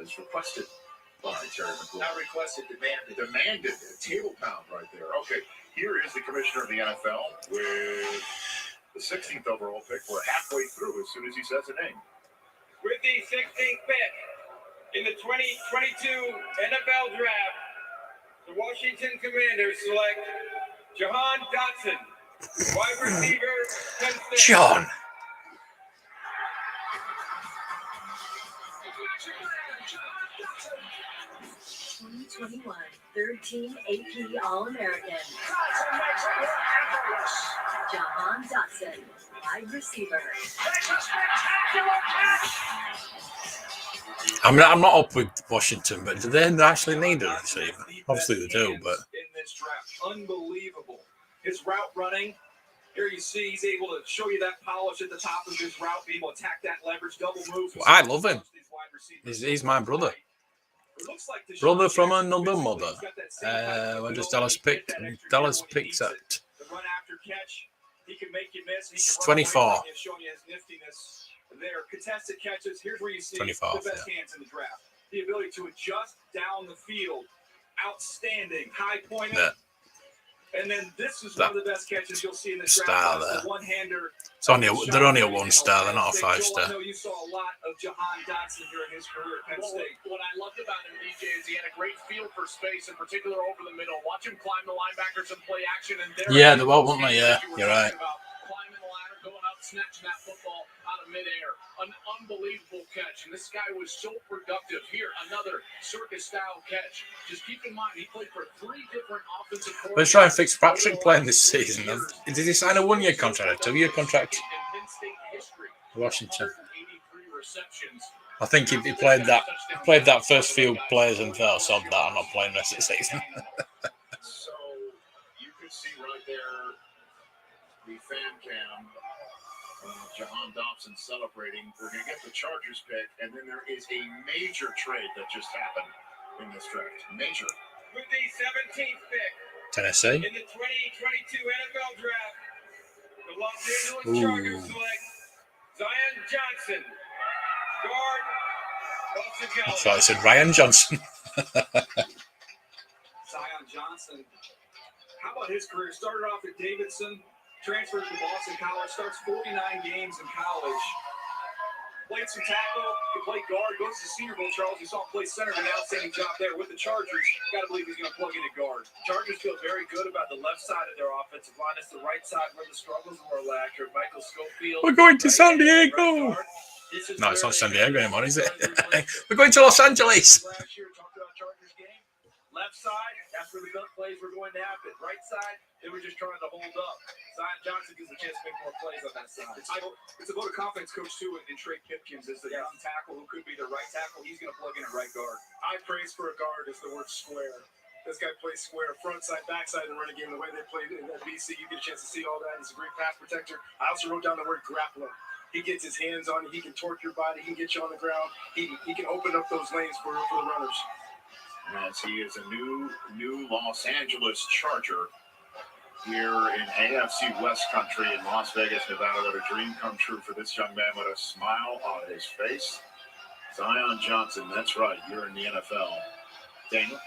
as requested by Terry McLaurin. Not requested, demanded. Demanded. A table pound right there. Okay, here is the commissioner of the NFL with the 16th overall pick. We're halfway through as soon as he says a name. With the 16th pick in the 2022 NFL Draft, the Washington Commanders select Johann Dodson, wide receiver, Penn State. John. Third team AP All-American. Johann Dodson, wide receiver. I'm not up with Washington, but do they actually need a receiver? Obviously they do, but in this draft, unbelievable. His route running. Here you see he's able to show you that polish at the top of his route, be able to attack that leverage, double move. I love him. He's my brother. Brother from another mother. Where does Dallas pick? Dallas picks at The run after catch, he can make you miss. He can 24. Showing you his niftiness there. Contested catches. Here's where you see 24, the best hands in the draft. The ability to adjust down the field. Outstanding. High pointer. Yeah. And then this is one of the best catches you'll see in the draft. Star there. The one-hander. They're only a 1-star. They're not a 5-star. I know you saw a lot of Johann Dodson during his career at Penn State. What I loved about him, DJ, is he had a great feel for space, in particular over the middle. Watch him climb the linebackers and play action. And Yeah, they won't they? Yeah, you're right. Climbing the ladder, going up, snatching that football out of midair. an unbelievable catch. And this guy was so productive. Here, another circus-style catch. Just keep in mind, he played for 3 different offensive coordinators. Let's try and fix Patrick playing this season. Did he sign a 1-year contract, a 2-year contract? Washington. I think he played that first few plays and felt so that I'm not playing the rest of the season. So you can see right there the fan cam. Johann Dodson celebrating. We're going to get the Chargers pick, and then there is a major trade that just happened in this draft. Major. With the 17th pick Tennessee. in the 2022 NFL Draft, the Los Angeles Chargers select Zion Johnson, guard, Boston I thought it said Ryan Johnson. Zion Johnson. How about his career? Started off at Davidson, transferred to Boston College, starts 49 games in college. Played some tackle, played guard, goes to the Senior Bowl. Charles, you saw him play center, did an outstanding job there with the Chargers. Got to believe he's going to plug in at guard. Chargers feel very good about the left side of their offensive line. It's the right side where the struggles were last year. Michael Schofield. We're going to San Diego. No, it's not San Diego anymore, is it? We're going to Los Angeles. Last year, talked about Chargers game. Left side, that's where the big plays were going to happen. Right side, they were just trying to hold up. Zion Johnson gives a chance to make more plays on that side. It's a vote of confidence coach, too, in Trey Pipkins is the young tackle who could be the right tackle. He's going to plug in at right guard. I praise for a guard is the word square. This guy plays square, front side, back side of the running game. The way they played in BC, you get a chance to see all that. He's a great pass protector. I also wrote down the word grappler. He gets his hands on you. He can torque your body. He can get you on the ground. He can open up those lanes for the runners. As he is a new Los Angeles Charger here in AFC West Country in Las Vegas, Nevada. What a dream come true for this young man with a smile on his face. Zion Johnson, that's right. You're in the NFL. Daniel?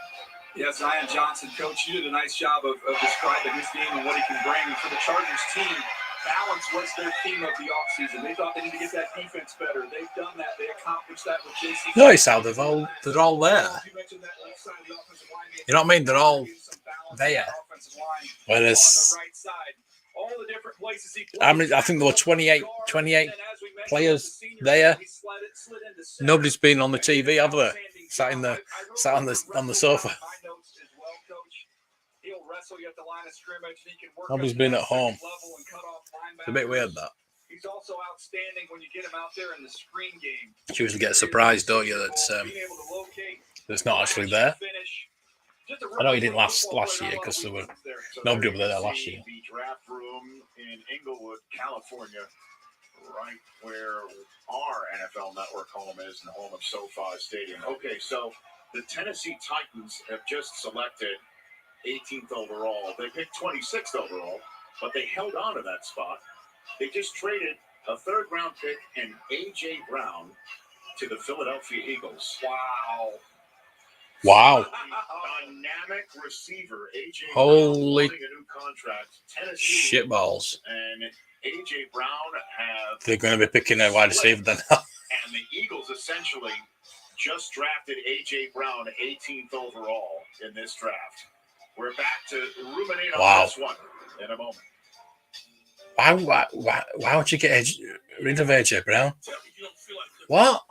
Yeah, Zion Johnson, coach, you did a nice job of describing his game and what he can bring. And for the Chargers team, balance was their theme of the offseason. They thought they needed to get that defense better. They've done that. They accomplished that with JC. Notice how they're all there. You know what I mean? They're all there. Whereas I think there were 28 players there. Nobody's been on the TV, have they? Sat on the sofa. Nobody's been at home. It's a bit weird, that. He's also outstanding when you get him out there in the screen game. You usually get surprised, don't you, that it's not actually there. I know he didn't last year because there were nobody over there last year. The draft room in Inglewood, California, right where our NFL Network home is and the home of SoFi Stadium. Okay, so the Tennessee Titans have just selected 18th overall. They picked 26th overall, but they held on to that spot. They just traded a 3rd-round pick and A.J. Brown to the Philadelphia Eagles. Wow. Dynamic receiver, A.J. Holy Brown, a new contract. Tennessee shitballs. And A.J. Brown have... They're going to be picking a wide receiver then. And the Eagles essentially just drafted A.J. Brown 18th overall in this draft. We're back to ruminate on this one in a moment. Why would you get rid of AJ Brown? What?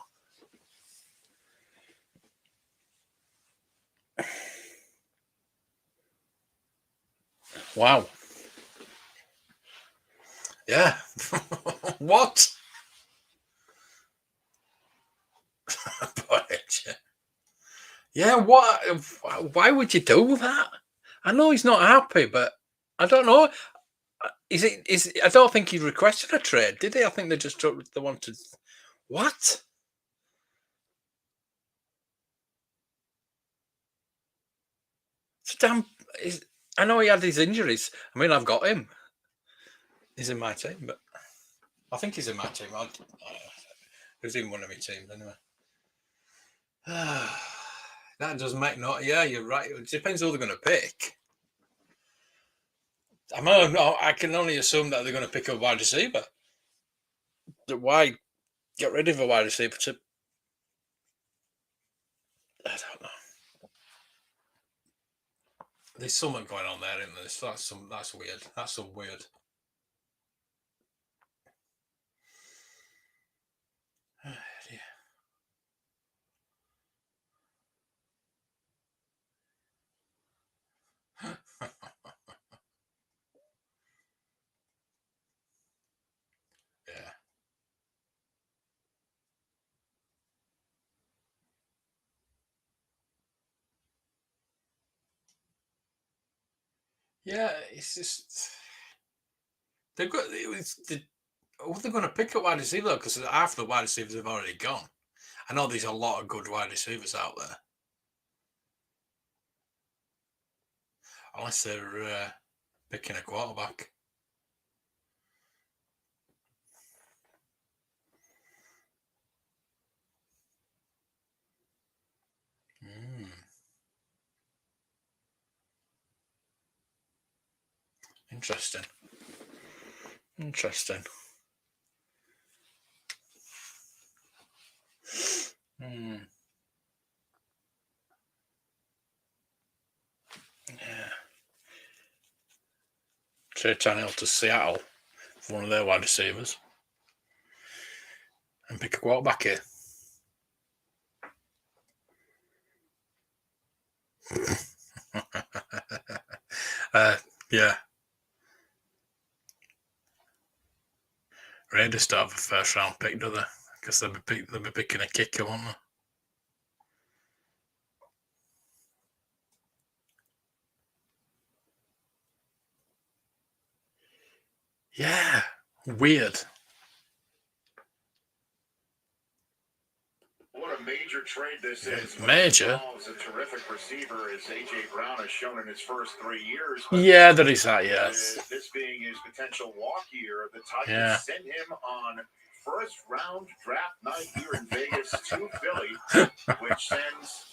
Wow. Yeah. What? Yeah, what? Why would you do that? I know he's not happy, but I don't know. I don't think he requested a trade, did he? I think they wanted. What? It's damn. I know he had his injuries. I mean, I've got him. He's in my team, but I think he's in my team. He's in one of my teams anyway. That does make yeah, you're right. It depends who they're going to pick. I can only assume that they're going to pick a wide receiver. Why get rid of a wide receiver to... I don't know. There's something going on there, isn't there? That's weird. That's so weird. Yeah, it's just they've got. They're going to pick up wide receiver because half the wide receivers have already gone. I know there's a lot of good wide receivers out there, unless they're picking a quarterback. Interesting. Yeah. Trade Tannehill to Seattle for one of their wide receivers and pick a quarterback here. Yeah. Raiders don't have a first round pick, do they? Because they'll be picking a kicker, won't they? Yeah, weird. What a major trade this is. Major. Is a terrific receiver, as A.J. Brown has shown in his first 3 years. Yeah, there is that, yes. This being his potential walk year, the Titans sent him on first-round draft night here in Vegas to Philly, which sends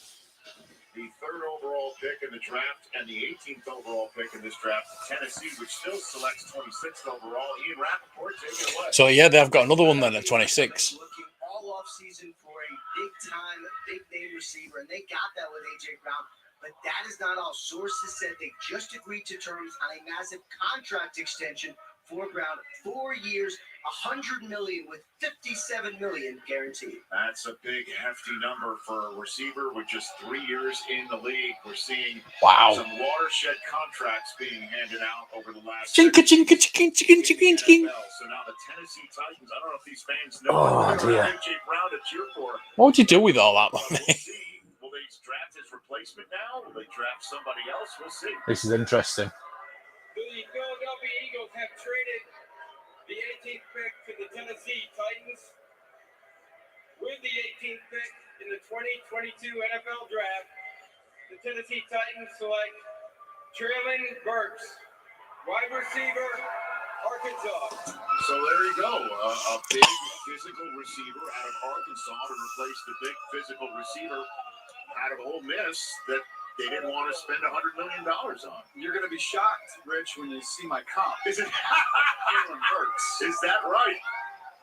the 3rd overall pick in the draft and the 18th overall pick in this draft to Tennessee, which still selects 26th overall. Ian Rappaport, take it away. So, yeah, they've got another one then at 26. Looking all off-season for a big-time, big-name receiver, and they got that with A.J. Brown. But that is not all. Sources said they just agreed to terms on a massive contract extension for Brown. 4 years, $100 million with $57 million guaranteed. That's a big, hefty number for a receiver with just 3 years in the league. We're seeing some watershed contracts being handed out over the last. Chinka. So now the Tennessee Titans. I don't know if these fans know A.J. Brown to cheer for. What would you do with all that money? We'll see. Will they draft his replacement now? Will they draft somebody else? We'll see. This is interesting. The Philadelphia Eagles have traded the 18th pick to the Tennessee Titans. With the 18th pick in the 2022 NFL Draft, the Tennessee Titans select Trayvon Burks, wide receiver, Arkansas. So there you go. A big physical receiver out of Arkansas to replace the big physical receiver out of Ole Miss that they didn't want to spend $100 million on. You're going to be shocked, Rich, when you see my comp. Is it? Trayvon Burks. Is that right?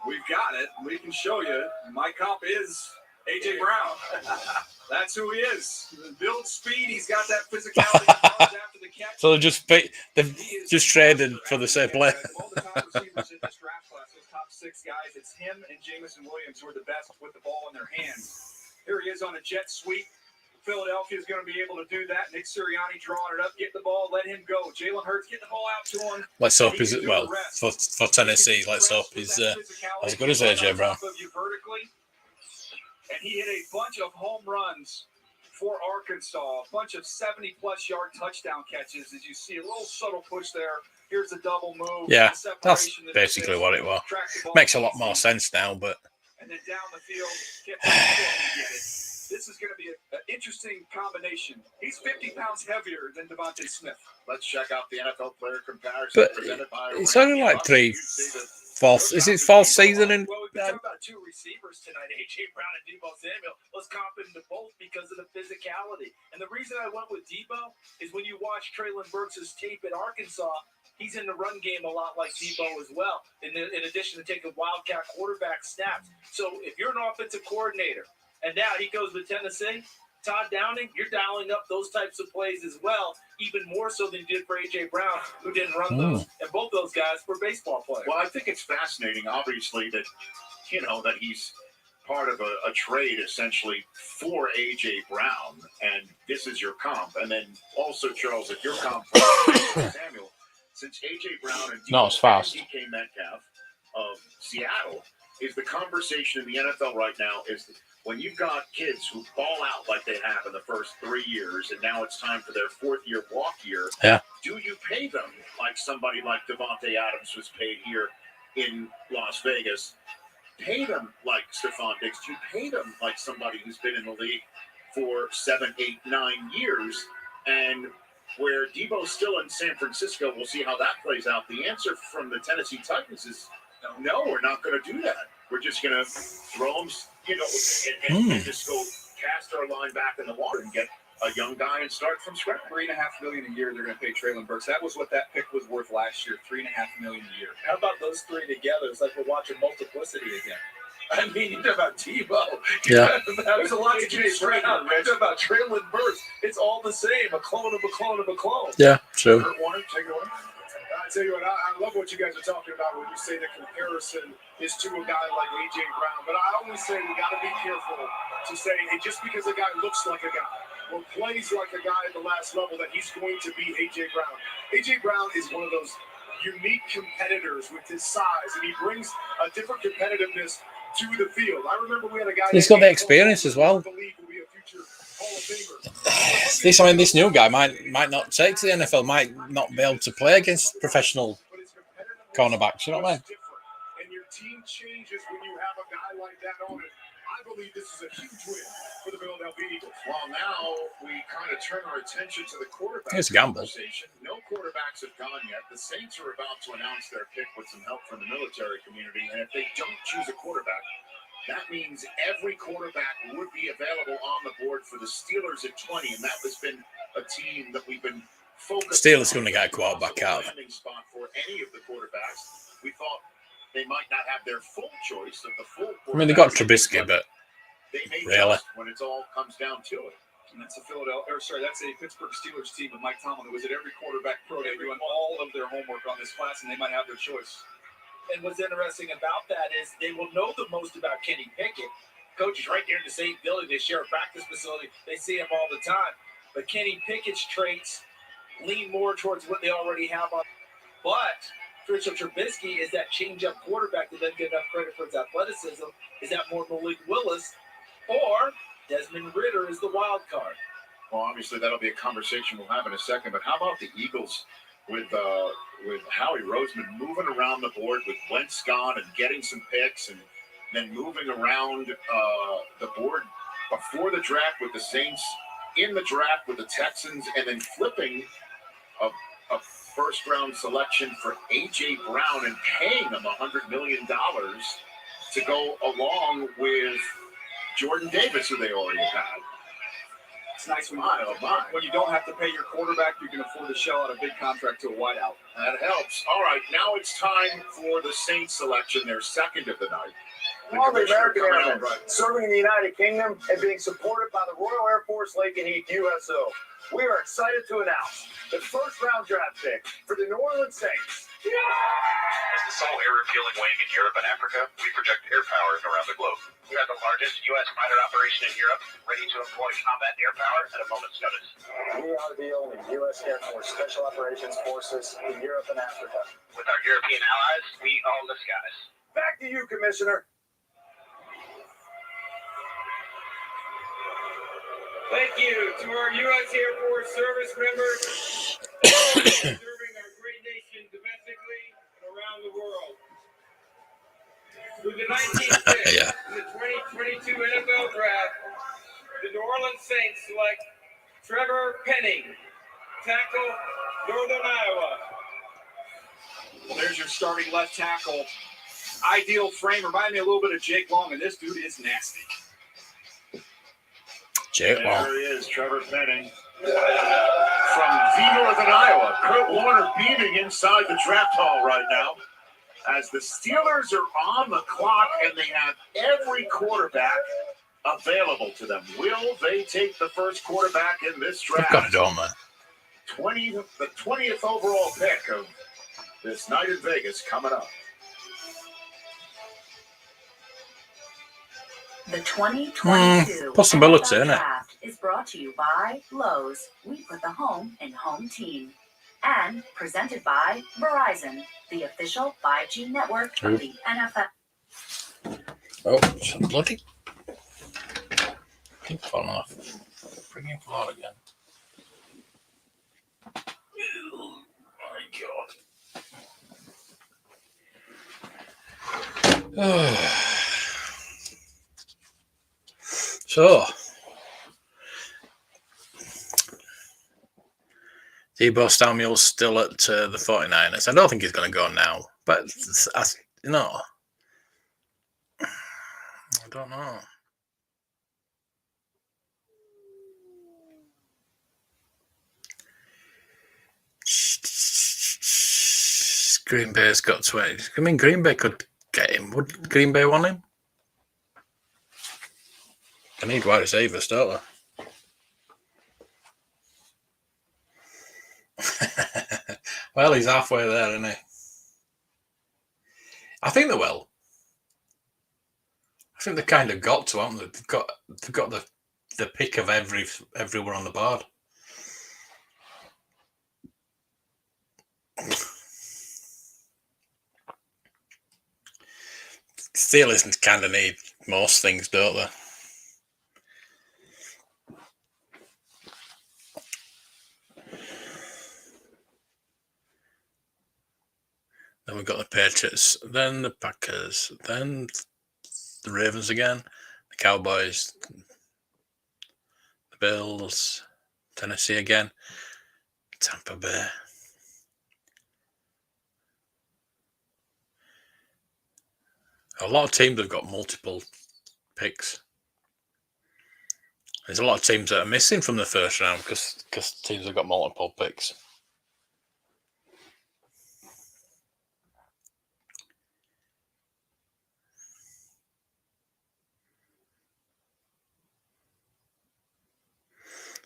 We've got it. We can show you. My comp is A.J. Brown. That's who he is. Build speed. He's got that physicality. After the catch. So they've just traded for the same player. All the top receivers in this draft class, those top 6 guys, it's him and Jamison Williams who are the best with the ball in their hands. Here he is on a jet sweep. Philadelphia is going to be able to do that. Nick Sirianni drawing it up, get the ball, let him go. Jalen Hurts, get the ball out to him. Let's hope he's for Tennessee. Let's hope he's as good as A.J. Brown. And he hit a bunch of home runs for Arkansas, a bunch of 70-plus yard touchdown catches. As you see, a little subtle push there. Here's a double move. Yeah, that's basically what it was. Makes a lot more sense now, but. And then down the field, this is going to be an interesting combination. He's 50 pounds heavier than Devontae Smith. Let's check out the NFL player comparison But presented by it's only like is it false season? Well, we've been talking about 2 receivers tonight, A.J. Brown and Deebo Samuel. Let's comp into both because of the physicality. And the reason I went with Deebo is when you watch Trayvon Burks' tape at Arkansas, he's in the run game a lot like Deebo as well, in addition to taking wildcat quarterback snaps. So if you're an offensive coordinator, and now he goes with Tennessee, Todd Downing, you're dialing up those types of plays as well, even more so than you did for A.J. Brown, who didn't run those. And both those guys were baseball players. Well, I think it's fascinating, obviously, that, that he's part of a trade essentially for A.J. Brown, and this is your comp. And then also, Charles, if your comp for Samuel, since A.J. Brown and DK Metcalf of Seattle is the conversation in the NFL right now is when you've got kids who ball out like they have in the first 3 years, and now it's time for their 4th-year walk year, do you pay them like somebody like Devontae Adams was paid here in Las Vegas? Pay them like Stephon Diggs? Do you pay them like somebody who's been in the league for 7, 8, 9 years? And where Debo's still in San Francisco, we'll see how that plays out. The answer from the Tennessee Titans is no, we're not going to do that. We're just going to throw them, and just go cast our line back in the water and get a young guy and start from scratch. $3.5 million a year they're going to pay Traylon Burks. That was what that pick was worth last year. $3.5 million a year. How about those three together? It's like we're watching Multiplicity again. I mean, you talk about Tebow. Yeah. There's a lot to get straight on. You talk about Traylon Burks. It's all the same. A clone of a clone of a clone. Yeah, true. Kurt Warner, take it away. I tell you what, I love what you guys are talking about when you say the comparison is to a guy like A.J. Brown. But I always say we got to be careful to say, hey, just because a guy looks like a guy or plays like a guy at the last level, that he's going to be A.J. Brown. A.J. Brown is one of those unique competitors with his size, and he brings a different competitiveness to the field. I remember we had a guy. He's got the experience as well. This new guy might not take to the NFL, might not be able to play against professional cornerbacks. You know what I mean? And your team changes when you have a guy like that on it. I believe this is a huge win for the Philadelphia Eagles. Well, now we kind of turn our attention to the quarterback It's a gamble. conversation. No quarterbacks have gone yet. The Saints are about to announce their pick with some help from the military community, and if they don't choose a quarterback, that means every quarterback would be available on the board for the Steelers at 20, and that has been a team that we've been focused Steelers on. going to get a quarterback out. Landing spot for any of the quarterbacks. We thought they might not have their full choice of the full quarterback. I mean, they got Trubisky, but they may really, just when it all comes down to it. And that's a Pittsburgh Steelers team with Mike Tomlin that was at every quarterback pro day doing all of their homework on this class, and they might have their choice. And what's interesting about that is they will know the most about Kenny Pickett. Coach is right there in the same building. They share a practice facility. They see him all the time. But Kenny Pickett's traits lean more towards what they already have on. But Mitchell Trubisky is that change-up quarterback that doesn't get enough credit for his athleticism. Is that more Malik Willis? Or Desmond Ridder is the wild card? Well, obviously that'll be a conversation we'll have in a second. But how about the Eagles with Howie Roseman moving around the board with Wentz gone and getting some picks, and then moving around the board before the draft with the Saints, in the draft with the Texans, and then flipping a first-round selection for A.J. Brown and paying him $100 million to go along with Jordan Davis, who they already had. It's nice when you don't have to pay your quarterback, you can afford to shell out a big contract to a wideout. That helps. All right, now it's time for the Saints selection, their second of the night. All the American Airmen serving in the United Kingdom and being supported by the Royal Air Force Lake and Heath USO. We are excited to announce the first-round draft pick for the New Orleans Saints. As the sole air-refueling wing in Europe and Africa, we project air power around the globe. We are the largest U.S. fighter operation in Europe, ready to employ combat air power at a moment's notice. We are the only U.S. Air Force Special Operations Forces in Europe and Africa. With our European allies, we own the skies. Back to you, Commissioner. Thank you to our U.S. Air Force service members serving our great nation domestically and around the world. With the 19th pick in the 2022 NFL Draft, the New Orleans Saints select Trevor Penning, tackle, Northern Iowa. Well, there's your starting left tackle. Ideal frame. Remind me a little bit of Jake Long, and this dude is nasty. There he is, Trevor Penning from the Northern Iowa. Kurt Warner beaming inside the draft hall right now as the Steelers are on the clock and they have every quarterback available to them. Will they take the first quarterback in this draft? They've got it on, man. The 20th overall pick of this night in Vegas coming up. The 2022 possibility, NFL isn't it? Draft is brought to you by Lowe's. We put the home in home team. And presented by Verizon, the official 5G network of the NFL. Oh, some bloody. Keep falling off. Freaking floor again. Oh my god. So, Deebo Samuel's still at the 49ers. I don't think he's going to go now, but I don't know. Green Bay's got 20. I mean, Green Bay could get him. Would Green Bay want him? They need wide receivers, don't they? Well, he's halfway there, isn't he? I think they will. I think they kind of got to, haven't they? They've got the pick of everywhere on the board. Steelers kind of need most things, don't they? Then we've got the Patriots, then the Packers, then the Ravens again, the Cowboys, the Bills, Tennessee again, Tampa Bay. A lot of teams have got multiple picks. There's a lot of teams that are missing from the first round because teams have got multiple picks.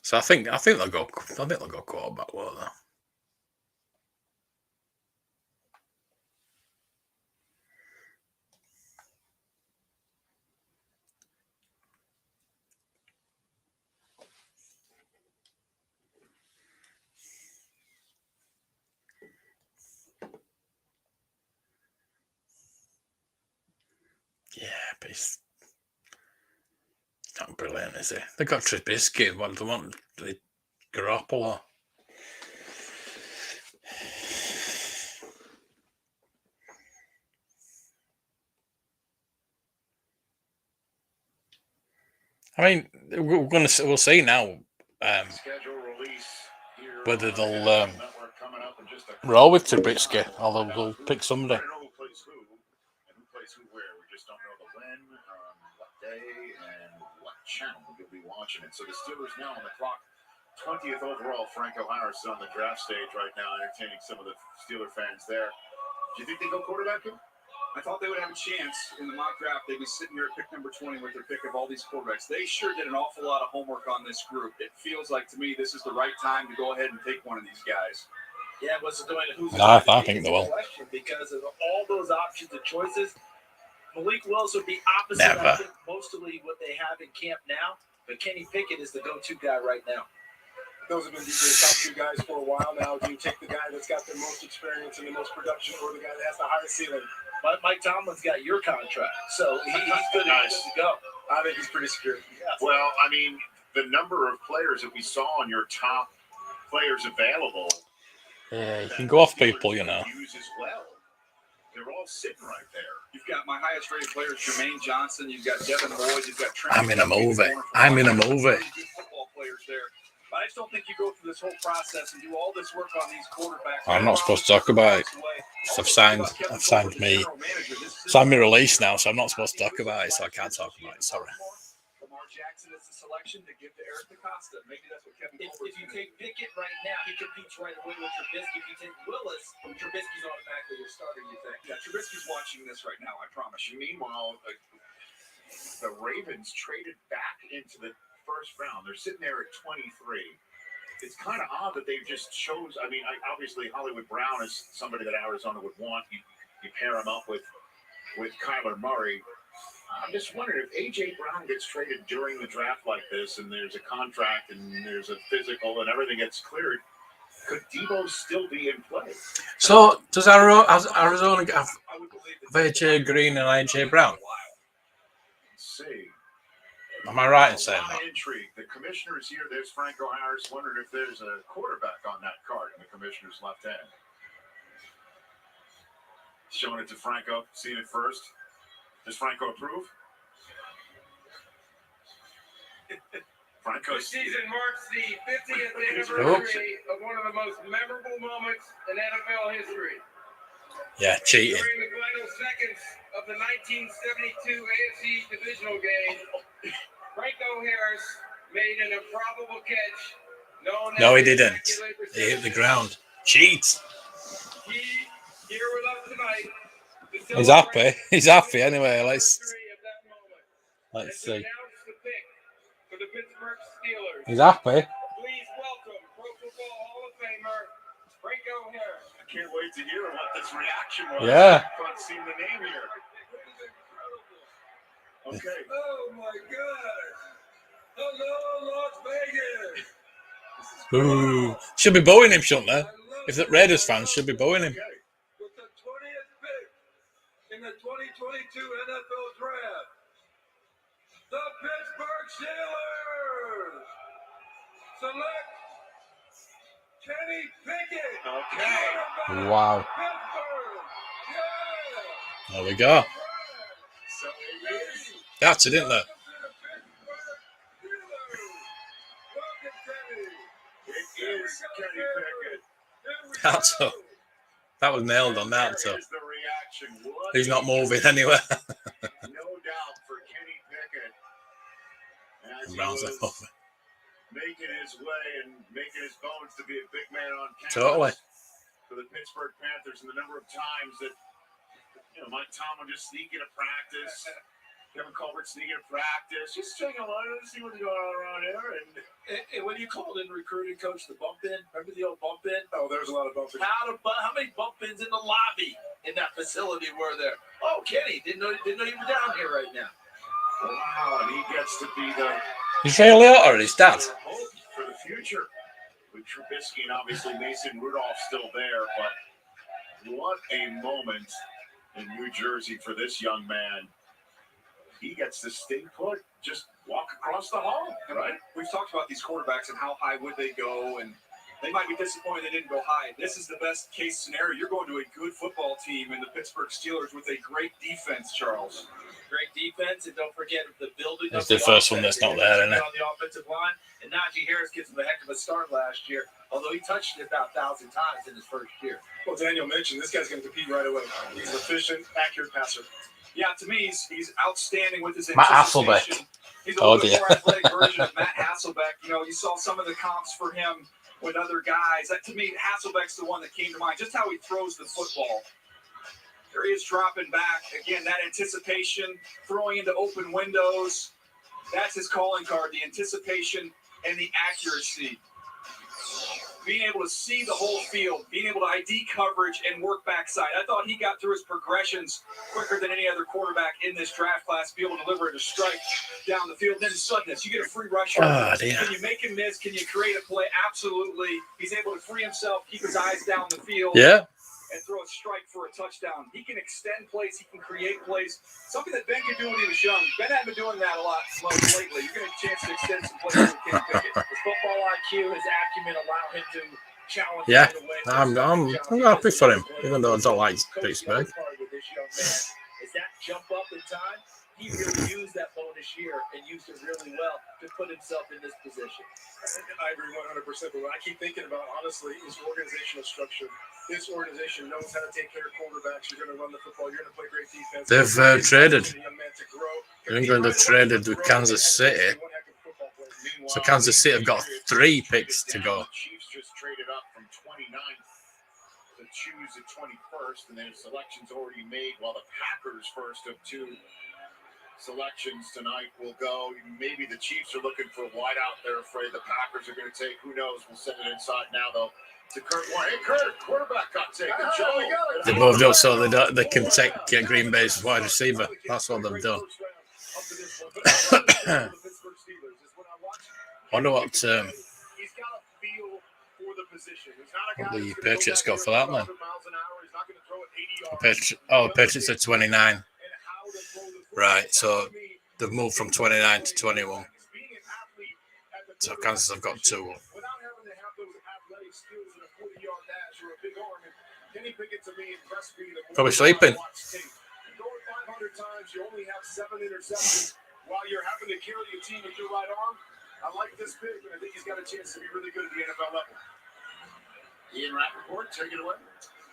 So I think they'll go quarterback, won't they? Yeah, but he's not brilliant, is he? They got Trubisky. What do they want? Garoppolo. I mean, we'll see now whether they'll roll with Trubisky, although they'll pick somebody. Channel you'll be watching it. So the Steelers now on the clock, 20th overall. Franco Harris on the draft stage right now, entertaining some of the Steeler fans there. Do you think they go quarterback? I thought they would have a chance in the mock draft. They'd be sitting here at pick number 20 with their pick of all these quarterbacks. They sure did an awful lot of homework on this group. It feels like to me this is the right time to go ahead and take one of these guys. Yeah, what's it doing? Who's I think they will. Because of all those options and choices, Malik Willis would be opposite, Never. I think, mostly what they have in camp now. But Kenny Pickett is the go-to guy right now. Those have been the top two guys for a while now. Do you take the guy that's got the most experience and the most production, or the guy that has the highest ceiling? Mike Tomlin's got your contract, so he's good to go. I think he's pretty secure. Yeah. Well, I mean, the number of players that we saw on your top players available. Yeah, you can go off people, you know. Use as well. They're all sitting right there. You've got my highest rated players, Jermaine Johnson. You've got Devin Lloyd. You've got Trent. I'm in a movie. Football players there. But I just don't think you go through this whole process and do all this work on these quarterbacks. I'm not supposed to talk about it. I've signed me release now, so I'm not supposed to talk about it, so I can't talk about it. Sorry. Lamar Jackson is the selection to give to Eric DeCosta. Maybe that's what Kevin Colbert's If you take Pickett right now, he competes right away with Trubisky. If you take Willis, Trubisky's automatically your starter, you think? Yeah, Trubisky's watching this right now, I promise you. Meanwhile, the Ravens traded back into the first round. They're sitting there at 23. It's kind of odd that they've just chose. I mean, obviously Hollywood Brown is somebody that Arizona would want. You pair him up with Kyler Murray. I'm just wondering if A.J. Brown gets traded during the draft like this, and there's a contract and there's a physical and everything gets cleared, could Deebo still be in play? So does Arizona have A.J. Green and A.J. Brown? Let's see. Am I right in saying A lot that? of intrigue. The commissioner's here. There's Franco Harris. Wondering if there's a quarterback on that card in the commissioner's left hand. Showing it to Franco. Seeing it first. Does Franco approve? Franco. This season marks the 50th anniversary of one of the most memorable moments in NFL history. Yeah, cheating. During the final seconds of the 1972 AFC divisional game, Franco Harris made an improbable catch known as No, he the didn't. immaculate He hit the reception. ground. Cheat. He here with us tonight. to He's happy. celebrate He's happy anyway. Let's anniversary of that moment. let's And to see. announce the pick for the Pittsburgh Steelers. He's happy. Please welcome Pro Football Hall of Famer Franco Harris. I can't wait to hear what this reaction was. Yeah. I've seen the name here. Okay. Oh my God! Hello, Las Vegas. Ooh. Should be booing him, shouldn't they? If the Raiders fans should be booing him. With the 20th pick in the 2022 NFL Draft, the Pittsburgh Steelers select Kenny Pickett. Okay. Wow. Pittsburgh. Yeah. There we go. So it is. That's it, isn't there? It is Kenny Pickett. That's a, that was nailed on that. So There is the reaction. What he's not a- moving anywhere. No doubt for Kenny Pickett. As he Rounds was it over. making his way and making his bones to be a big man on campus Totally. for the Pittsburgh Panthers, and the number of times that Mike Tomlin just sneak into practice, Kevin Colbert sneak into practice, just taking a look and see what's going on around here. And when you called in recruiting coach the bump in, remember the old bump in? Oh, there's a lot of bumping. How many bump ins in the lobby in that facility were there? Oh, Kenny, didn't know you were down here right now. Wow, and he gets to be the He's Ray Liotta or his dad? hope for the future with Trubisky and obviously Mason Rudolph still there. But what a moment in New Jersey for this young man. He gets to stay put, just walk across the hall, right? We've talked about these quarterbacks and how high would they go, and they might be disappointed they didn't go high. This is the best case scenario. You're going to a good football team in the Pittsburgh Steelers with a great defense, Charles. Great defense, and don't forget the building. That's of the first one that's not there, isn't it? On the offensive line, and Najee Harris gives him a heck of a start last year, although he touched it about 1,000 times in his first year. Well, Daniel mentioned this guy's going to compete right away. He's an efficient, accurate passer. Yeah, to me, he's outstanding with his Matt anticipation. Hasselbeck. He's a Oh, little bit dear. more athletic version of Matt Hasselbeck. You saw some of the comps for him with other guys. That, to me, Hasselbeck's the one that came to mind. Just how he throws the football. There he is dropping back. Again, that anticipation, throwing into open windows. That's his calling card, the anticipation and the accuracy. Being able to see the whole field, being able to ID coverage and work backside. I thought he got through his progressions quicker than any other quarterback in this draft class, be able to deliver it a strike down the field. Then suddenness, you get a free rusher. Oh, dear. Can you make him miss? Can you create a play? Absolutely. He's able to free himself, keep his eyes down the field. Yeah. And throw a strike for a touchdown. He can extend plays. He can create plays. Something that Ben could do when he was young. Ben hadn't been doing that a lot lately. You're going to get a chance to extend some plays with Kenny Pickett. His football IQ, his acumen allow him to challenge. Yeah. right away. I'm happy for him, even though I don't like Pittsburgh. The other part with this young man is that jump up in time. He really used that bonus year and used it really well to put himself in this position. I agree 100%. But what I keep thinking about, honestly, is organizational structure. This organization knows how to take care of quarterbacks. You're going to run the football. You're going to play great defense. They've traded. A young man to grow. New England have traded with Kansas City. So Kansas City have got 3 picks to go. The Chiefs just traded up from 29th to choose the 21st, and their selections already made, while the Packers' first of 2 selections tonight will go. Maybe the Chiefs are looking for a wideout. They're afraid the Packers are going to take. Who knows? We'll send it inside now, though. To Kurt Warner. Hey, Kurt, quarterback got taken. Joe. They moved up so they can take Green Bay's wide receiver. That's what they've done. Wonder what He's got a feel for the position. He's not a guy the that's gonna Patriots go go back for there that, at man. 100 miles an hour. He's not going to throw it 80 yards. Patriots are 29. Right, so They've moved from 29 to 21. So Kansas have got 2. Without having to have those athletic skills and a 40-yard dash or a big arm, and Kenny Pickett to me impressed me. Probably sleeping. Going 500 times, you only have 7 interceptions while you're having to carry your team with your right arm. I like this pick, and I think he's got a chance to be really good at the NFL level. Ian Rappaport, take it away.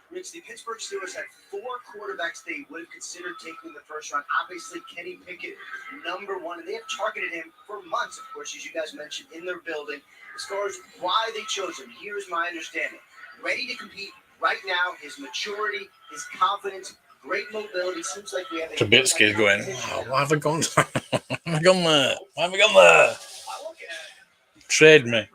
Rich, the Pittsburgh Steelers had 4 quarterbacks they would have considered taking in the first round. Obviously, Kenny Pickett, number 1, and they have targeted him for months, of course, as you guys mentioned, in their building. As far as why they chose him, here's my understanding. Ready to compete right now, his maturity, his confidence, great mobility. Seems like we have a... Trubisky's going, why have I gone there? Why have I gone there? Why have I gone there? Trade me.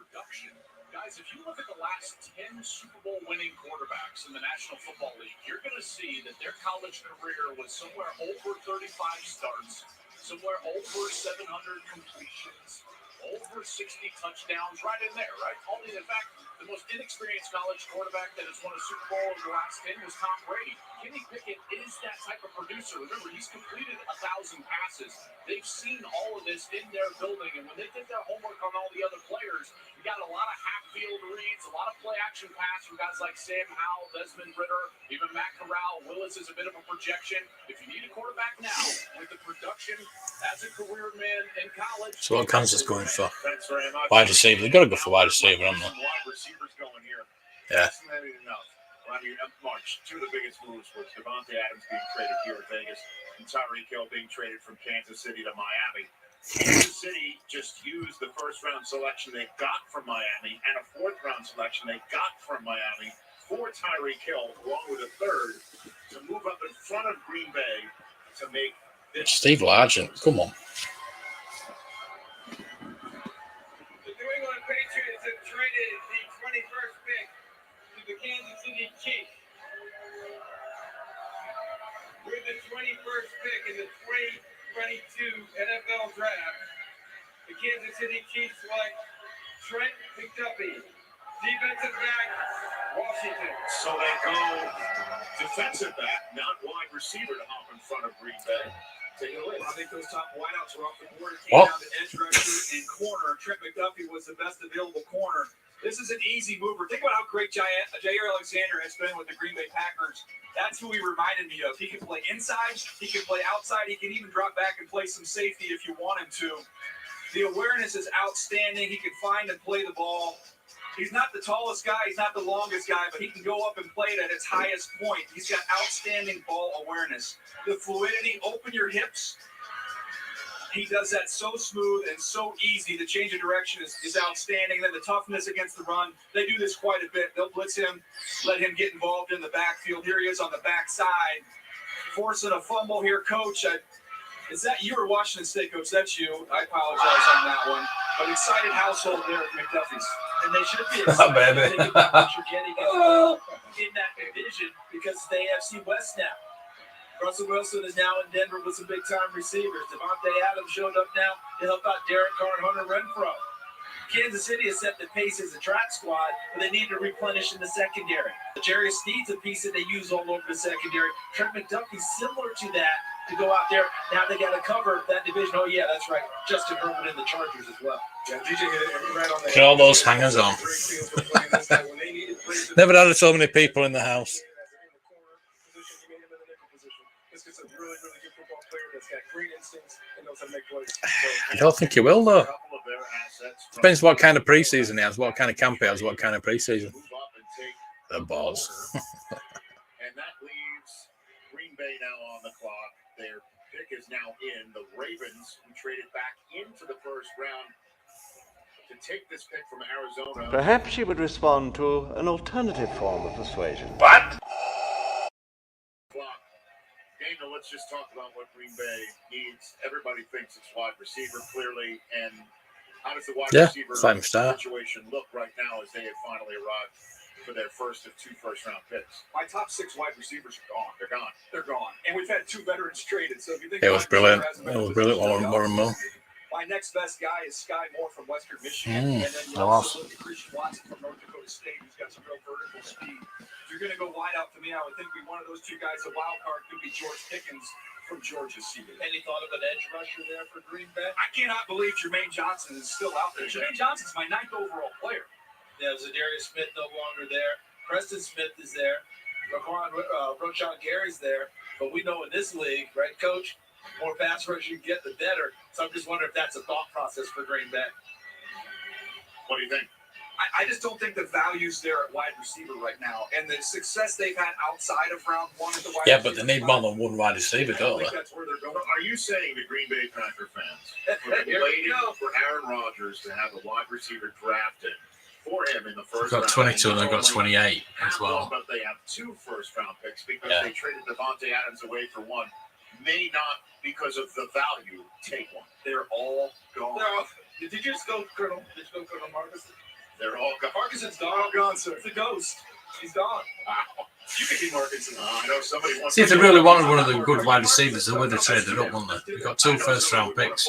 Guys, if you look at the last 10 Super Bowl winning quarterbacks in the National Football League, you're going to see that their college career was somewhere over 35 starts, somewhere over 700 completions, over 60 touchdowns, right in there, right? Only, in fact, the most inexperienced college quarterback that has won a Super Bowl in the last 10 was Tom Brady. Kenny Pickett is that type of producer. Remember, he's completed 1,000 passes. They've seen all of this in their building, and when they did their homework on all the other players, you got a lot of half-field reads, a lot of play-action pass from guys like Sam Howell, Desmond Ridder, even Matt Corral. Willis is a bit of a projection. If you need a quarterback now with the production as a career man in college, So what Kansas going for? Thanks very much. Wide receiver. They've got to go for wide receiver, haven't they? Wide receivers going here. Yeah. Fascinating enough. I mean, March, 2 of the biggest moves was Devontae Adams being traded here at Vegas and Tyreek Hill being traded from Kansas City to Miami. Kansas City just used the first-round selection they got from Miami and a fourth-round selection they got from Miami for Tyreek Hill, along with a third, to move up in front of Green Bay to make this. Steve Largent, come on. The New England Patriots have traded the 21st pick to the Kansas City Chiefs. With the 21st pick in the 2022 NFL Draft, the Kansas City Chiefs select Trent McDuffie, defensive back, Washington. So they go defensive back, not wide receiver to hop in front of Green Bay. Take it away. I think those top wideouts are off the board. It came down to edge rusher and corner. Trent McDuffie was the best available corner. This is an easy mover. Think about how great Jair Alexander has been with the Green Bay Packers. That's who he reminded me of. He can play inside, he can play outside, he can even drop back and play some safety if you want him to. The awareness is outstanding. He can find and play the ball. He's not the tallest guy, he's not the longest guy, but he can go up and play it at its highest point. He's got outstanding ball awareness. The fluidity, open your hips. He does that so smooth and so easy. The change of direction is outstanding. Then the toughness against the run, they do this quite a bit. They'll blitz him, let him get involved in the backfield. Here he is on the backside, forcing a fumble here, Coach. Is that you or Washington State, Coach? That's you. I apologize on that one. But excited household there at McDuffie's. And they should be excited. Baby. Think about what you're getting in that division because it's the AFC West now. Russell Wilson is now in Denver with some big-time receivers. Devontae Adams showed up now to help out Derek Carr and Hunter Renfrow. Kansas City has set the pace as a track squad, but they need to replenish in the secondary. Jarius Sneed's a piece that they use all over the secondary. Trent McDuffie's similar to that to go out there. Now they got to cover that division. Oh, yeah, that's right. Justin Herbert and the Chargers as well. Yeah, DJ hit it right on the Look at all those hangers on. Never had so many people in the house. I don't think he will, though. Depends what kind of preseason he has, what kind of camp he has, what kind of preseason. The balls. And that leaves Green Bay now on the clock. Their pick is now in. The Ravens, who traded back into the first round to take this pick from Arizona. Perhaps she would respond to an alternative form of persuasion. What? Daniel, let's just talk about what Green Bay needs. Everybody thinks it's wide receiver, clearly. And how does the wide receiver situation look right now as they have finally arrived for their first of 2 first-round picks? My top 6 wide receivers are gone. They're gone. They're gone. And we've had 2 veterans traded. So if you think it was brilliant. It was brilliant. Warren Moore. My next best guy is Sky Moore from Western Michigan. And then you also look at Christian Watson from North Dakota State, who's got some real vertical speed. If you're going to go wide out to me, I would think one of those 2 guys, a wild card, could be George Pickens from Georgia's seated. Any thought of an edge rusher there for Green Bay? I cannot believe Jermaine Johnson is still out there. Jermaine Johnson's my 9th overall player. Yeah, Zadarius Smith no longer there. Preston Smith is there. Rochon Gary's there. But we know in this league, right, Coach, more pass rush you get, the better. So I'm just wondering if that's a thought process for Green Bay. What do you think? I just don't think the value's there at wide receiver right now. And the success they've had outside of round 1 at the wide Yeah, but they need more than one wide receiver, don't they? That's where they're going. Are you saying the Green Bay Packer fans waiting for Aaron Rodgers to have a wide receiver drafted for him in the first They've got round? 22 and they've got 28 as well. But they have 2 first-round picks because Yeah. they traded Devontae Adams away for 1. May not, because of the value, take 1. They're all gone. Did you just go Colonel? Did you go Colonel Marcus? They're all gone. Marcuson's gone, sir. It's a ghost. He's gone. Wow. You could be Marcuson. I know somebody wants See, if they really wanted one of the good wide receivers, they would have traded up, wouldn't they? They got 2 first-round picks.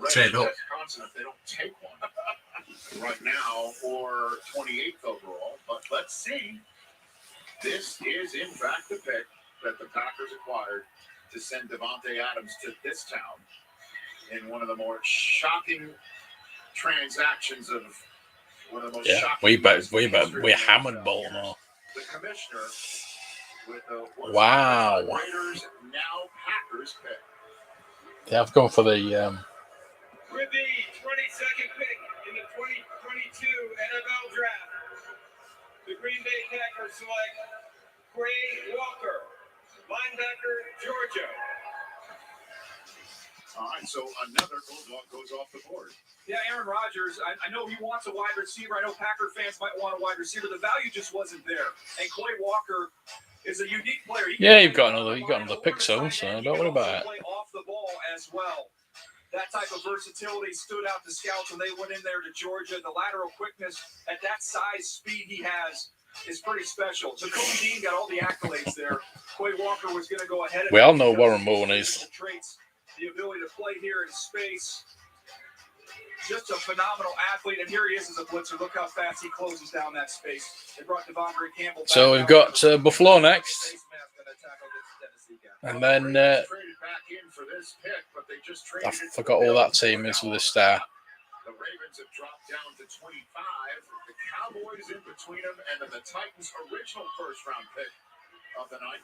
Trade up. If they don't take 1 right now or 28th overall, but let's see. This is, in fact, the pick that the Packers acquired to send Devontae Adams to this town in one of the more shocking transactions of one of the most Yeah, shocking. we hammered Baltimore. The commissioner with the Wow. Raiders, now Packers pick. Yeah, I've gone for the With the 22nd pick in the 2022 NFL Draft, the Green Bay Packers select Cory Walker, linebacker, Georgia. All right, so another Bulldog goes off the board. Yeah, Aaron Rodgers, I know he wants a wide receiver. I know Packer fans might want a wide receiver. The value just wasn't there. And Cory Walker is a unique player. Yeah, you've got another pick soon, so don't worry about it. Play off the ball as well. That type of versatility stood out to scouts when they went in there to Georgia. The lateral quickness at that size, speed he has is pretty special. So Cody Dean got all the accolades there. Cory Walker was going to go ahead of We him all know because Warren of Moon his is. traits, the ability to play here in space. Just a phenomenal athlete, and here he is as a blitzer. Look how fast he closes down that space. They brought Devondre Campbell back. So we've got Buffalo next, and then I forgot all that team is with a star. The Ravens have dropped down to 25. The Cowboys in between them, and then the Titans' original first-round pick of the night.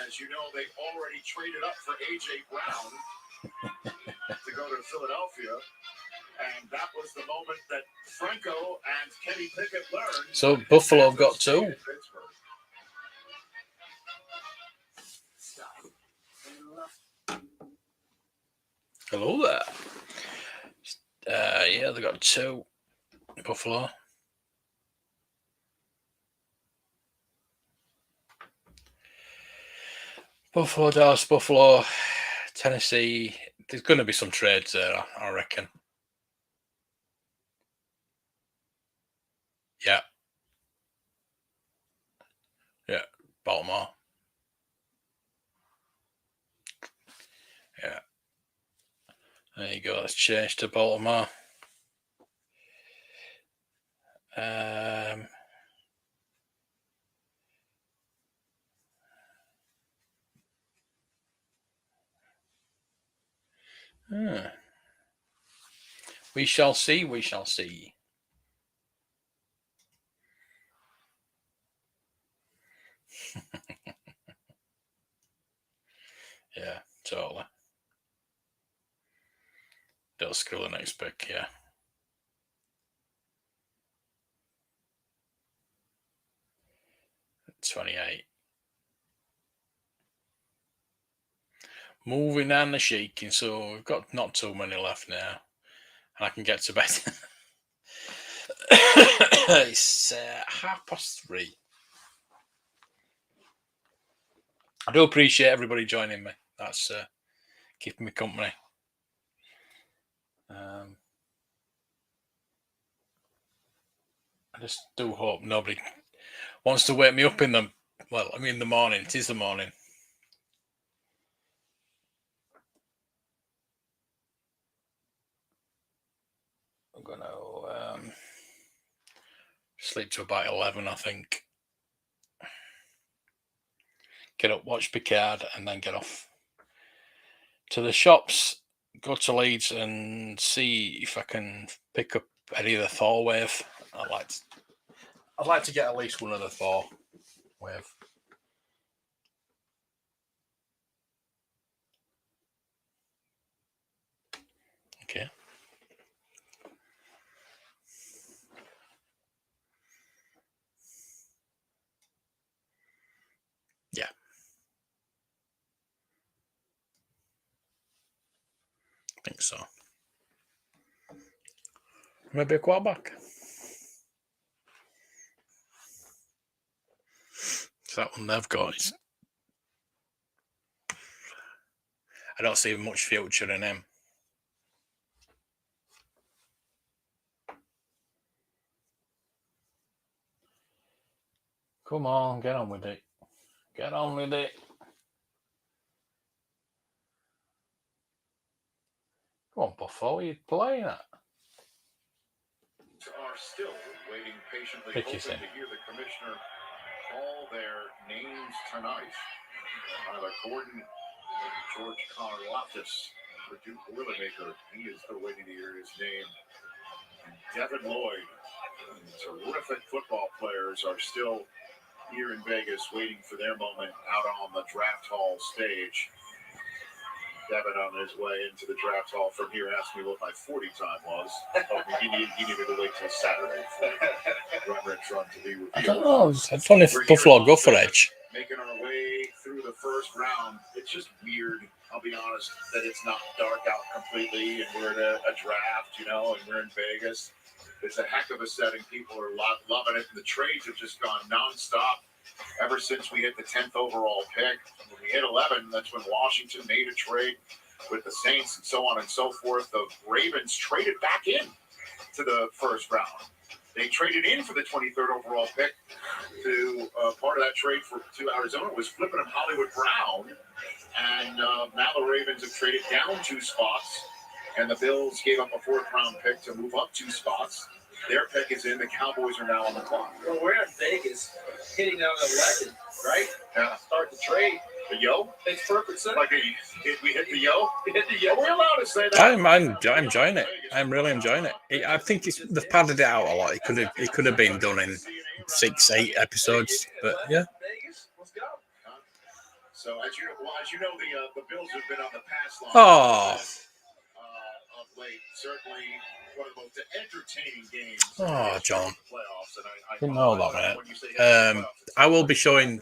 As you know, they already traded up for A.J. Brown to go to Philadelphia. And that was the moment that Franco and Kenny Pickett learned. So Buffalo got 2. Hello there. Yeah, they got 2. Buffalo. Buffalo, Dallas, Buffalo, Tennessee. There's going to be some trades there, I reckon. Yeah. Yeah. Baltimore. Yeah. There you go. Let's change to Baltimore. We shall see. We shall see. Yeah, totally. They'll screw the next pick, yeah. At 28. Moving and the shaking, so we've got not too many left now. And I can get to bed. It's 3:30. I do appreciate everybody joining me. That's keeping me company. I just do hope nobody wants to wake me up in the morning. It is the morning. I'm going to sleep to about 11, I think. Get up, watch Picard, and then get off. to the shops, go to Leeds and see if I can pick up any of the Thor wave. I'd like to get at least one of the Thor wave. Okay. Yeah. I think so. Maybe a quarterback. So that one they've got is. I don't see much future in him. Come on, get on with it. Get on with it. Come on, Buffalo, you're playing it. Are still waiting patiently, Pick hoping his in. to hear the commissioner call their names tonight. Tyler Gordon and George Karlaftis for Duke Boilermaker. He is still waiting to hear his name. And Devin Lloyd, terrific football players, are still here in Vegas waiting for their moment out on the draft hall stage. Devin on his way into the draft hall from here asked me what my 40 time was. Oh, he needed to wait till Saturday for the Rembrandt's run to be reviewed. I don't know. I don't know if Buffalo go for edge. Making our way through the first round. It's just weird, I'll be honest, that it's not dark out completely and we're at a draft, and we're in Vegas. It's a heck of a setting. People are loving it. The trades have just gone nonstop ever since we hit the 10th overall pick. When we hit 11, that's when Washington made a trade with the Saints and so on and so forth. The Ravens traded back in to the first round. They traded in for the 23rd overall pick. To part of that trade to Arizona was flipping him Hollywood Brown. And now the Ravens have traded down 2 spots. And the Bills gave up a 4th round pick to move up 2 spots. Their pick is in. The Cowboys are now on the clock. Well, we're in Vegas, hitting out 11, right? Yeah. Start the trade. The yo? Makes perfect sense. Like we hit the yo? We hit the yo. Are we allowed to say that? I'm enjoying it. I'm really enjoying it. I think they've padded it out a lot. It could have been done in 6-8 episodes, but yeah. Vegas, let's go. So as you know, the Bills have been on the pass line. Oh. Of late, certainly one of the most entertaining games. Oh, John. Playoffs, and I Didn't know that, man. I will be showing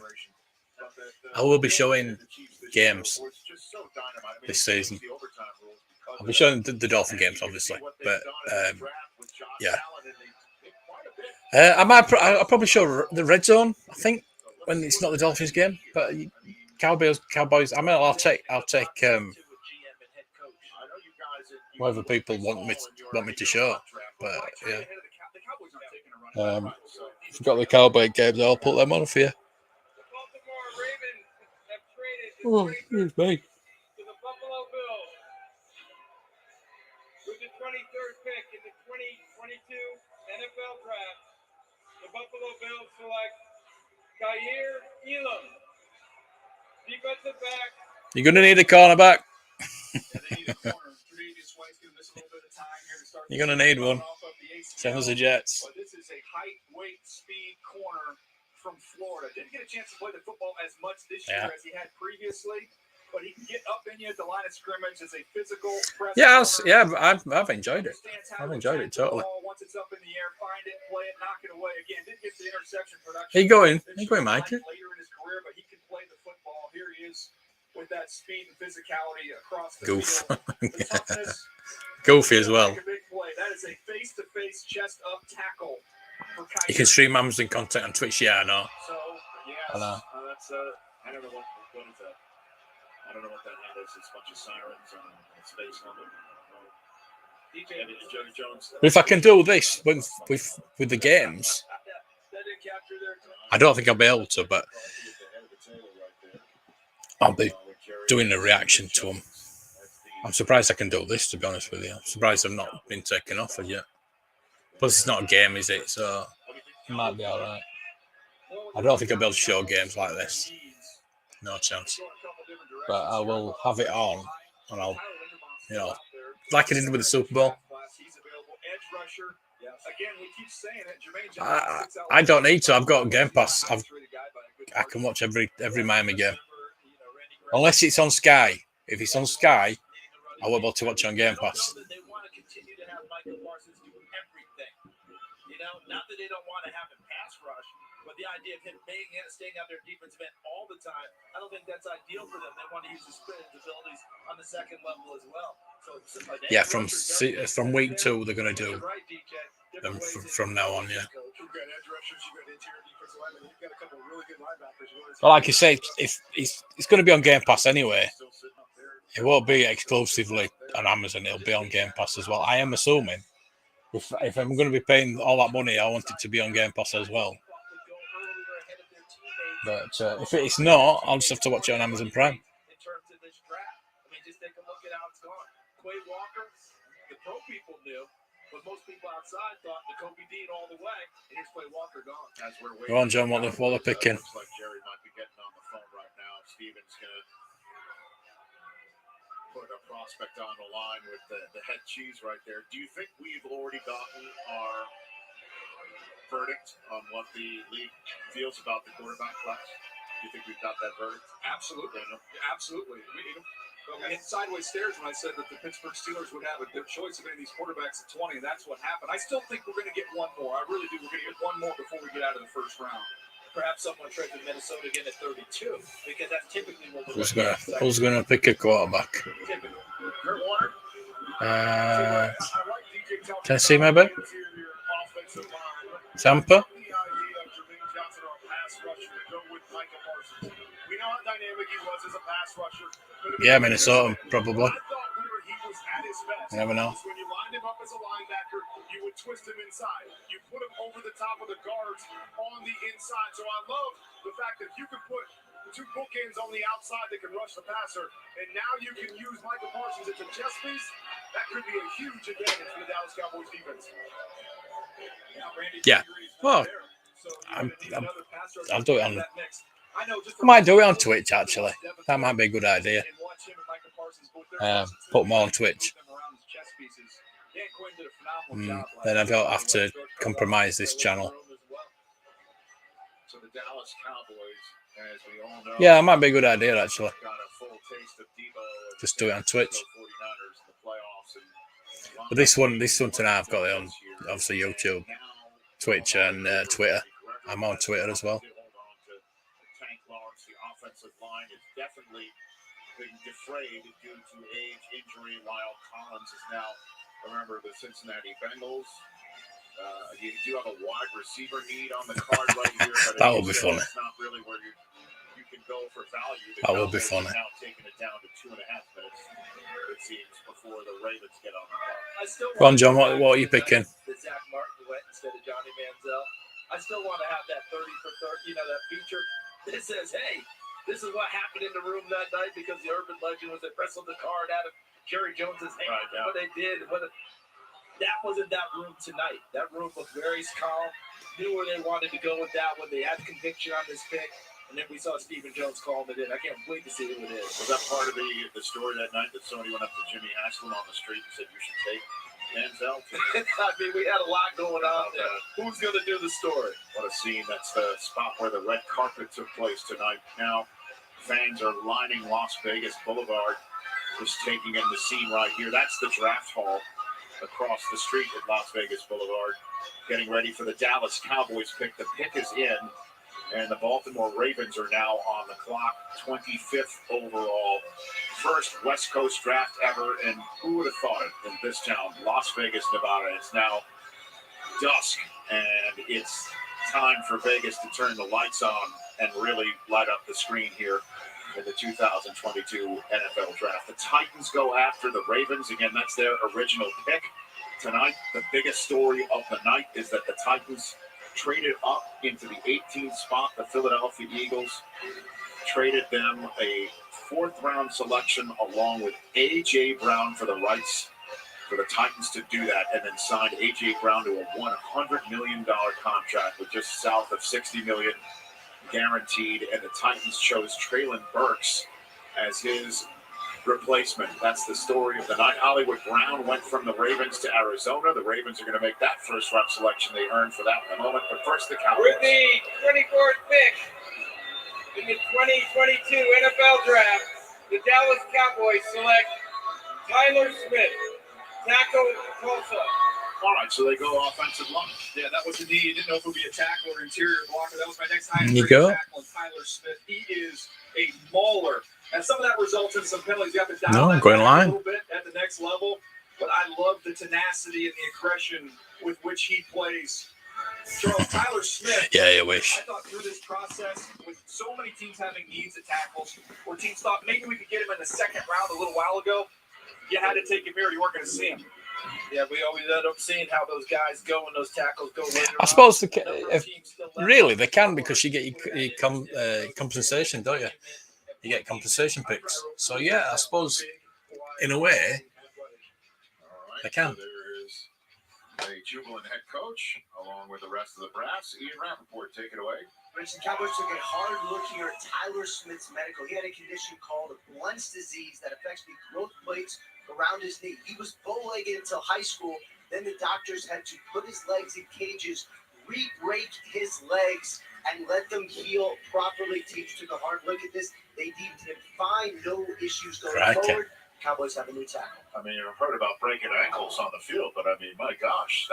games this season. I'll be showing the Dolphin games, obviously, but yeah. I'll probably show the Red Zone. I think when it's not the Dolphins game, but Cowboys. I mean, I'll take whatever people want me to show, but yeah. If you've got the Cowboy games, I'll put them on for you. Oh, excuse me. To the Buffalo Bills with the 23rd pick in the 2022 NFL Draft. The Buffalo Bills select Kair, defensive back. You're going to need a cornerback. You're going to need one. Same as the Jets. Well, this is a height, weight, speed corner from Florida. Didn't get a chance to play the football as much this year as he had previously, but he can get up in you at the line of scrimmage as a physical presence. I've enjoyed it. I've enjoyed it totally. Once it's up in the air, find it, play it, knock it away. Again, didn't get the interception production. Are you going, Mike? Later in his career, but he can play the football. Here he is with that speed and physicality across the Goof. field. The toughness. Goofy as well. Big play. That is a face-to-face, chest-up tackle. You can stream Amazon content on Twitch. Yeah, I know. So, yes, I know. That's I don't know what is that. I don't know what that is. It's a bunch of sirens on space number. DJ Jones. But if I can do this with the games, I don't think I'll be able to, but I'll be doing a reaction to them. I'm surprised I can do this, to be honest with you. I'm surprised I've not been taken off as yet. Plus, it's not a game, is it? So it might be all right. I don't think I'll be able to show games like this. No chance. But I will have it on And I'll, like I did with the Super Bowl. I don't need to. I've got Game Pass. I can watch every Miami game. Unless it's on Sky. If it's on Sky, I will be able to watch it on Game Pass. They want to continue to have Michael Parsons do everything. Not that they don't want to have him pass rush, but the idea of him staying out there defensive end all the time, I don't think that's ideal for them. They want to use his sprint abilities on the second level as well. Yeah, from week 2 they're going to do them from now on. Yeah. Well, like you say, if it's going to be on Game Pass anyway, it won't be exclusively on Amazon. It'll be on Game Pass as well. I am assuming if I'm going to be paying all that money, I want it to be on Game Pass as well. But if it's not, I'll just have to watch it on Amazon Prime. Quay Walker, the pro people knew, but most people outside thought the Kobe Dean all the way, and here's Quay Walker gone. As we're waiting, Go on, John, what they're picking. Looks like Jerry might be getting on the phone right now. Steven's going to put a prospect on the line with the head cheese right there. Do you think we've already gotten our verdict on what the league feels about the quarterback class? Do you think we've got that verdict? Absolutely. Absolutely. I hit sideways stairs when I said that the Pittsburgh Steelers would have their choice of any of these quarterbacks at 20, and that's what happened. I still think we're going to get one more. I really do. We're going to get one more before we get out of the first round. Perhaps someone traded Minnesota again at 32, because that's typically what we're Who's going to pick a quarterback? Tennessee, maybe? Tampa? Yeah, Minnesota, probably. You never know. When you lined him up as a linebacker, you would twist him inside. You put him over the top of the guards on the inside. So I love the fact that you can put two bookends on the outside that can rush the passer, and now you can use Michael Parsons as a chess piece. That could be a huge advantage for the Dallas Cowboys defense. Yeah. Well, I'll do it on. I might do it on Twitch, actually. That might be a good idea. Put them on Twitch. Then I don't have to compromise this channel. So the Dallas Cowboys, as we all know, Yeah, that might be a good idea, actually. got a full taste of Debo. Just do it on Twitch. But this one tonight, I've got it on, obviously, YouTube, Twitch, and Twitter. I'm on Twitter as well. The offensive line is definitely been defrayed due to age, injury, while Collins is now, remember, the Cincinnati Bengals. You do have a wide receiver need on the card right here. But That will be funny. It's not really where you can go for value. That will be funny. Now taking it down to 2.5 minutes, it seems, before the Ravens get on the clock. Go on, John, what are you picking? That Zach Martin went instead of Johnny Manziel. I still want to have that 30 for 30, that feature that says, hey, this is what happened in the room that night because the urban legend was that wrestled the card out of Jerry Jones's hand. Right, yeah. What they did, that wasn't that room tonight. That room was very calm, knew where they wanted to go with that one. They had conviction on this pick, and then we saw Stephen Jones calling it in. I can't wait to see who it is. Was that part of the story that night that somebody went up to Jimmy Haslam on the street and said, you should take Manziel? I mean, we had a lot going on there. Who's going to do the story? What a scene. That's the spot where the red carpet took place tonight. Now, fans are lining Las Vegas Boulevard, just taking in the scene right here. That's the draft hall across the street at Las Vegas Boulevard, getting ready for the Dallas Cowboys pick. The pick is in, and the Baltimore Ravens are now on the clock, 25th overall. First West Coast draft ever, and who would have thought it in this town, Las Vegas, Nevada. It's now dusk, and it's time for Vegas to turn the lights on and really light up the screen here in the 2022 NFL Draft. The Titans go after the Ravens. Again, that's their original pick. Tonight, the biggest story of the night is that the Titans traded up into the 18th spot. The Philadelphia Eagles traded them a 4th-round selection along with A.J. Brown for the rights for the Titans to do that, and then signed A.J. Brown to a $100 million contract with just south of $60 million guaranteed, and the Titans chose Traylon Burks as his replacement. That's the story of the night. Hollywood Brown went from the Ravens to Arizona. The Ravens are going to make that first-round selection. They earned for that in a moment. But first, the Cowboys. With the 24th pick in the 2022 NFL Draft, the Dallas Cowboys select Tyler Smith, tackle Tulsa. All right, so they go offensive line. Yeah, that was a need. Didn't know if it would be a tackle or interior blocker. That was my next highest You rated go. tackle. Tyler Smith. He is a mauler. And some of that results in some penalties. You have to dial No, that going back line. a little bit at the next level. But I love the tenacity and the aggression with which he plays. Charles, Tyler Smith. Yeah, you wish. I thought through this process, with so many teams having needs at tackles, where teams thought maybe we could get him in the second round a little while ago, you had to take him here. You weren't going to see him. Yeah, we always end up seeing how those guys go when those tackles go later. I suppose really they can, because you get your compensation, don't you? You get compensation picks. So yeah, I suppose in a way they can. So there is a jubilant head coach along with the rest of the brass. Ian Rappaport, take it away. Rich, the Cowboys took a hard look here at Tyler Smith's medical. He had a condition called Blunt's disease that affects the growth plates around his knee. He was bow-legged until high school. Then the doctors had to put his legs in cages, re-break his legs, and let them heal properly. Teams took a hard look at this. They deemed him fine, no issues going forward. Cowboys have a new tackle. I mean, I've heard about breaking ankles on the field, but I mean, my gosh,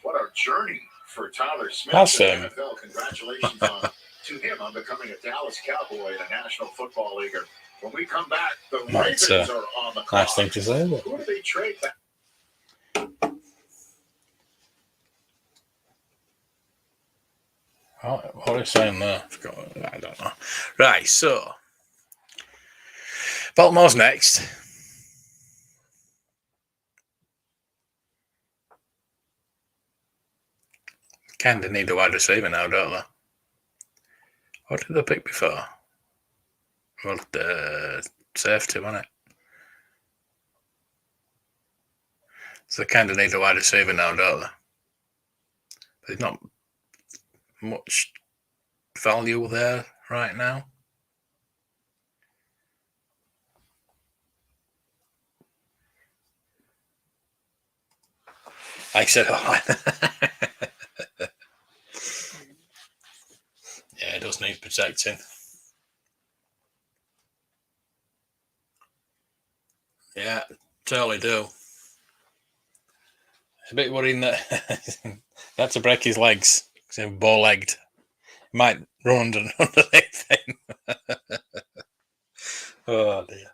what a journey for Tyler Smith in the NFL. Congratulations to him on becoming a Dallas Cowboy and a National Football Leaguer. When we come back, the Ravens are on the clock. Nice thing to say. Who do they trade back? Oh, what are you saying there? I don't know. Right, so Baltimore's next. Kind of need a wide receiver now, don't they? What did they pick before? Well, the safety, wasn't it? So they kind of need a wide receiver now, don't they? There's not much value there right now. I said, yeah, it does need protecting. Yeah, totally do. It's a bit worrying that he had to break his legs because he's bow-legged. He might run underneath him. Oh, dear.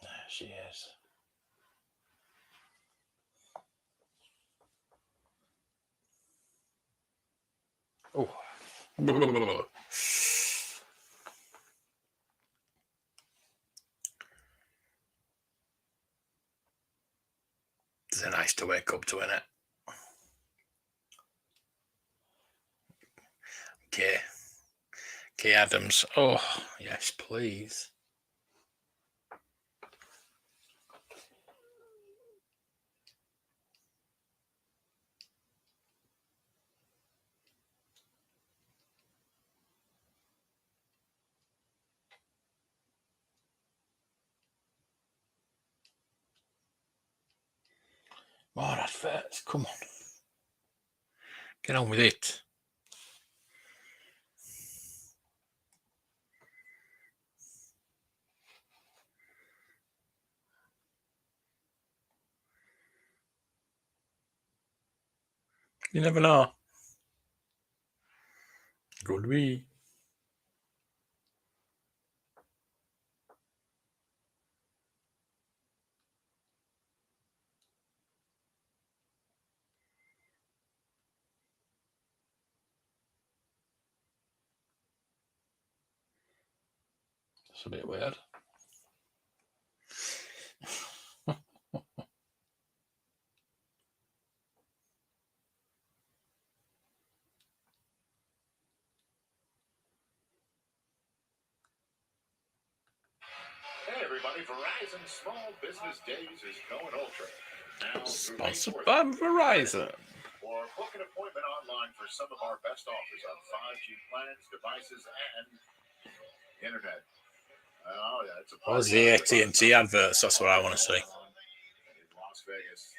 There she is. Oh. It's nice to wake up to, innit? Okay. Okay, Adams. Oh, yes, please. Oh, that fits. Come on. Get on with it. You never know. Could be. It's a bit weird. Hey, everybody. everybody. Verizon Small Business Days is going ultra. Now Sponsored by Verizon. Or book an appointment online for some of our best offers on 5G plans, devices, and internet. Oh, yeah, it's a What was the AT&T adverts? That's what I want to see. Las Vegas.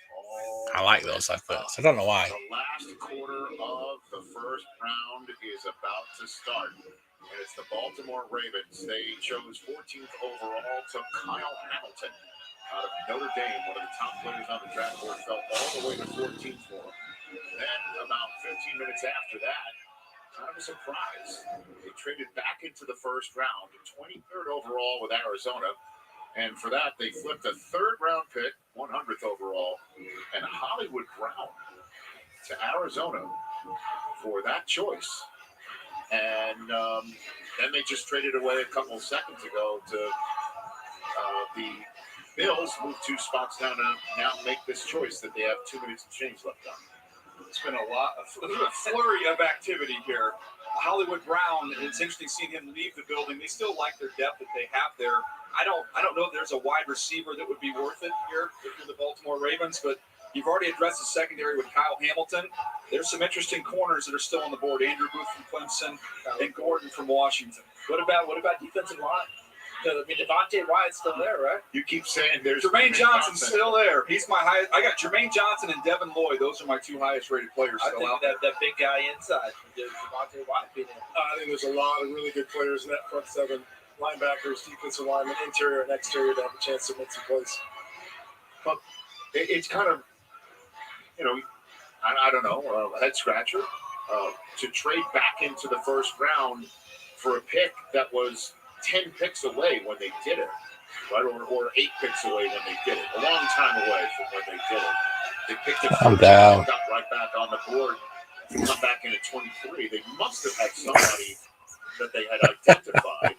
I like those adverts. I don't know why. The last quarter of the first round is about to start. And it's the Baltimore Ravens. They chose 14th overall, took Kyle Hamilton out of Notre Dame, one of the top players on the draft board, fell all the way to 14th for him. Then, about 15 minutes after that, kind of a surprise. They traded back into the first round, 23rd overall with Arizona. And for that, they flipped a third-round pick, 100th overall, and Hollywood Brown to Arizona for that choice. And then they just traded away a couple seconds ago to the Bills, move 2 spots down to now make this choice that they have 2 minutes and change left on. It's been a flurry of activity here. Hollywood Brown, it's interesting seeing him leave the building. They still like their depth that they have there. I don't know if there's a wide receiver that would be worth it here if you're the Baltimore Ravens, but you've already addressed the secondary with Kyle Hamilton. There's some interesting corners that are still on the board. Andrew Booth from Clemson and Gordon from Washington. What about defensive line? I mean, Devontae Wyatt's still there, right? You keep saying there's Jermaine Johnson's still there. He's my highest. I got Jermaine Johnson and Devin Lloyd. Those are my 2 highest rated players still out there. That big guy inside, Devontae Wyatt being in. I think there's a lot of really good players in that front seven. Linebackers, defensive linemen, interior and exterior to have a chance to make some plays. But it's kind of, I don't know, a head scratcher to trade back into the first round for a pick that was 10 picks away when they did it, right? Or 8 picks away when they did it. A long time away from when they did it. They picked it I'm down. got right back on the board to come back in at 23. They must have had somebody that they had identified.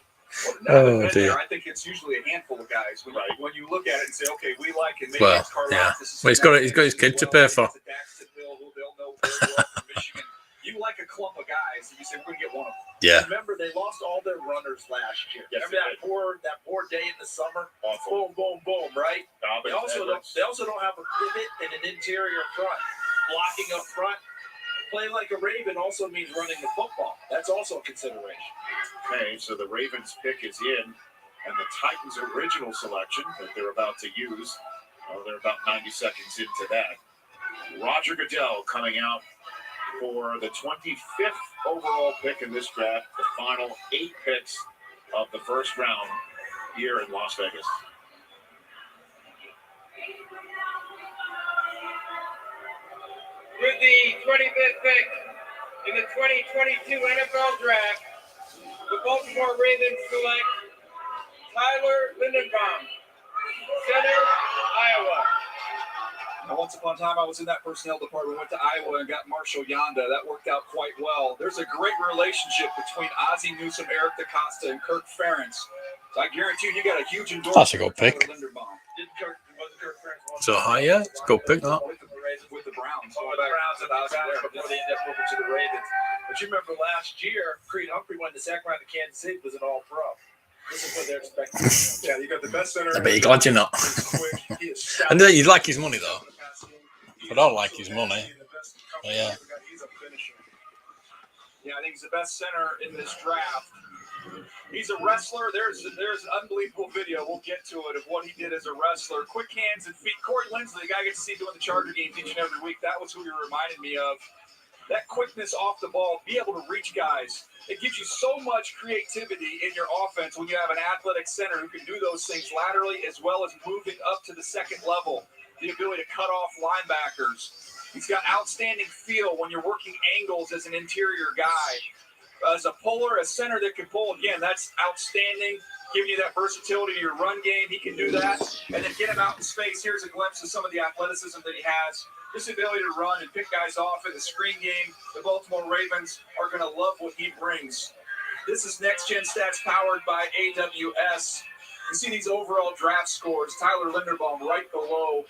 Oh, dear. I think it's usually a handful of guys. When you look at it and say, okay, we like it. Maybe Well, it's Carlos. yeah. Well, he's got his kid to pay for. You like a clump of guys, and you say we're gonna get one of them. Yeah. Remember, they lost all their runners last year. Yes, Remember that poor day in the summer? Awful. Boom, boom, boom, right? They also don't have a pivot and an interior front. Blocking up front. Playing like a Raven also means running the football. That's also a consideration. Okay, so the Ravens pick is in, and the Titans' original selection that they're about to use, they're about 90 seconds into that. Roger Goodell coming out for the 25th overall pick in this draft, the final 8 picks of the first round here in Las Vegas. With the 25th pick in the 2022 NFL Draft, the Baltimore Ravens select Tyler Lindenbaum, center, Iowa. Now, once upon a time, I was in that personnel department, went to Iowa and got Marshall Yanda. That worked out quite well. There's a great relationship between Ozzie Newsome, Eric DeCosta, and Kirk Ferentz. So I guarantee you got a huge endorsement. That's a good pick. Wasn't Kirk Ferentz So high, yeah. It's a good pick, that. with the Browns. Before they ended up moving to the Ravens. But you remember last year, Creed Humphrey went to second round to Kansas City, was an all-pro. This is what they're expecting. Yeah, you got the best center. I bet you're glad you're not. And then you'd like his money, though. I don't like his money. But yeah. Yeah, I think he's the best center in this draft. He's a wrestler. There's unbelievable video. We'll get to it of what he did as a wrestler. Quick hands and feet. Cory Lindsay, the guy I get to see doing the Charger games each and every week. That was who he reminded me of. That quickness off the ball, be able to reach guys. It gives you so much creativity in your offense when you have an athletic center who can do those things laterally as well as moving up to the second level. The ability to cut off linebackers. He's got outstanding feel when you're working angles as an interior guy. As a puller, a center that can pull, again, that's outstanding, giving you that versatility to your run game. He can do that. And then get him out in space. Here's a glimpse of some of the athleticism that he has. This ability to run and pick guys off in the screen game. The Baltimore Ravens are going to love what he brings. This is Next Gen Stats powered by AWS. You see these overall draft scores. Tyler Linderbaum right below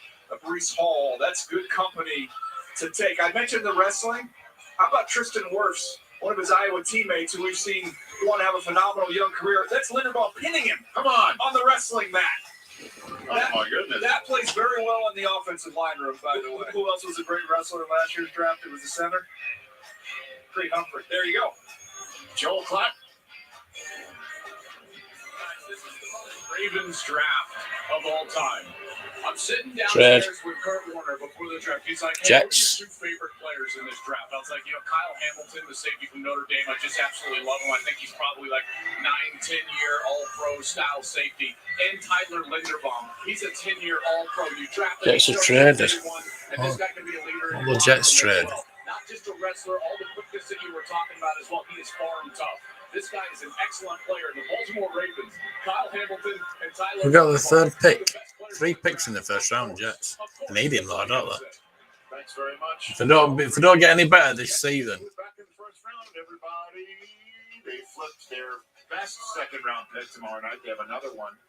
Breece Hall. That's good company to take. I mentioned the wrestling. How about Tristan Wirfs, one of his Iowa teammates who we've seen want to have a phenomenal young career? That's Linderbaum pinning him. Come on the wrestling mat. my goodness. That plays very well in the offensive line room, by the way. Who else was a great wrestler in last year's draft? It was the center. Creed Humphrey. There you go. Joel Clark. This is the most Ravens draft of all time. I'm sitting Tread. downstairs with Kurt Warner before the draft. He's like, hey, Jets. what are your 2 favorite players in this draft? I was like, Kyle Hamilton, the safety from Notre Dame. I just absolutely love him. I think he's probably like 9-10-year all-pro style safety. And Tyler Linderbaum. He's a 10-year all-pro. You draft him. Jets are traded. And this guy can be a leader. All the Jets trade. Not just a wrestler, all the quickness that you were talking about as well. He is farm tough. This guy is an excellent player. The Baltimore Ravens, Kyle Hamilton and Tyler. We got the 3rd pick. 3 picks in the 1st round, Jets. They need him, though, don't they? Thanks very much. If they don't get any better this season. Back in the 1st round, everybody. They flipped their best 2nd round pick tomorrow night. They have another one.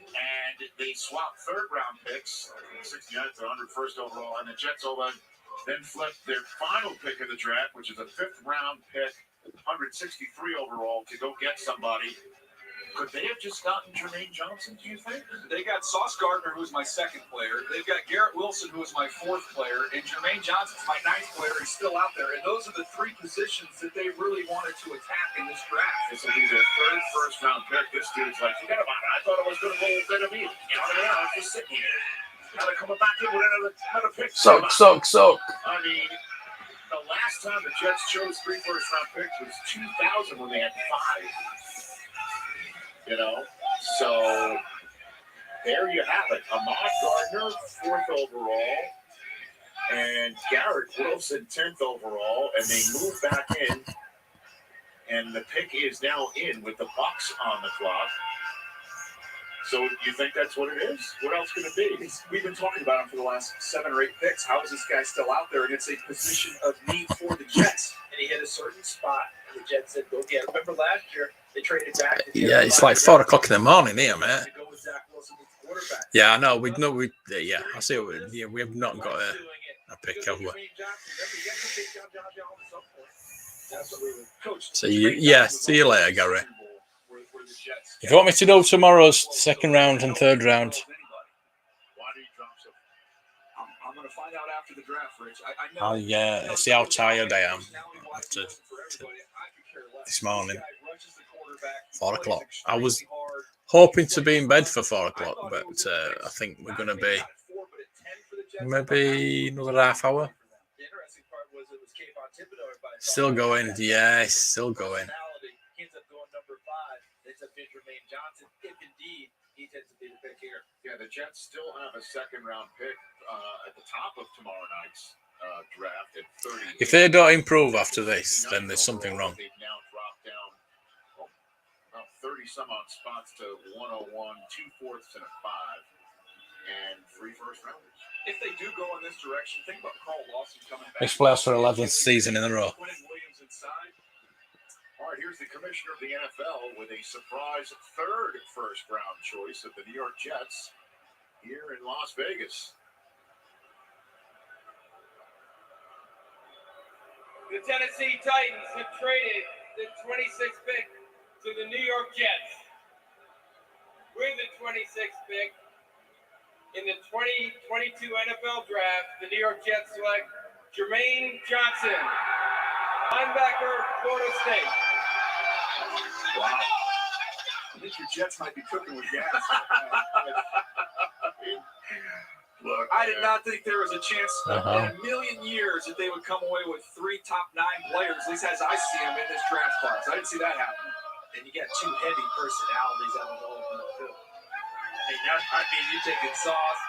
And they swapped 3rd round picks, 69th to 101st overall. And the Jets then flipped their final pick of the draft, which is a 5th round pick, 163 overall, to go get somebody. Could they have just gotten Jermaine Johnson, do you think? They got Sauce Gardner, who was my 2nd player. They've got Garrett Wilson, who was my 4th player. And Jermaine Johnson's my 9th player. He's still out there. And those are the 3 positions that they really wanted to attack in this draft. This will be their 3rd first-round pick. This dude's like, forget about it. I thought it was going to go better me. You know what I mean? I was just sitting here. Now they're coming back in with another pick. Soak. I mean, the last time the Jets chose 3 first-round picks was 2000 when they had 5. You know, so there you have it. Ahmad Gardner, 4th overall, and Garrett Wilson, 10th overall, and they move back in, and the pick is now in with the Bucks on the clock. So you think that's what it is? What else could it be? We've been talking about him for the last 7 or 8 picks. How is this guy still out there? And it's a position of need for the Jets. And he hit a certain spot, and the Jets said, go get it. Remember last year, they traded back. Yeah, it's like 4 o'clock in the morning here, man. Yeah, I know. We yeah, I see what we have not got a pick, have we? So see you later, Gary. If you want me to do tomorrow's 2nd round and 3rd round, I'm going to find out after the draft, Rich. I'll see how tired I am after this morning. 4 o'clock. I was hoping to be in bed for 4 o'clock, but I think we're going to be maybe another half hour. Still going. Yeah, still going. Yeah, the Jets still have a 2nd round pick at the top of tomorrow night's draft at 30. If they don't improve after this, then there's something wrong. They've now dropped down about 30 some odd spots to 101, 2 fourths and a 5, and 3 first rounders. If they do go in this direction, think about Carl Lawson coming back. Next playoffs for 11th season in a row. All right, here's the commissioner of the NFL with a surprise 3rd first-round choice of the New York Jets here in Las Vegas. The Tennessee Titans have traded the 26th pick to the New York Jets. With the 26th pick in the 2022 NFL Draft, the New York Jets select Jermaine Johnson, linebacker, Florida State. Wow. I think your Jets might be cooking with gas. Look, I did not think there was a chance in a million years that they would come away with 3 top 9 players, at least as I see them in this draft class. I didn't see that happen. And you got 2 heavy personalities out of all of them, too. I mean, you taking Sauce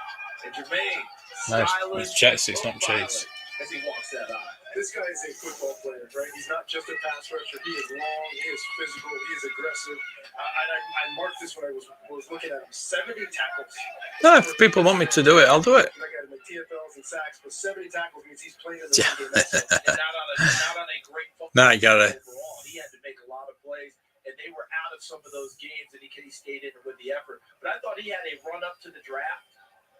and Jermaine. No, it's Jets, it's not Chase. As he walks that eye. This guy is a football player, right? He's not just a pass rusher. He is long, he is physical, he is aggressive. I marked this when I was looking at him. 70 tackles. No, if people want me to do it, I'll do it. I got him at TFLs and sacks, but 70 tackles means he's playing in the game. And not on a great football No, you got it. overall. He had to make a lot of plays, and they were out of some of those games, and he stayed in with the effort. But I thought he had a run up to the draft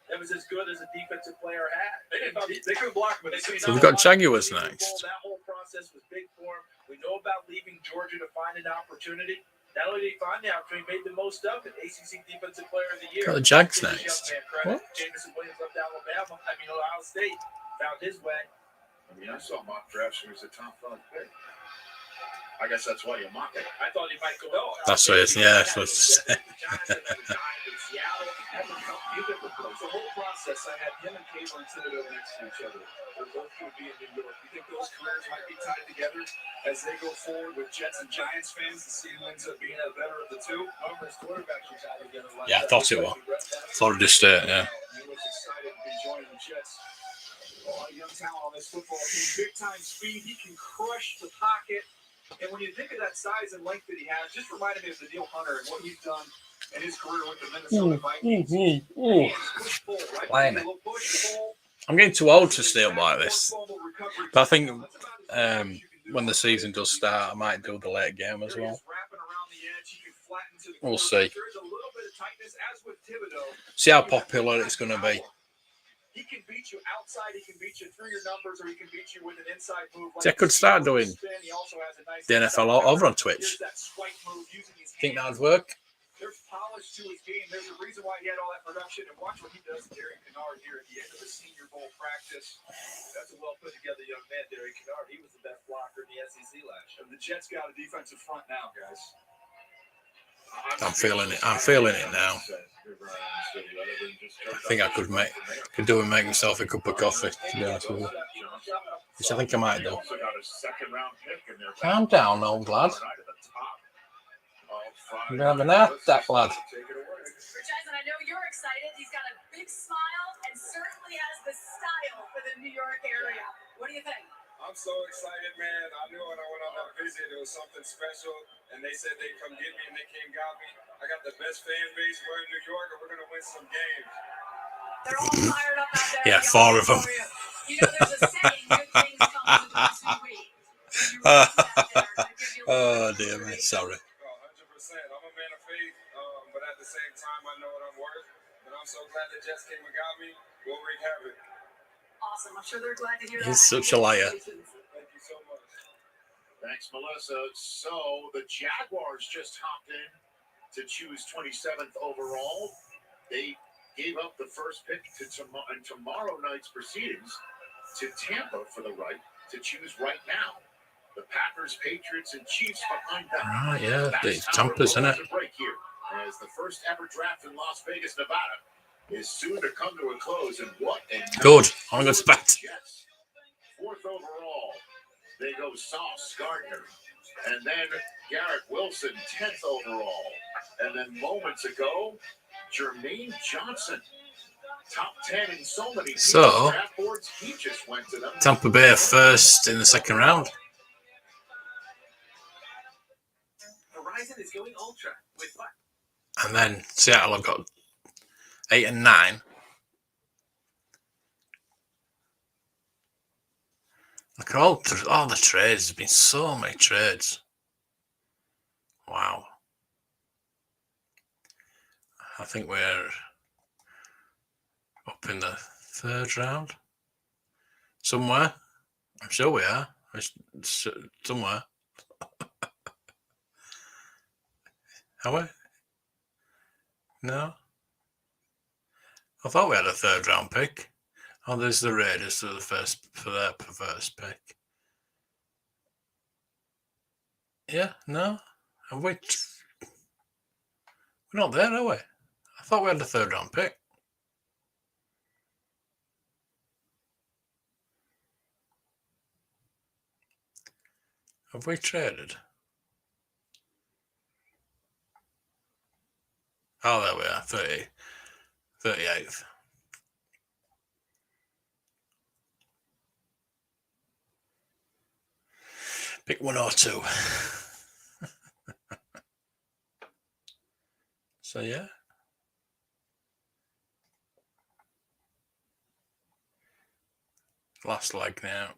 that was as good as a defensive player had. They couldn't block him. So we've got Jaguars next. That whole process was big for him. We know about leaving Georgia to find an opportunity. Not only did he find the opportunity, he made the most of it. ACC Defensive Player of the Year. Got the Jags Give this next. young man credit. What? Jameson Williams left Ohio State found his way. I mean, I saw mock drafts where he was a top 5 pick. I guess that's why you mock it. I thought he might go. That's what it is. Yeah, that's what it is. The whole process, I had him and Caitlin sitting over next to each other. They're both going to be in New York. You think those careers might be tied together as they go forward with Jets and Giants fans to see who ends up being a better of the two? Numerous quarterbacks are tied together. Yeah, I thought it was. Florida State, yeah. He was excited to be joining the Jets. A lot of young talent on this football team. Big time speed. He can crush the pocket. And when you think of that size and length that he has, just reminded me of the Neal Hunter and what he's done in his career with the Minnesota Vikings. I'm getting too old to stay up like this. But I think when the season does start, I might do the late game as well. We'll see. See how popular it's going to be. He can beat you outside, he can beat you through your numbers, or he can beat you with an inside move. See, I could start doing the NFL over on Twitch. Think that'd work? There's polish to his game. There's a reason why he had all that production. And watch what he does to Derek Kennard here at the end of the Senior Bowl practice. That's a well put together young man, Derek Kennard. He was the best blocker in the SEC last year. The Jets got a defensive front now, guys. I'm feeling it. I'm feeling it now. I think I could do and make myself a cup of coffee, to be honest with you. Which I think I might do. Calm down, old lad. You're having that lad. Richardson, I know you're excited. He's got a big smile and certainly has the style for the New York area. What do you think? I'm so excited, man. I knew when I went on that visit, it was something special. And they said they'd come get me, and they came got me. I got the best fan base. We're in New York, and we're going to win some games. They're all fired up out there. Yeah, 4 of them. You know, there's a saying, good things come to those who wait. Oh, dear me. Sorry. 100%. I'm a man of faith, but at the same time, I know what I'm worth. And I'm so glad the Jets came and got me. We'll wreak havoc. Awesome. I'm sure they're glad to hear that. He's such a liar. Thank you so much. Thanks, Melissa. So the Jaguars just hopped in to choose 27th overall. They gave up the first pick to tomorrow night's proceedings to Tampa for the right to choose right now. The Packers, Patriots, and Chiefs behind them. Right, yeah, the Tampa's in it. Break here, as the first ever draft in Las Vegas, Nevada, is soon to come to a close. And what? Good. I'm going to expect. 4th overall. They go Sauce Gardner. And then Garrett Wilson, 10th overall. And then moments ago, Jermaine Johnson, top 10 in so many So, draft boards. He just went to them. Tampa Bay first in the second round. Verizon is going ultra with what? And then Seattle have got 8 and 9. Look at all the trades. There's been so many trades. Wow. I think we're up in the 3rd round. Somewhere. I'm sure we are. Somewhere. Are we? No? I thought we had a 3rd round pick. Oh, there's the Raiders for their first pick. Yeah, no? Have we? We're not there, are we? I thought we had a 3rd round pick. Have we traded? Oh, there we are, 38th. Pick 102. So, yeah. Last leg now.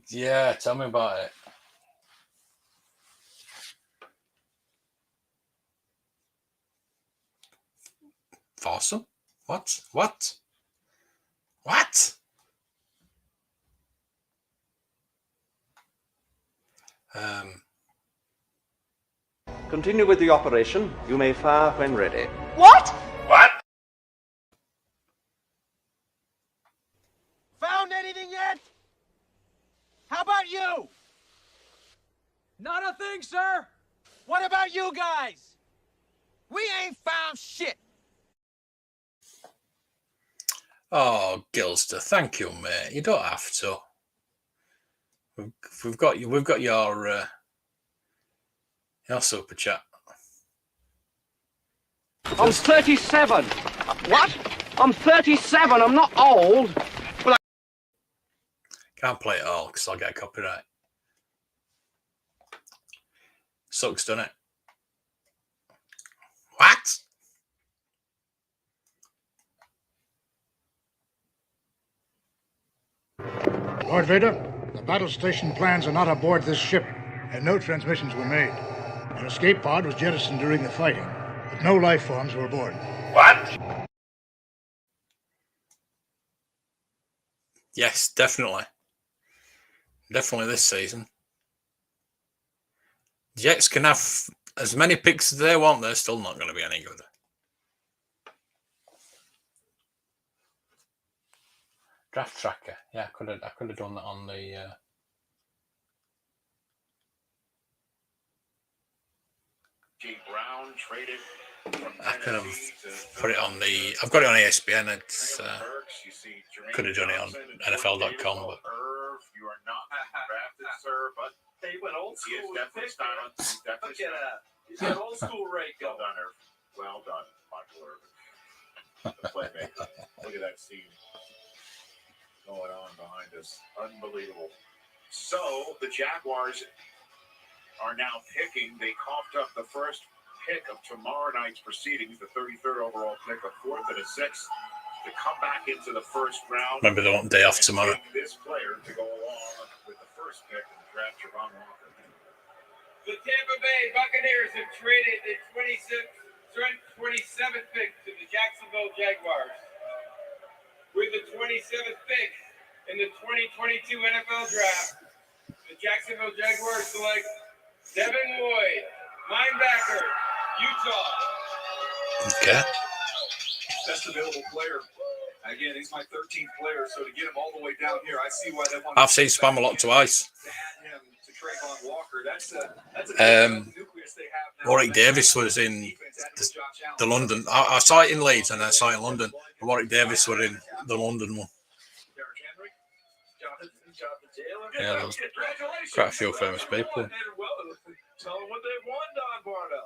Yeah, tell me about it. Awesome. What? Continue with the operation. You may fire when ready. What? What? Found anything yet? How about you? Not a thing, sir. What about you guys? We ain't found shit. Oh, Gilster, thank you, mate. You don't have to. We've got you. We've got your super chat. I'm 37. What? I'm 37. I'm not old. But Can't play it all because I'll get a copyright. Sucks, doesn't it? What? Lord Vader, the battle station plans are not aboard this ship, and no transmissions were made. An escape pod was jettisoned during the fighting, but no life forms were aboard. What? Yes, definitely. Definitely this season. Jets can have as many picks as they want. They're still not going to be any good. Draft tracker. Yeah, I could have done that on the. Brown traded I could have put it on the. I've got it on ESPN. It's could have done it on NFL.com, but you are not drafted, sir. But They went old school. he is definitely silent. He's definitely Look at that. He's got old school rate Well going. done, Irv. Well done, Michael Irvin. The playmaker. Look at that scene going on behind us. Unbelievable. So the Jaguars are now picking. They coughed up the first pick of tomorrow night's proceedings, the 33rd overall pick, a 4th and a 6th, to come back into the first round. remember they want day off tomorrow. This player to go along with the first pick in the draft, Trevor Walker. The Tampa Bay Buccaneers have traded the 27th pick to the Jacksonville Jaguars. With the 27th pick in the 2022 NFL Draft, the Jacksonville Jaguars select Devin Lloyd, linebacker, Utah. Okay. Best available player. Again, he's my 13th player, so to get him all the way down here, I see why they want I've seen Spam a lot twice. to add him to Trayvon Walker. That's a nucleus they have now. Warwick Davis was in the London. I saw it in Leeds and I saw it in London. And Warwick Davis were in the London one. Yeah, there was quite a few famous people. Tell them what they've won, Don Bardo.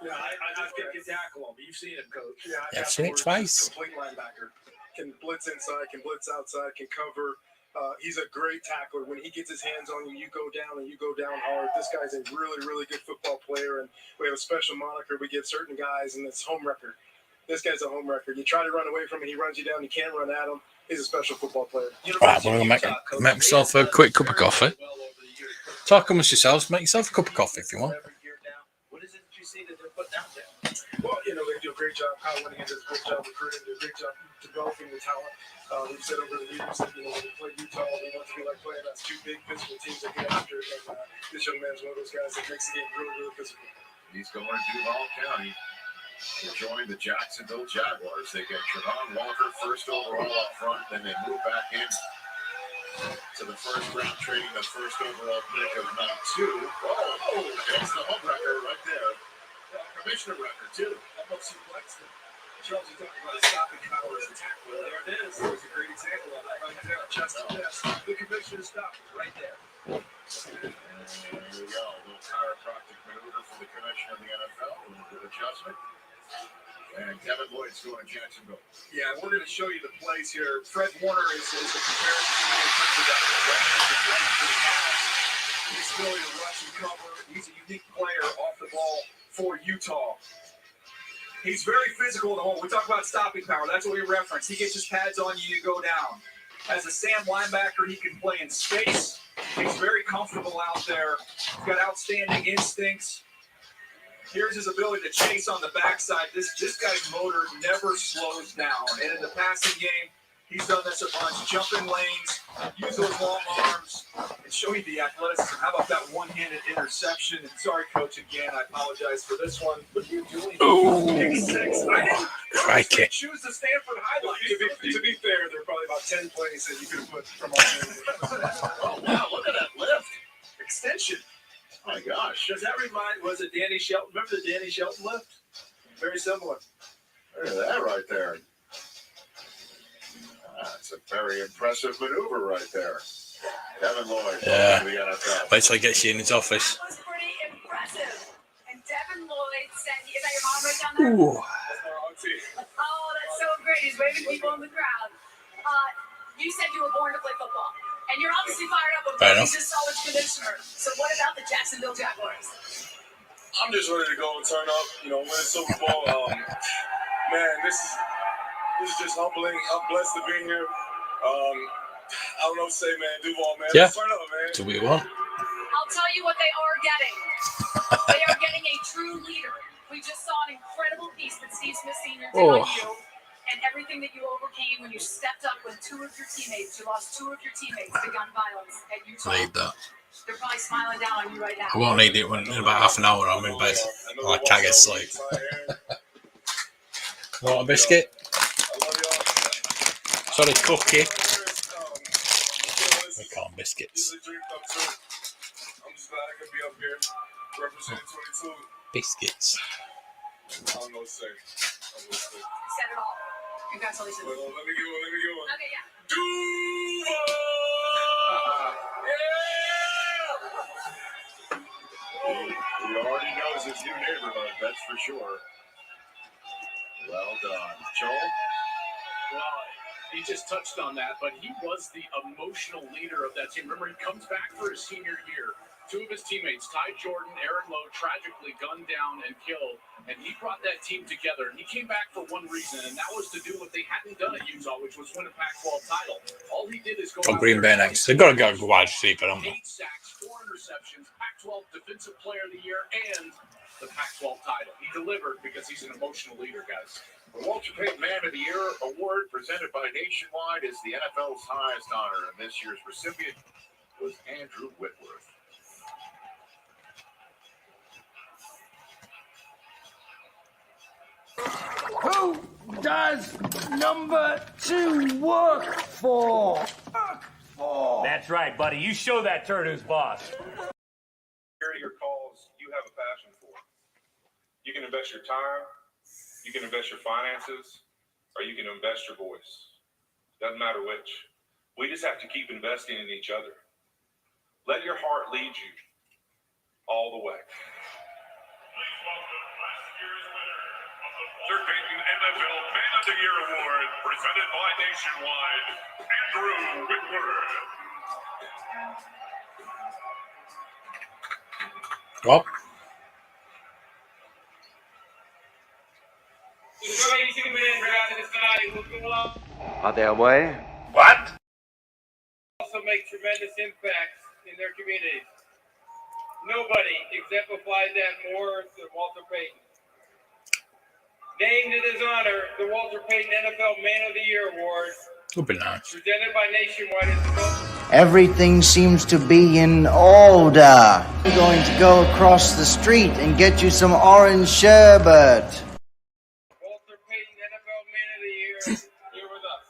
Yeah, I think you tackle him. You've seen him, Coach. Yeah, I've seen it twice. Complete linebacker. Can blitz inside, can blitz outside, can cover. He's a great tackler. When he gets his hands on you, you go down and you go down hard. This guy's a really, really good football player, and we have a special moniker we give certain guys, and it's home record. This guy's a home record. You try to run away from him, he runs you down. You can't run at him. He's a special football player. Right, well, make myself a quick cup of coffee. Talk amongst yourselves. Make yourself a cup of coffee if you want. What is it that you see that they're putting out there? Well, they do a great job. Kyle Winningham does a great job recruiting, do a great job developing the talent. We've said over the years that, when we play Utah, we want to be like playing that's two big physical teams that get after it. And this young man's one of those guys that makes the game really, really physical. He's going to Duval County to join the Jacksonville Jaguars. They get Trevor Walker first overall up front, then they move back in to the first round, trading the first overall pick of #2. Oh, that's the home record right there. Commissioner record, too. Almost supplexed him. Charles, you talking about a stopping power as a tackler. There it is. There's a great example of that right there. Chest to chest. The commissioner stopped right there. And there we go. A little chiropractic maneuver for the commissioner of the NFL. A little bit of adjustment. And Devin Lloyd's going to Jacksonville. Yeah, we're going to show you the plays here. Fred Warner is the comparison to me in terms of that direction of length to the pass. His ability to rush and cover. He's a unique player off the ball for Utah. He's very physical in the hole. We talk about stopping power. That's what we reference. He gets his pads on you, you go down. As a Sam linebacker, he can play in space. He's very comfortable out there. He's got outstanding instincts. Here's his ability to chase on the backside. This guy's motor never slows down. And in the passing game, He's done this a bunch. Jumping lanes, use those long arms, and show you the athleticism. How about that one-handed interception? And sorry, Coach, again, I apologize for this one. What are you doing? Pick six. I didn't choose the Stanford highlight. To be fair, there are probably about 10 plays that you could have put from all. Oh, wow, look at that lift. Extension. Oh, my gosh. Does that remind, was it Danny Shelton? Remember the Danny Shelton lift? Very similar. Look at that right there. That's a very impressive maneuver right there. Devin Lloyd. Yeah. The NFL. Wait till he gets you in his office. That was pretty impressive. And Devin Lloyd said, is that your mom right down there? Ooh. Oh, that's so great. He's waving people in the crowd. You said you were born to play football. And you're obviously fired up with Fair what enough. he's just saw as commissioner. So what about the Jacksonville Jaguars? I'm just ready to go and turn up, win a Super Bowl. Man, this is just humbling. I'm blessed to be here. I don't know what to say, man. Duval, man. Yeah. Just turn up, man. Do we want? I'll tell you what they are getting. They are getting a true leader. We just saw an incredible piece that Steve Smith Sr. did on you and everything that you overcame when you stepped up with you lost two of your teammates to gun violence at Utah. I need that. They're probably smiling down on you right now. I won't need it in about half an hour. I'm in bed. I can't get sleep. Want a biscuit? Sorry, cookie. We call them biscuits. I'm just glad I could be up here representing 22. Biscuits. I don't know what to say. Said it all. Congratulations. Let me get one. Okay, yeah. Duval! He already knows his new neighborhood, that's for sure. Well done. Joel? Well, he just touched on that, but he was the emotional leader of that team. Remember, he comes back for his senior year. Two of his teammates, Ty Jordan, Aaron Lowe, tragically gunned down and killed, and he brought that team together. And he came back for one reason, and that was to do what they hadn't done at Utah, which was win a Pac-12 title. All he did is go For out Green Bay there next. They've got to go wide receiver, haven't they? 8 sacks, 4 interceptions, Pac-12 Defensive Player of the Year, and the Pac-12 title. He delivered because he's an emotional leader, guys. The Walter Payton Man of the Year award presented by Nationwide is the NFL's highest honor, and this year's recipient was Andrew Whitworth. Who does number 2 work for? That's right, buddy. You show that turd who's boss. Security or calls you have a passion for. You can invest your time, you can invest your finances, or you can invest your voice. Doesn't matter which. We just have to keep investing in each other. Let your heart lead you all the way. Walter Payton NFL Man of the Year Award, presented by Nationwide, Andrew Whitworth. What? Are they away? What? Also make tremendous impacts in their communities. Nobody exemplified that more than Walter Payton. Named in his honor, the Walter Payton NFL Man of the Year Award, Would be nice. presented by Nationwide, is the most. Everything seems to be in order. I'm going to go across the street and get you some orange sherbet. Walter Payton NFL Man of the Year here with us.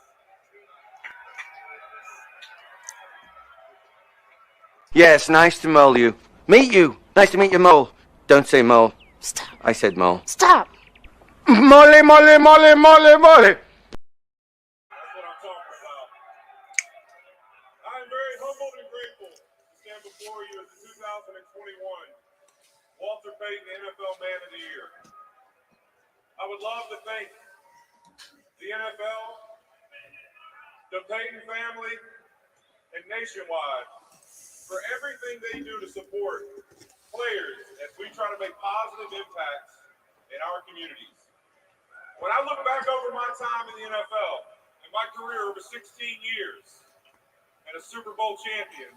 Yes, nice to mole you. Meet you. Nice to meet you, mole. Don't say mole. Stop. I said mole. Stop. Mole, mole, mole, mole, mole. That's what I'm talking about. I'm very humbled and grateful to stand before you as the 2021 Walter Payton NFL Man of the Year. I would love to thank the NFL, the Payton family, and Nationwide for everything they do to support players as we try to make positive impacts in our communities. When I look back over my time in the NFL and my career over 16 years and a Super Bowl champion,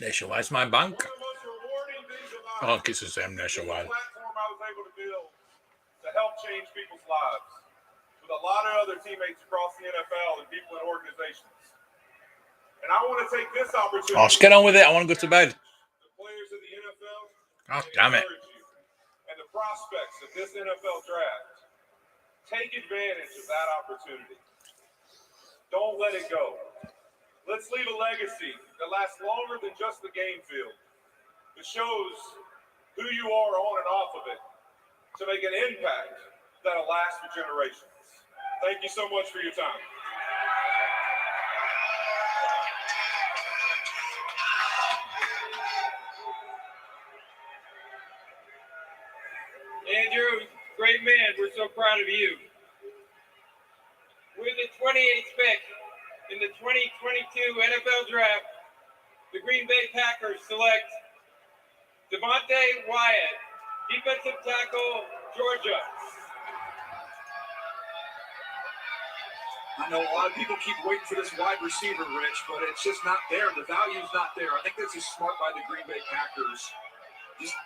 Nationwide's my bank. one of the most rewarding things in I life think it's the same is the Nationwide. platform I was able to build to help change people's lives with a lot of other teammates across the NFL and people in organizations. And I want to take this opportunity. Oh, let's get on with it. I want to go to bed. The players of the NFL. Oh, damn it. And the prospects of this NFL draft. Take advantage of that opportunity. Don't let it go. Let's leave a legacy that lasts longer than just the game field. It shows who you are on and off of it to make an impact that'll last for generations. Thank you so much for your time. Andrew, great man. We're so proud of you. With the 28th pick in the 2022 NFL Draft, the Green Bay Packers select Devontae Wyatt, defensive tackle, Georgia. I know a lot of people keep waiting for this wide receiver, Rich, but it's just not there. The value's not there. I think this is smart by the Green Bay Packers.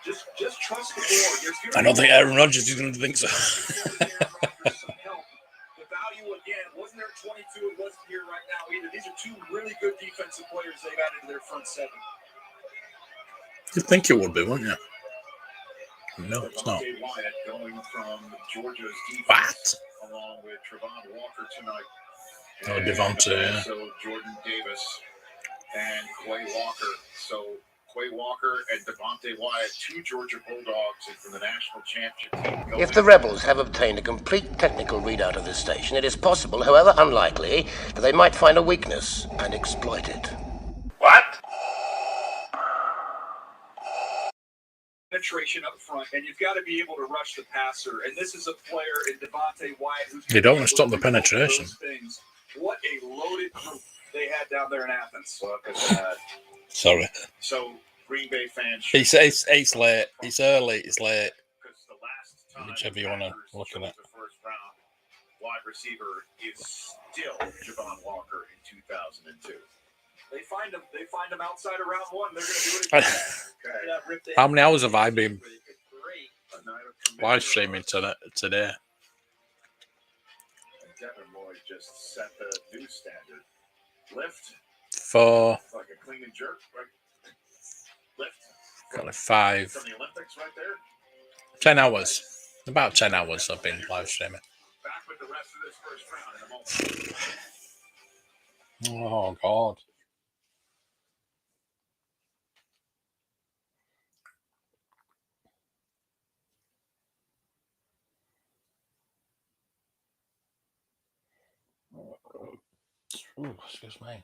Just trust the board. I don't think Aaron Rodgers is going to think so. The value, again, wasn't there at 22. It wasn't here right now either. These are two really good defensive players they've added to their front seven. You'd think it would be, wouldn't you? No, it's not. Wyatt going from Georgia's defense along with Trevor Walker tonight. Oh, Devontae, yeah. So Jordan Davis and Quay Walker. So Quay Walker and Devontae Wyatt, two Georgia Bulldogs from the national championship team. If the rebels have obtained a complete technical readout of this station, it is possible, however unlikely, that they might find a weakness and exploit it. What? Penetration up front, and you've got to be able to rush the passer. And this is a player in Devontae Wyatt who's You don't want to stop the penetration. What a loaded group they had down there in Athens. Look at that. Sorry. So Green Bay fans. It's late. It's early. It's late. Whichever you want to look at it. The first round wide receiver is still Javon Walker in 2002. They find him outside of round one. They're going to do it again. How many hours have I been live streaming today? Devin Lloyd just set the new standard. Lift. For like a clean and jerk, right? Lift. got like 5. From the Olympics right there. 10 hours. About 10 hours I've been live streaming. Back with the rest of this first round in a moment. Oh God. Ooh, excuse me.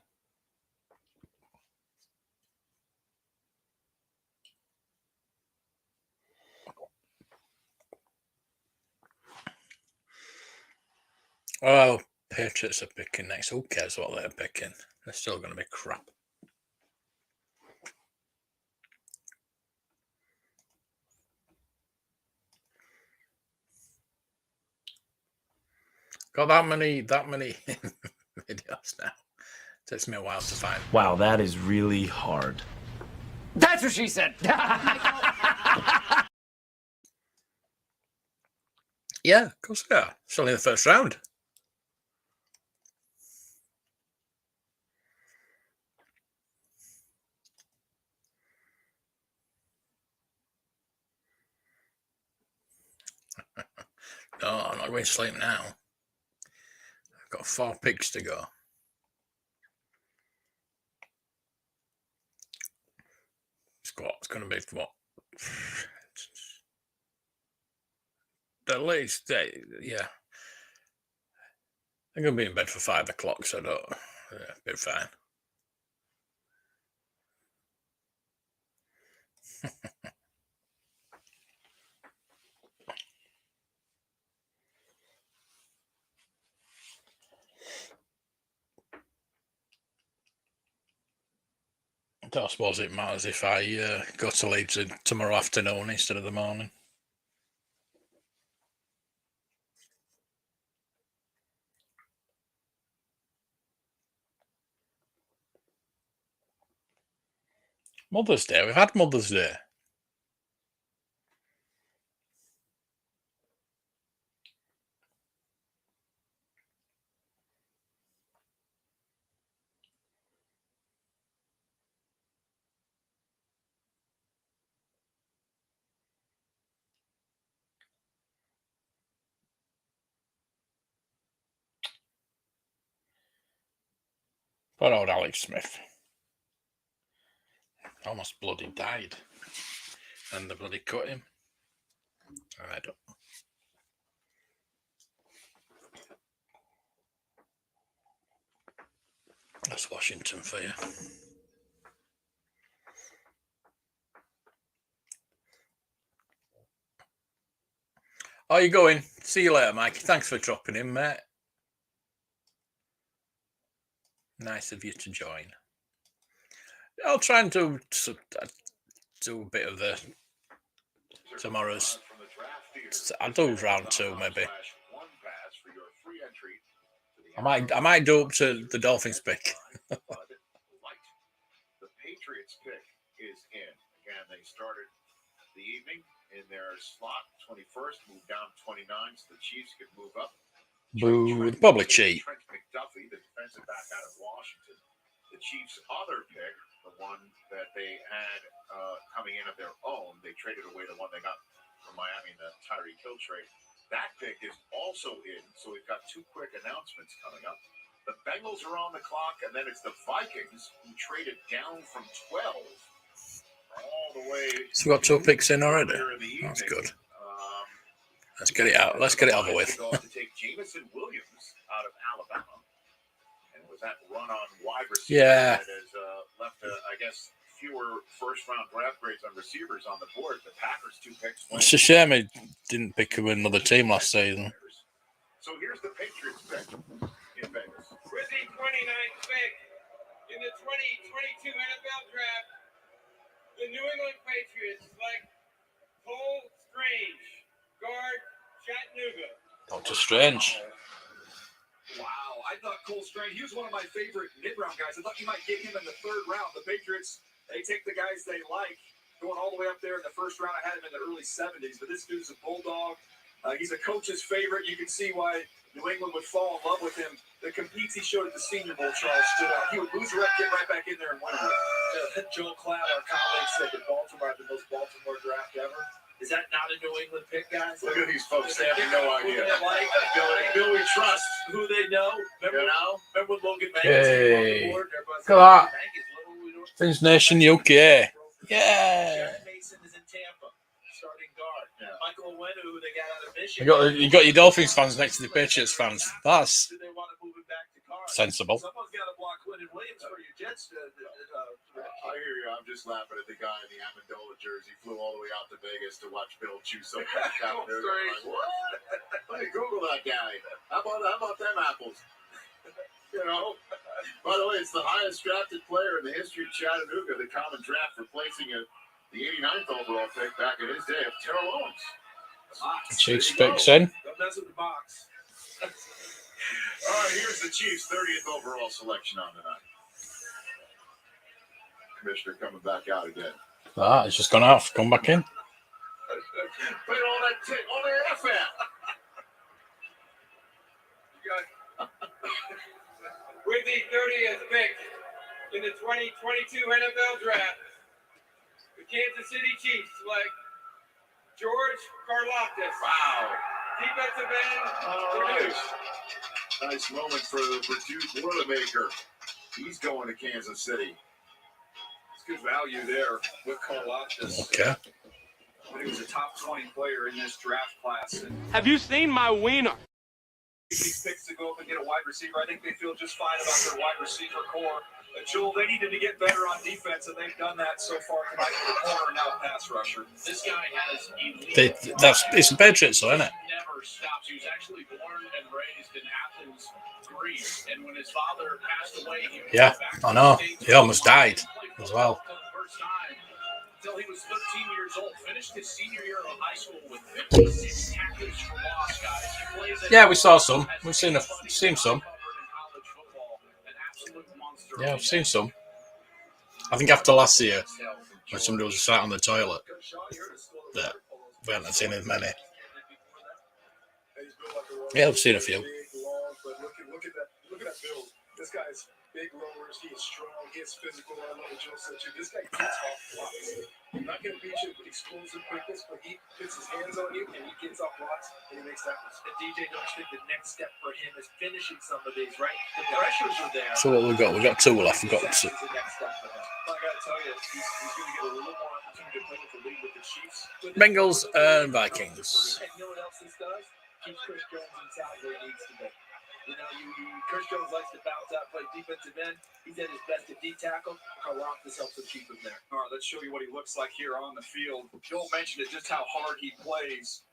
Oh, Patriots are picking next. Who cares what they're picking? They're still going to be crap. Got that many videos now. Takes me a while to find. Wow, that is really hard. That's what she said. Yeah, of course they are. It's only the first round. No, I'm not going to sleep now. I've got 4 picks to go. It's going to be what? At least, yeah. I'm going to be in bed for 5 o'clock, so be fine. I don't suppose it matters if I go to Leeds tomorrow afternoon instead of the morning. Mother's Day. We've had Mother's Day. Poor old Alex Smith. Almost bloody died. And the bloody cut him. I don't. That's Washington for you. How you going? See you later, Mike. Thanks for dropping in, mate. Nice of you to join. I'll try and do a bit of the tomorrow's. I'll do round 2 maybe. I might do up to the Dolphins pick. The Patriots pick is in. Again, they started the evening in their slot 21st, moved down 29, so the Chiefs could move up. Boo, probably cheat. Trent McDuffie, the defensive back out of Washington. The Chiefs' other pick, the one that they had coming in of their own, they traded away the one they got from Miami in the Tyreek Hill trade. That pick is also in, so we've got 2 quick announcements coming up. The Bengals are on the clock, and then it's the Vikings who traded down from 12 all the way. So we've got 2 picks in already. That's good. Let's get it out. Let's get it over with. To take Jameson Williams out of Alabama, and with that run on wide receiver, Yeah. that has left, I guess, fewer first-round draft grades on receivers on the board. The Packers 2 picks. It's a shame he didn't pick another team last season. So here's the Patriots pick in Vegas. With the 29th pick in the 2022 NFL Draft, the New England Patriots select Cole Strange, guard, Chattanooga. Dr. Strange. Wow, I thought Cole Strange, he was one of my favorite mid-round guys. I thought you might get him in the 3rd round. The Patriots, they take the guys they like, going all the way up there in the 1st round. I had him in the early 70s, but this dude's a bulldog. He's a coach's favorite. You can see why New England would fall in love with him. The competes he showed at the Senior Bowl, Charles, stood out. He would lose a rep, get right back in there and win it. Joel Klatt, our colleague, said that Baltimore had the most Baltimore draft ever. Is that not a New England pick, guys? Look at these folks. They have no idea. Billy Trust, who they know. Remember when Logan Banks Hey. came on the board? Look at that. Fins Nation UK. Yeah. Jared Mason is in Tampa, starting guard. Michael Owenu, who they got out of Michigan. You got your Dolphins fans next to the Patriots fans. That's Do they want to move him back to guard? sensible. Someone's got to block Quentin Williams for your Jets. I hear you. I'm just laughing at the guy in the Amendola jersey. Flew all the way out to Vegas to watch Bill chew so much out there. Like, what? Let me Google that guy. How about them apples? You know. By the way, it's the highest drafted player in the history of Chattanooga. The common draft replacing the 89th overall pick back in his day of Terrell Owens. Chiefs picks in. Don't mess with the box. All right, here's the Chiefs' 30th overall selection on the night. Commissioner coming back out again. It's just gone off. Come back in. Put all that on the F at. With the 30th pick in the 2022 NFL Draft, the Kansas City Chiefs select George Karlaftis. Wow. Defensive end, All right. Purdue. Nice moment for the Purdue Boilermaker. He's going to Kansas City. It's good value there with Karlaftis. Okay. But he was a top 20 player in this draft class. And Have you seen my wiener? these picks to go up and get a wide receiver. I think they feel just fine about their wide receiver core. Joel, they needed to get better on defense, and they've done that so far tonight with the corner and now pass rusher. This guy has elite. It's the Patriots, though, isn't it? Never stops. He was actually born and raised in Athens, Greece, and when his father passed away, he moved Yeah, back I to know. the States. He almost died as well. For the first time until he was 13 years old. Finished his senior year of high school with 56 tackles for loss, guys. He plays at Yeah, we saw some. We've seen some. Yeah, I've seen some. I think after last year, when somebody was sat on the toilet, that we hadn't seen as many. Yeah, I've seen a few. Look at that build. This guy's big lowers. He is strong. He is physical. I love what Joe said too. This guy gets off blocks. I'm not going to beat you with explosive quickness, but he puts his hands on you and he gets off blocks and he makes tackles. And DJ, don't you think the next step for him is finishing some of these, right? The pressures are there. So what we got? We got two left. We got two. The next step for him. I got to tell you, he's going to get a little more opportunity to play with the league with the Chiefs. Bengals and Vikings. And you know what else this does? Keeps Chris Jones inside where he needs to be. You know, Chris Jones likes to bounce out, play defensive end. He's at his best at D tackle. Karlaftis helps him keep him there. All right, let's show you what he looks like here on the field. Joel mentioned it, just how hard he plays.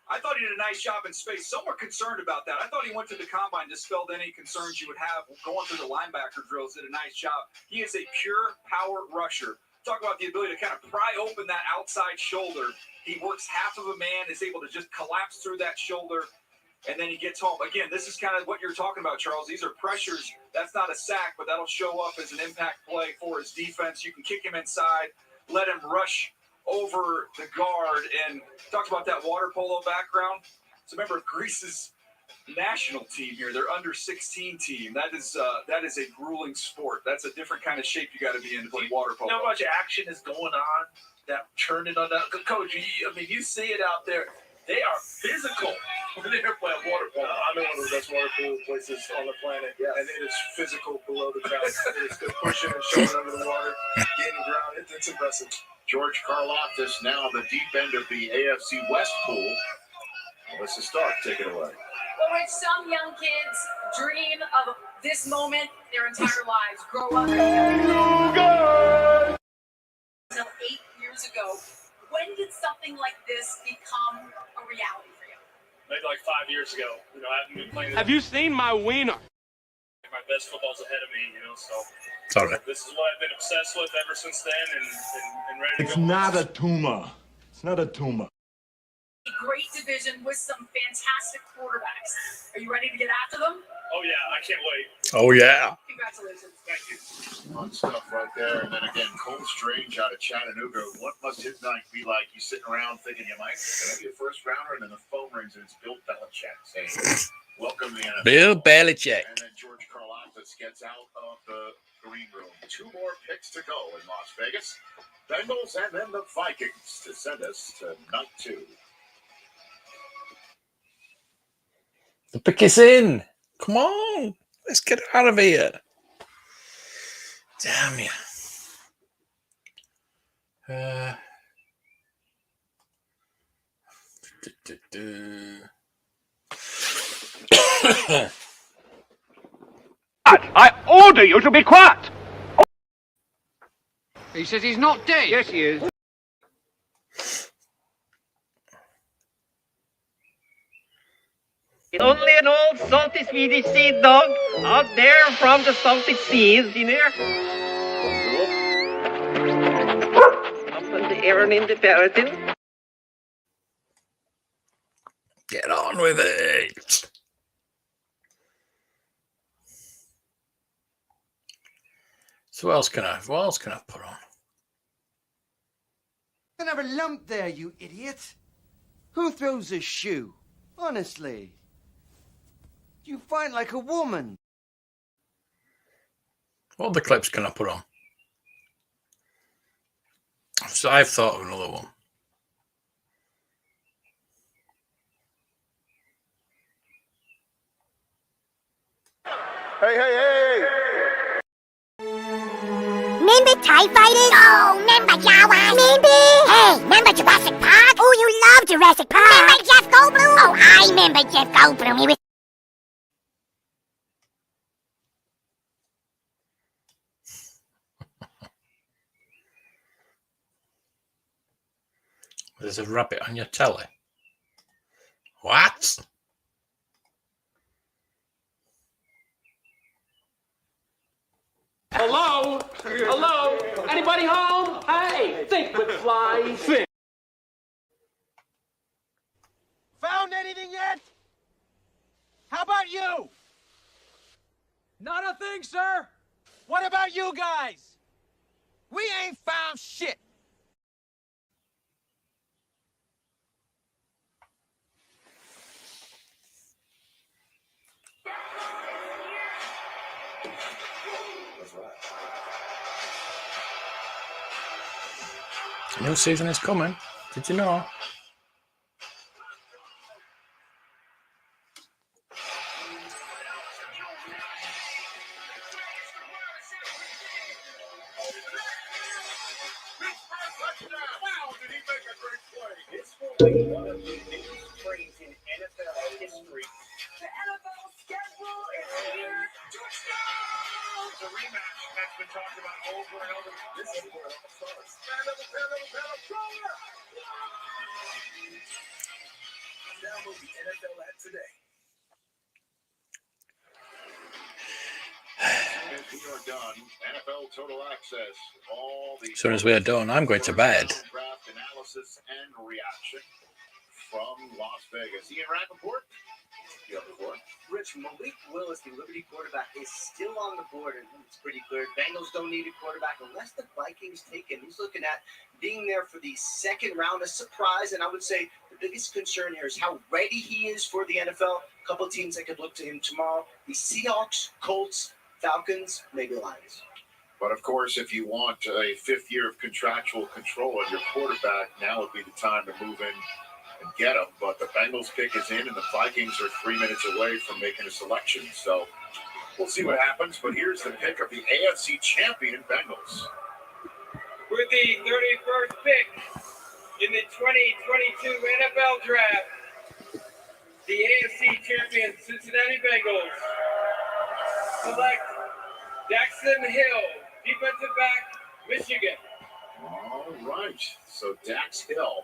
I thought he did a nice job in space. Some were concerned about that. I thought he went to the combine, dispelled any concerns you would have going through the linebacker drills, did a nice job. He is a pure power rusher. Talk about the ability to kind of pry open that outside shoulder. He works half of a man, is able to just collapse through that shoulder, and then he gets home. Again, this is kind of what you're talking about, Charles. These are pressures. That's not a sack, but that'll show up as an impact play for his defense. You can kick him inside, let him rush over the guard, and talked about that water polo background. It's a member of Greece's national team here. They're under 16 team. That is a grueling sport. That's a different kind of shape you got to be in to play water polo. You know how much action is going on? That churning on that. Coach, you see it out there. They are physical when they're playing water polo. I'm in one of the best water polo places on the planet, and it is physical below the ground. It's the pushing and shoving under the water, getting ground. It's impressive. George Karlaftis now the deep end of the AFC West pool. Melissa Stark, take it away. Well, Rich, some young kids dream of this moment their entire lives. Grow up until 8 years ago. When did something like this become a reality for you? Maybe like 5 years ago. You know, I haven't been playing. Have you seen my wiener? My best football's ahead of me, you know, so Sorry. this is what I've been obsessed with ever since then and ready to go. It's not a tumor. It's not a tumor. A great division with some fantastic quarterbacks. Are you ready to get after them? Oh, yeah, I can't wait. Oh, yeah. Congratulations. Thank you. Fun stuff right there. And then again, Cole Strange out of Chattanooga. What must his night be like? You sitting around thinking you might be a first rounder, and then the phone rings and it's Bill Belichick saying, welcome to the NFL. Bill Belichick. And then George Karlaftis gets out of the green room. 2 more picks to go in Las Vegas. Bengals and then the Vikings to send us to night 2. The pick is in. Come on. Let's get out of here. Damn you. I order you to be quiet! He says he's not dead. Yes, he is. Only an old salty Swedish sea dog out there from the salty seas, you know. Up in the air and in the Imperative. Get on with it. So what else can I put on? You have a lump there, you idiot. Who throws a shoe? Honestly. You fight like a woman. What other clips can I put on? So I've thought of another one. Hey! Remember TIE Fighters? Oh, remember Jaguars? Remember? Hey, remember Jurassic Park? Oh, you love Jurassic Park. Remember Jeff Goldblum? Oh, I remember Jeff Goldblum. He was... There's a rabbit on your telly. What? Hello? Hello? Anybody home? Hey, think with fly. Think. Found anything yet? How about you? Not a thing, sir. What about you guys? We ain't found shit. New season is coming. Did you know? Wow, did he make a great play? This will be one of the biggest plays in NFL history. The NFL schedule is here. Touchdown! The rematch that's been talked about over and over. This is where it all starts. Download the NFL app today. As we are done, NFL Total Access, all the As soon as we are done, I'm going to bed. draft analysis and reaction from Las Vegas. Ian Rappaport. You have the floor. Rich, Malik Willis, the Liberty quarterback, is still on the board, and it's pretty clear. Bengals don't need a quarterback unless the Vikings take him. He's looking at being there for the second round, a surprise, and I would say the biggest concern here is how ready he is for the NFL. A couple of teams that could look to him tomorrow: the Seahawks, Colts, Falcons, maybe Lions. But of course, if you want a fifth year of contractual control on your quarterback, now would be the time to move in and get him. But the Bengals pick is in, and the Vikings are 3 minutes away from making a selection. So we'll see what happens. But here's the pick of the AFC champion Bengals. With the 31st pick in the 2022 NFL Draft, the AFC champion Cincinnati Bengals select Daxton Hill, defensive back, Michigan. All right. So Dax Hill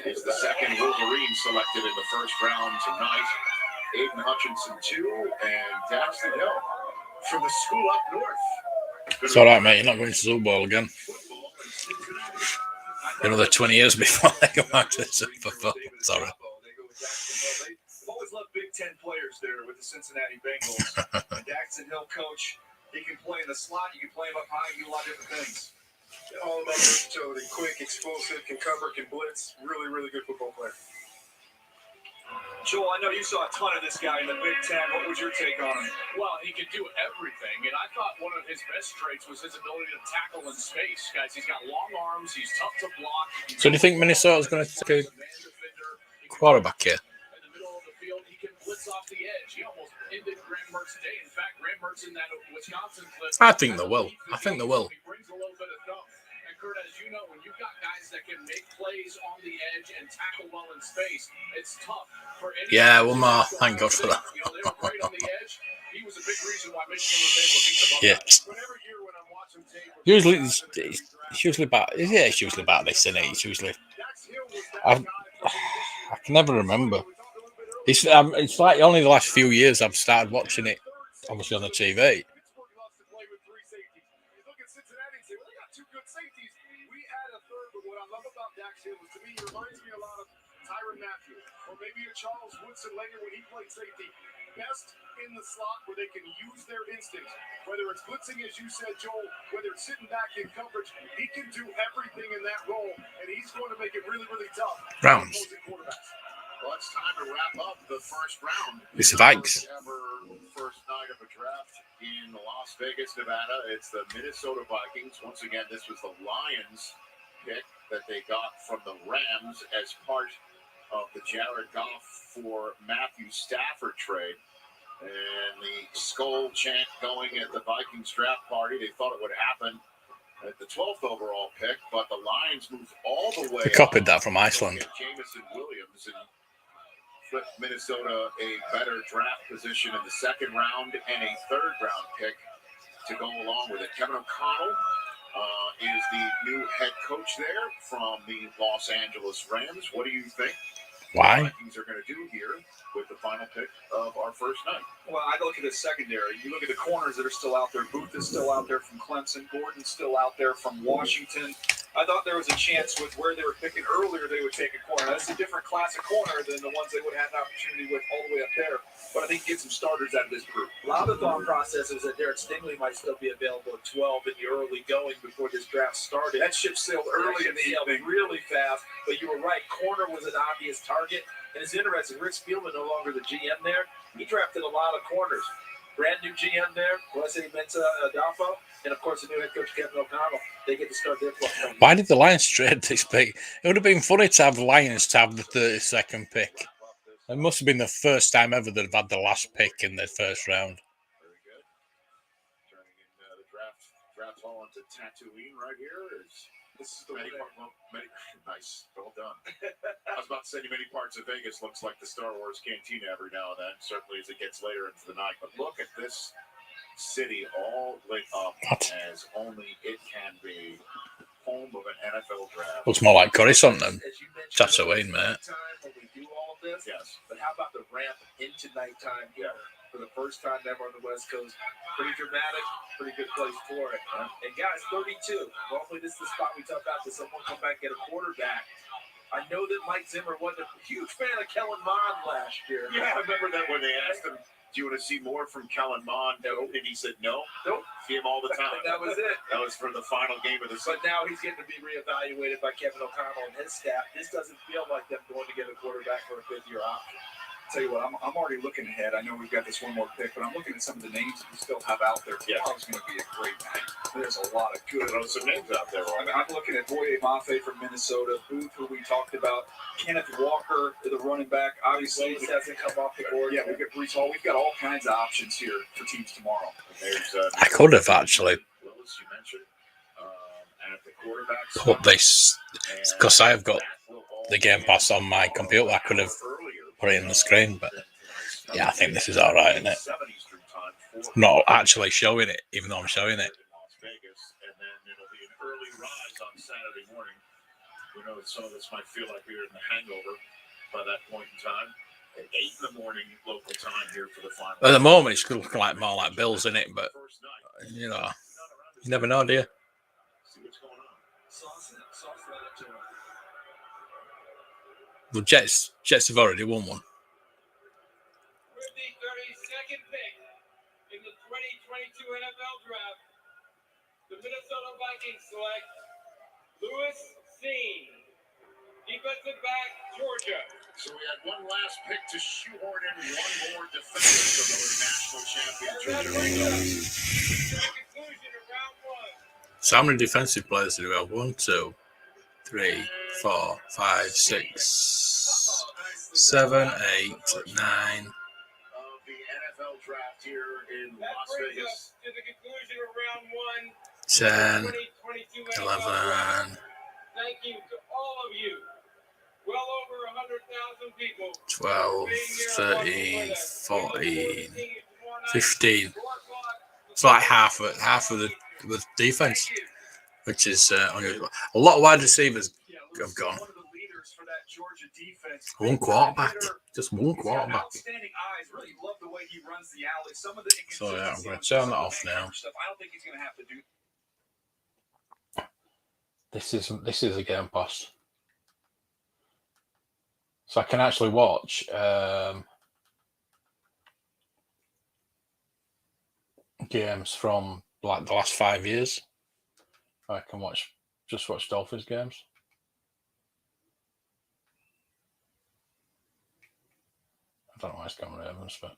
is the second Wolverine selected in the first round tonight. Aiden Hutchinson, 2, and Daxton Hill from the school up north. It's all right, mate. You're not going to Super Bowl again. Another 20 years before they go back to the Super Bowl. Sorry. I've always loved Big Ten players there with the Cincinnati Bengals. And Daxton Hill, coach, he can play in the slot, you can play him up high, you can do a lot of different things. All about versatility. Quick, explosive, can cover, can blitz. Really, really good football player. Joel, I know you saw a ton of this guy in the Big Ten. What was your take on him? Well, he could do everything, and I thought one of his best traits was his ability to tackle in space. Guys, he's got long arms, he's tough to block. So do you think Minnesota's going to take a quarterback here? In the middle of the field, he can blitz off the edge. He almost ended Graham Mertz's day. In fact, Graham Mertz in that Wisconsin clip. I think they will. I think they will. He brings a little bit of thump. And Kurt, as you know, when you've got guys that can make plays on the edge and tackle well in space, it's tough for any. Yeah, one more. Thank God for that. You know, they were great on the edge. He was a big reason why Michigan was able to beat the Buckeyes. Yeah. Usually, it's usually about. Yeah, it's usually about this, isn't it? It's usually. I can never remember. It's like only the last few years I've started watching it, obviously on the TV. Charles Woodson later when he played safety. Best in the slot where they can use their instincts. Whether it's blitzing, as you said, Joel, whether it's sitting back in coverage, he can do everything in that role, and he's going to make it really, really tough. Browns. Well, it's time to wrap up the first round. It's the Vikes. First night of a draft in Las Vegas, Nevada. It's the Minnesota Vikings. Once again, this was the Lions pick that they got from the Rams as part of the Jared Goff for Matthew Stafford trade. And the skull chant going at the Vikings draft party. They thought it would happen at the 12th overall pick, but the Lions moved all the way. They copied that from Iceland. Jameson Williams and flipped Minnesota a better draft position in the second round and a third round pick to go along with it. Kevin O'Connell is the new head coach there from the Los Angeles Rams. What do you think? Why? The Vikings are going to do here with the final pick of our first night. Well, I look at the secondary. You look at the corners that are still out there. Booth is still out there from Clemson. Gordon's still out there from Washington. I thought there was a chance with where they were picking earlier they would take a corner. That's a different class of corner than the ones they would have an opportunity with all the way up there. But I think get some starters out of this group. A lot of the thought process is that Derek Stingley might still be available at 12 in the early going before this draft started. That ship sailed early in the evening. Really fast, but you were right. Corner was an obvious target. And it's interesting, Rick Spielman no longer the GM there. He drafted a lot of corners. brand new GM there, Wesley Adolfo, and of course the new head coach Kevin O'Connell. They get to start their play. Why did the Lions trade this pick? It would have been funny to have the Lions to have the 32nd pick. It must have been the first time ever they've had the last pick in the first round. Very good. Turning in the draft hall into Tatooine right here. This is the many nice. Well done. I was about to say many parts of Vegas looks like the Star Wars cantina every now and then, certainly as it gets later into the night. But look at this city all lit up as only it can be. Home of an NFL draft. Looks more like Coruscant than Tatooine, mate. When we do all of this, yes. But how about the ramp into nighttime here for the first time ever on the West Coast? Pretty dramatic, pretty good place for it. And guys, 32. Hopefully this is the spot we talk about. Does someone come back and get a quarterback? I know that Mike Zimmer wasn't a huge fan of Kellen Mond last year. Yeah, I remember that when they asked him, do you want to see more from Kellen Mond? No. And he said no. Nope. See him all the time. That was it. That was for the final game of the season. But now he's getting to be reevaluated by Kevin O'Connell and his staff. This doesn't feel like them going to get a quarterback for a fifth-year option. Tell you what, I'm already looking ahead. I know we've got this one more pick, but I'm looking at some of the names that we still have out there. Tomorrow's going to be a great night. There's a lot of good. There's some names out there. I mean, I'm looking at Boye Mafe from Minnesota, Booth, who we talked about, Kenneth Walker, the running back. Obviously, This hasn't come off the board. Yeah, we've got Brees Hall. We've got all kinds of options here for teams tomorrow. I could have actually Willis, you mentioned, at the quarterback put this because I've got the Game Pass on my computer. I could have put it in the screen, but yeah, I think this is all right, isn't it? I'm not actually showing it, even though I'm showing it. Vegas, and then it'll be an early rise on Saturday morning. We know some of us might feel like we were in the hangover by that point in time. At 8 in the morning local time here for the final. At the moment, it's looking like more like Bills, isn't it? But you know, you never know, do you? See what's going on. The Jets have already won one. With the 32nd pick in the 2022 NFL Draft, the Minnesota Vikings select Lewis Seen, defensive back, Georgia. So we had one last pick to shoehorn in one more defender for the national championship. So how many defensive players do we have? 1, 2, 3, 4, 5, 6, 7, 8, 9. Of the NFL draft here in Las Vegas. To the conclusion of round 1. 10, 11, Thank you to all of you. Well over 100,000 people. 12, 13, 14, 15. It's like half of the defense, which is unusual. A lot of wide receivers have gone. One quarterback, just one quarterback. Outstanding eyes. Really love the way he runs the alley. Some of the So yeah, I'm going to turn that off now. stuff. I don't think he's going to have to do. This is a Game Pass, so I can actually watch games from like the last 5 years. I can watch Dolphins games. I don't know why it's gone Ravens, but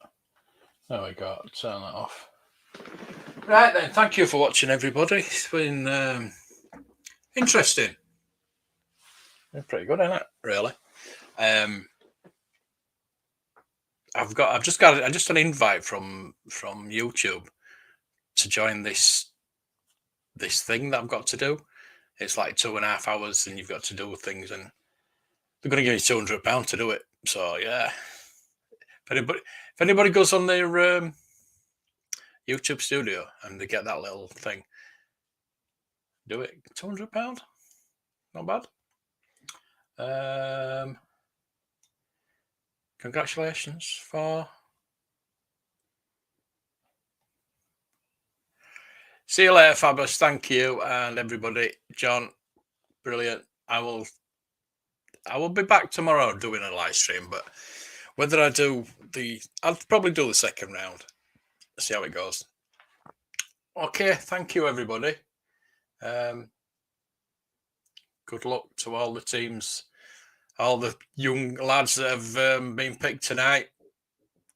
there we go. Turn that off. Right then, thank you for watching, everybody. It's been interesting. Been pretty good, isn't it? Really. I just got an invite from YouTube to join this thing that I've got to do. It's like 2.5 hours, and you've got to do things, and they're going to give you £200 to do it. So yeah, if anybody goes on their YouTube studio and they get that little thing, do it. £200, not bad. Congratulations for. See you later, Fabulous. Thank you, and everybody. John, brilliant. I will be back tomorrow doing a live stream, but whether I do I'll probably do the second round. See how it goes. Okay, thank you, everybody. Good luck to all the teams, all the young lads that have been picked tonight,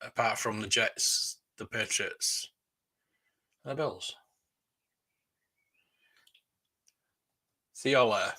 apart from the Jets. the Patriots. The Bills. See you all later.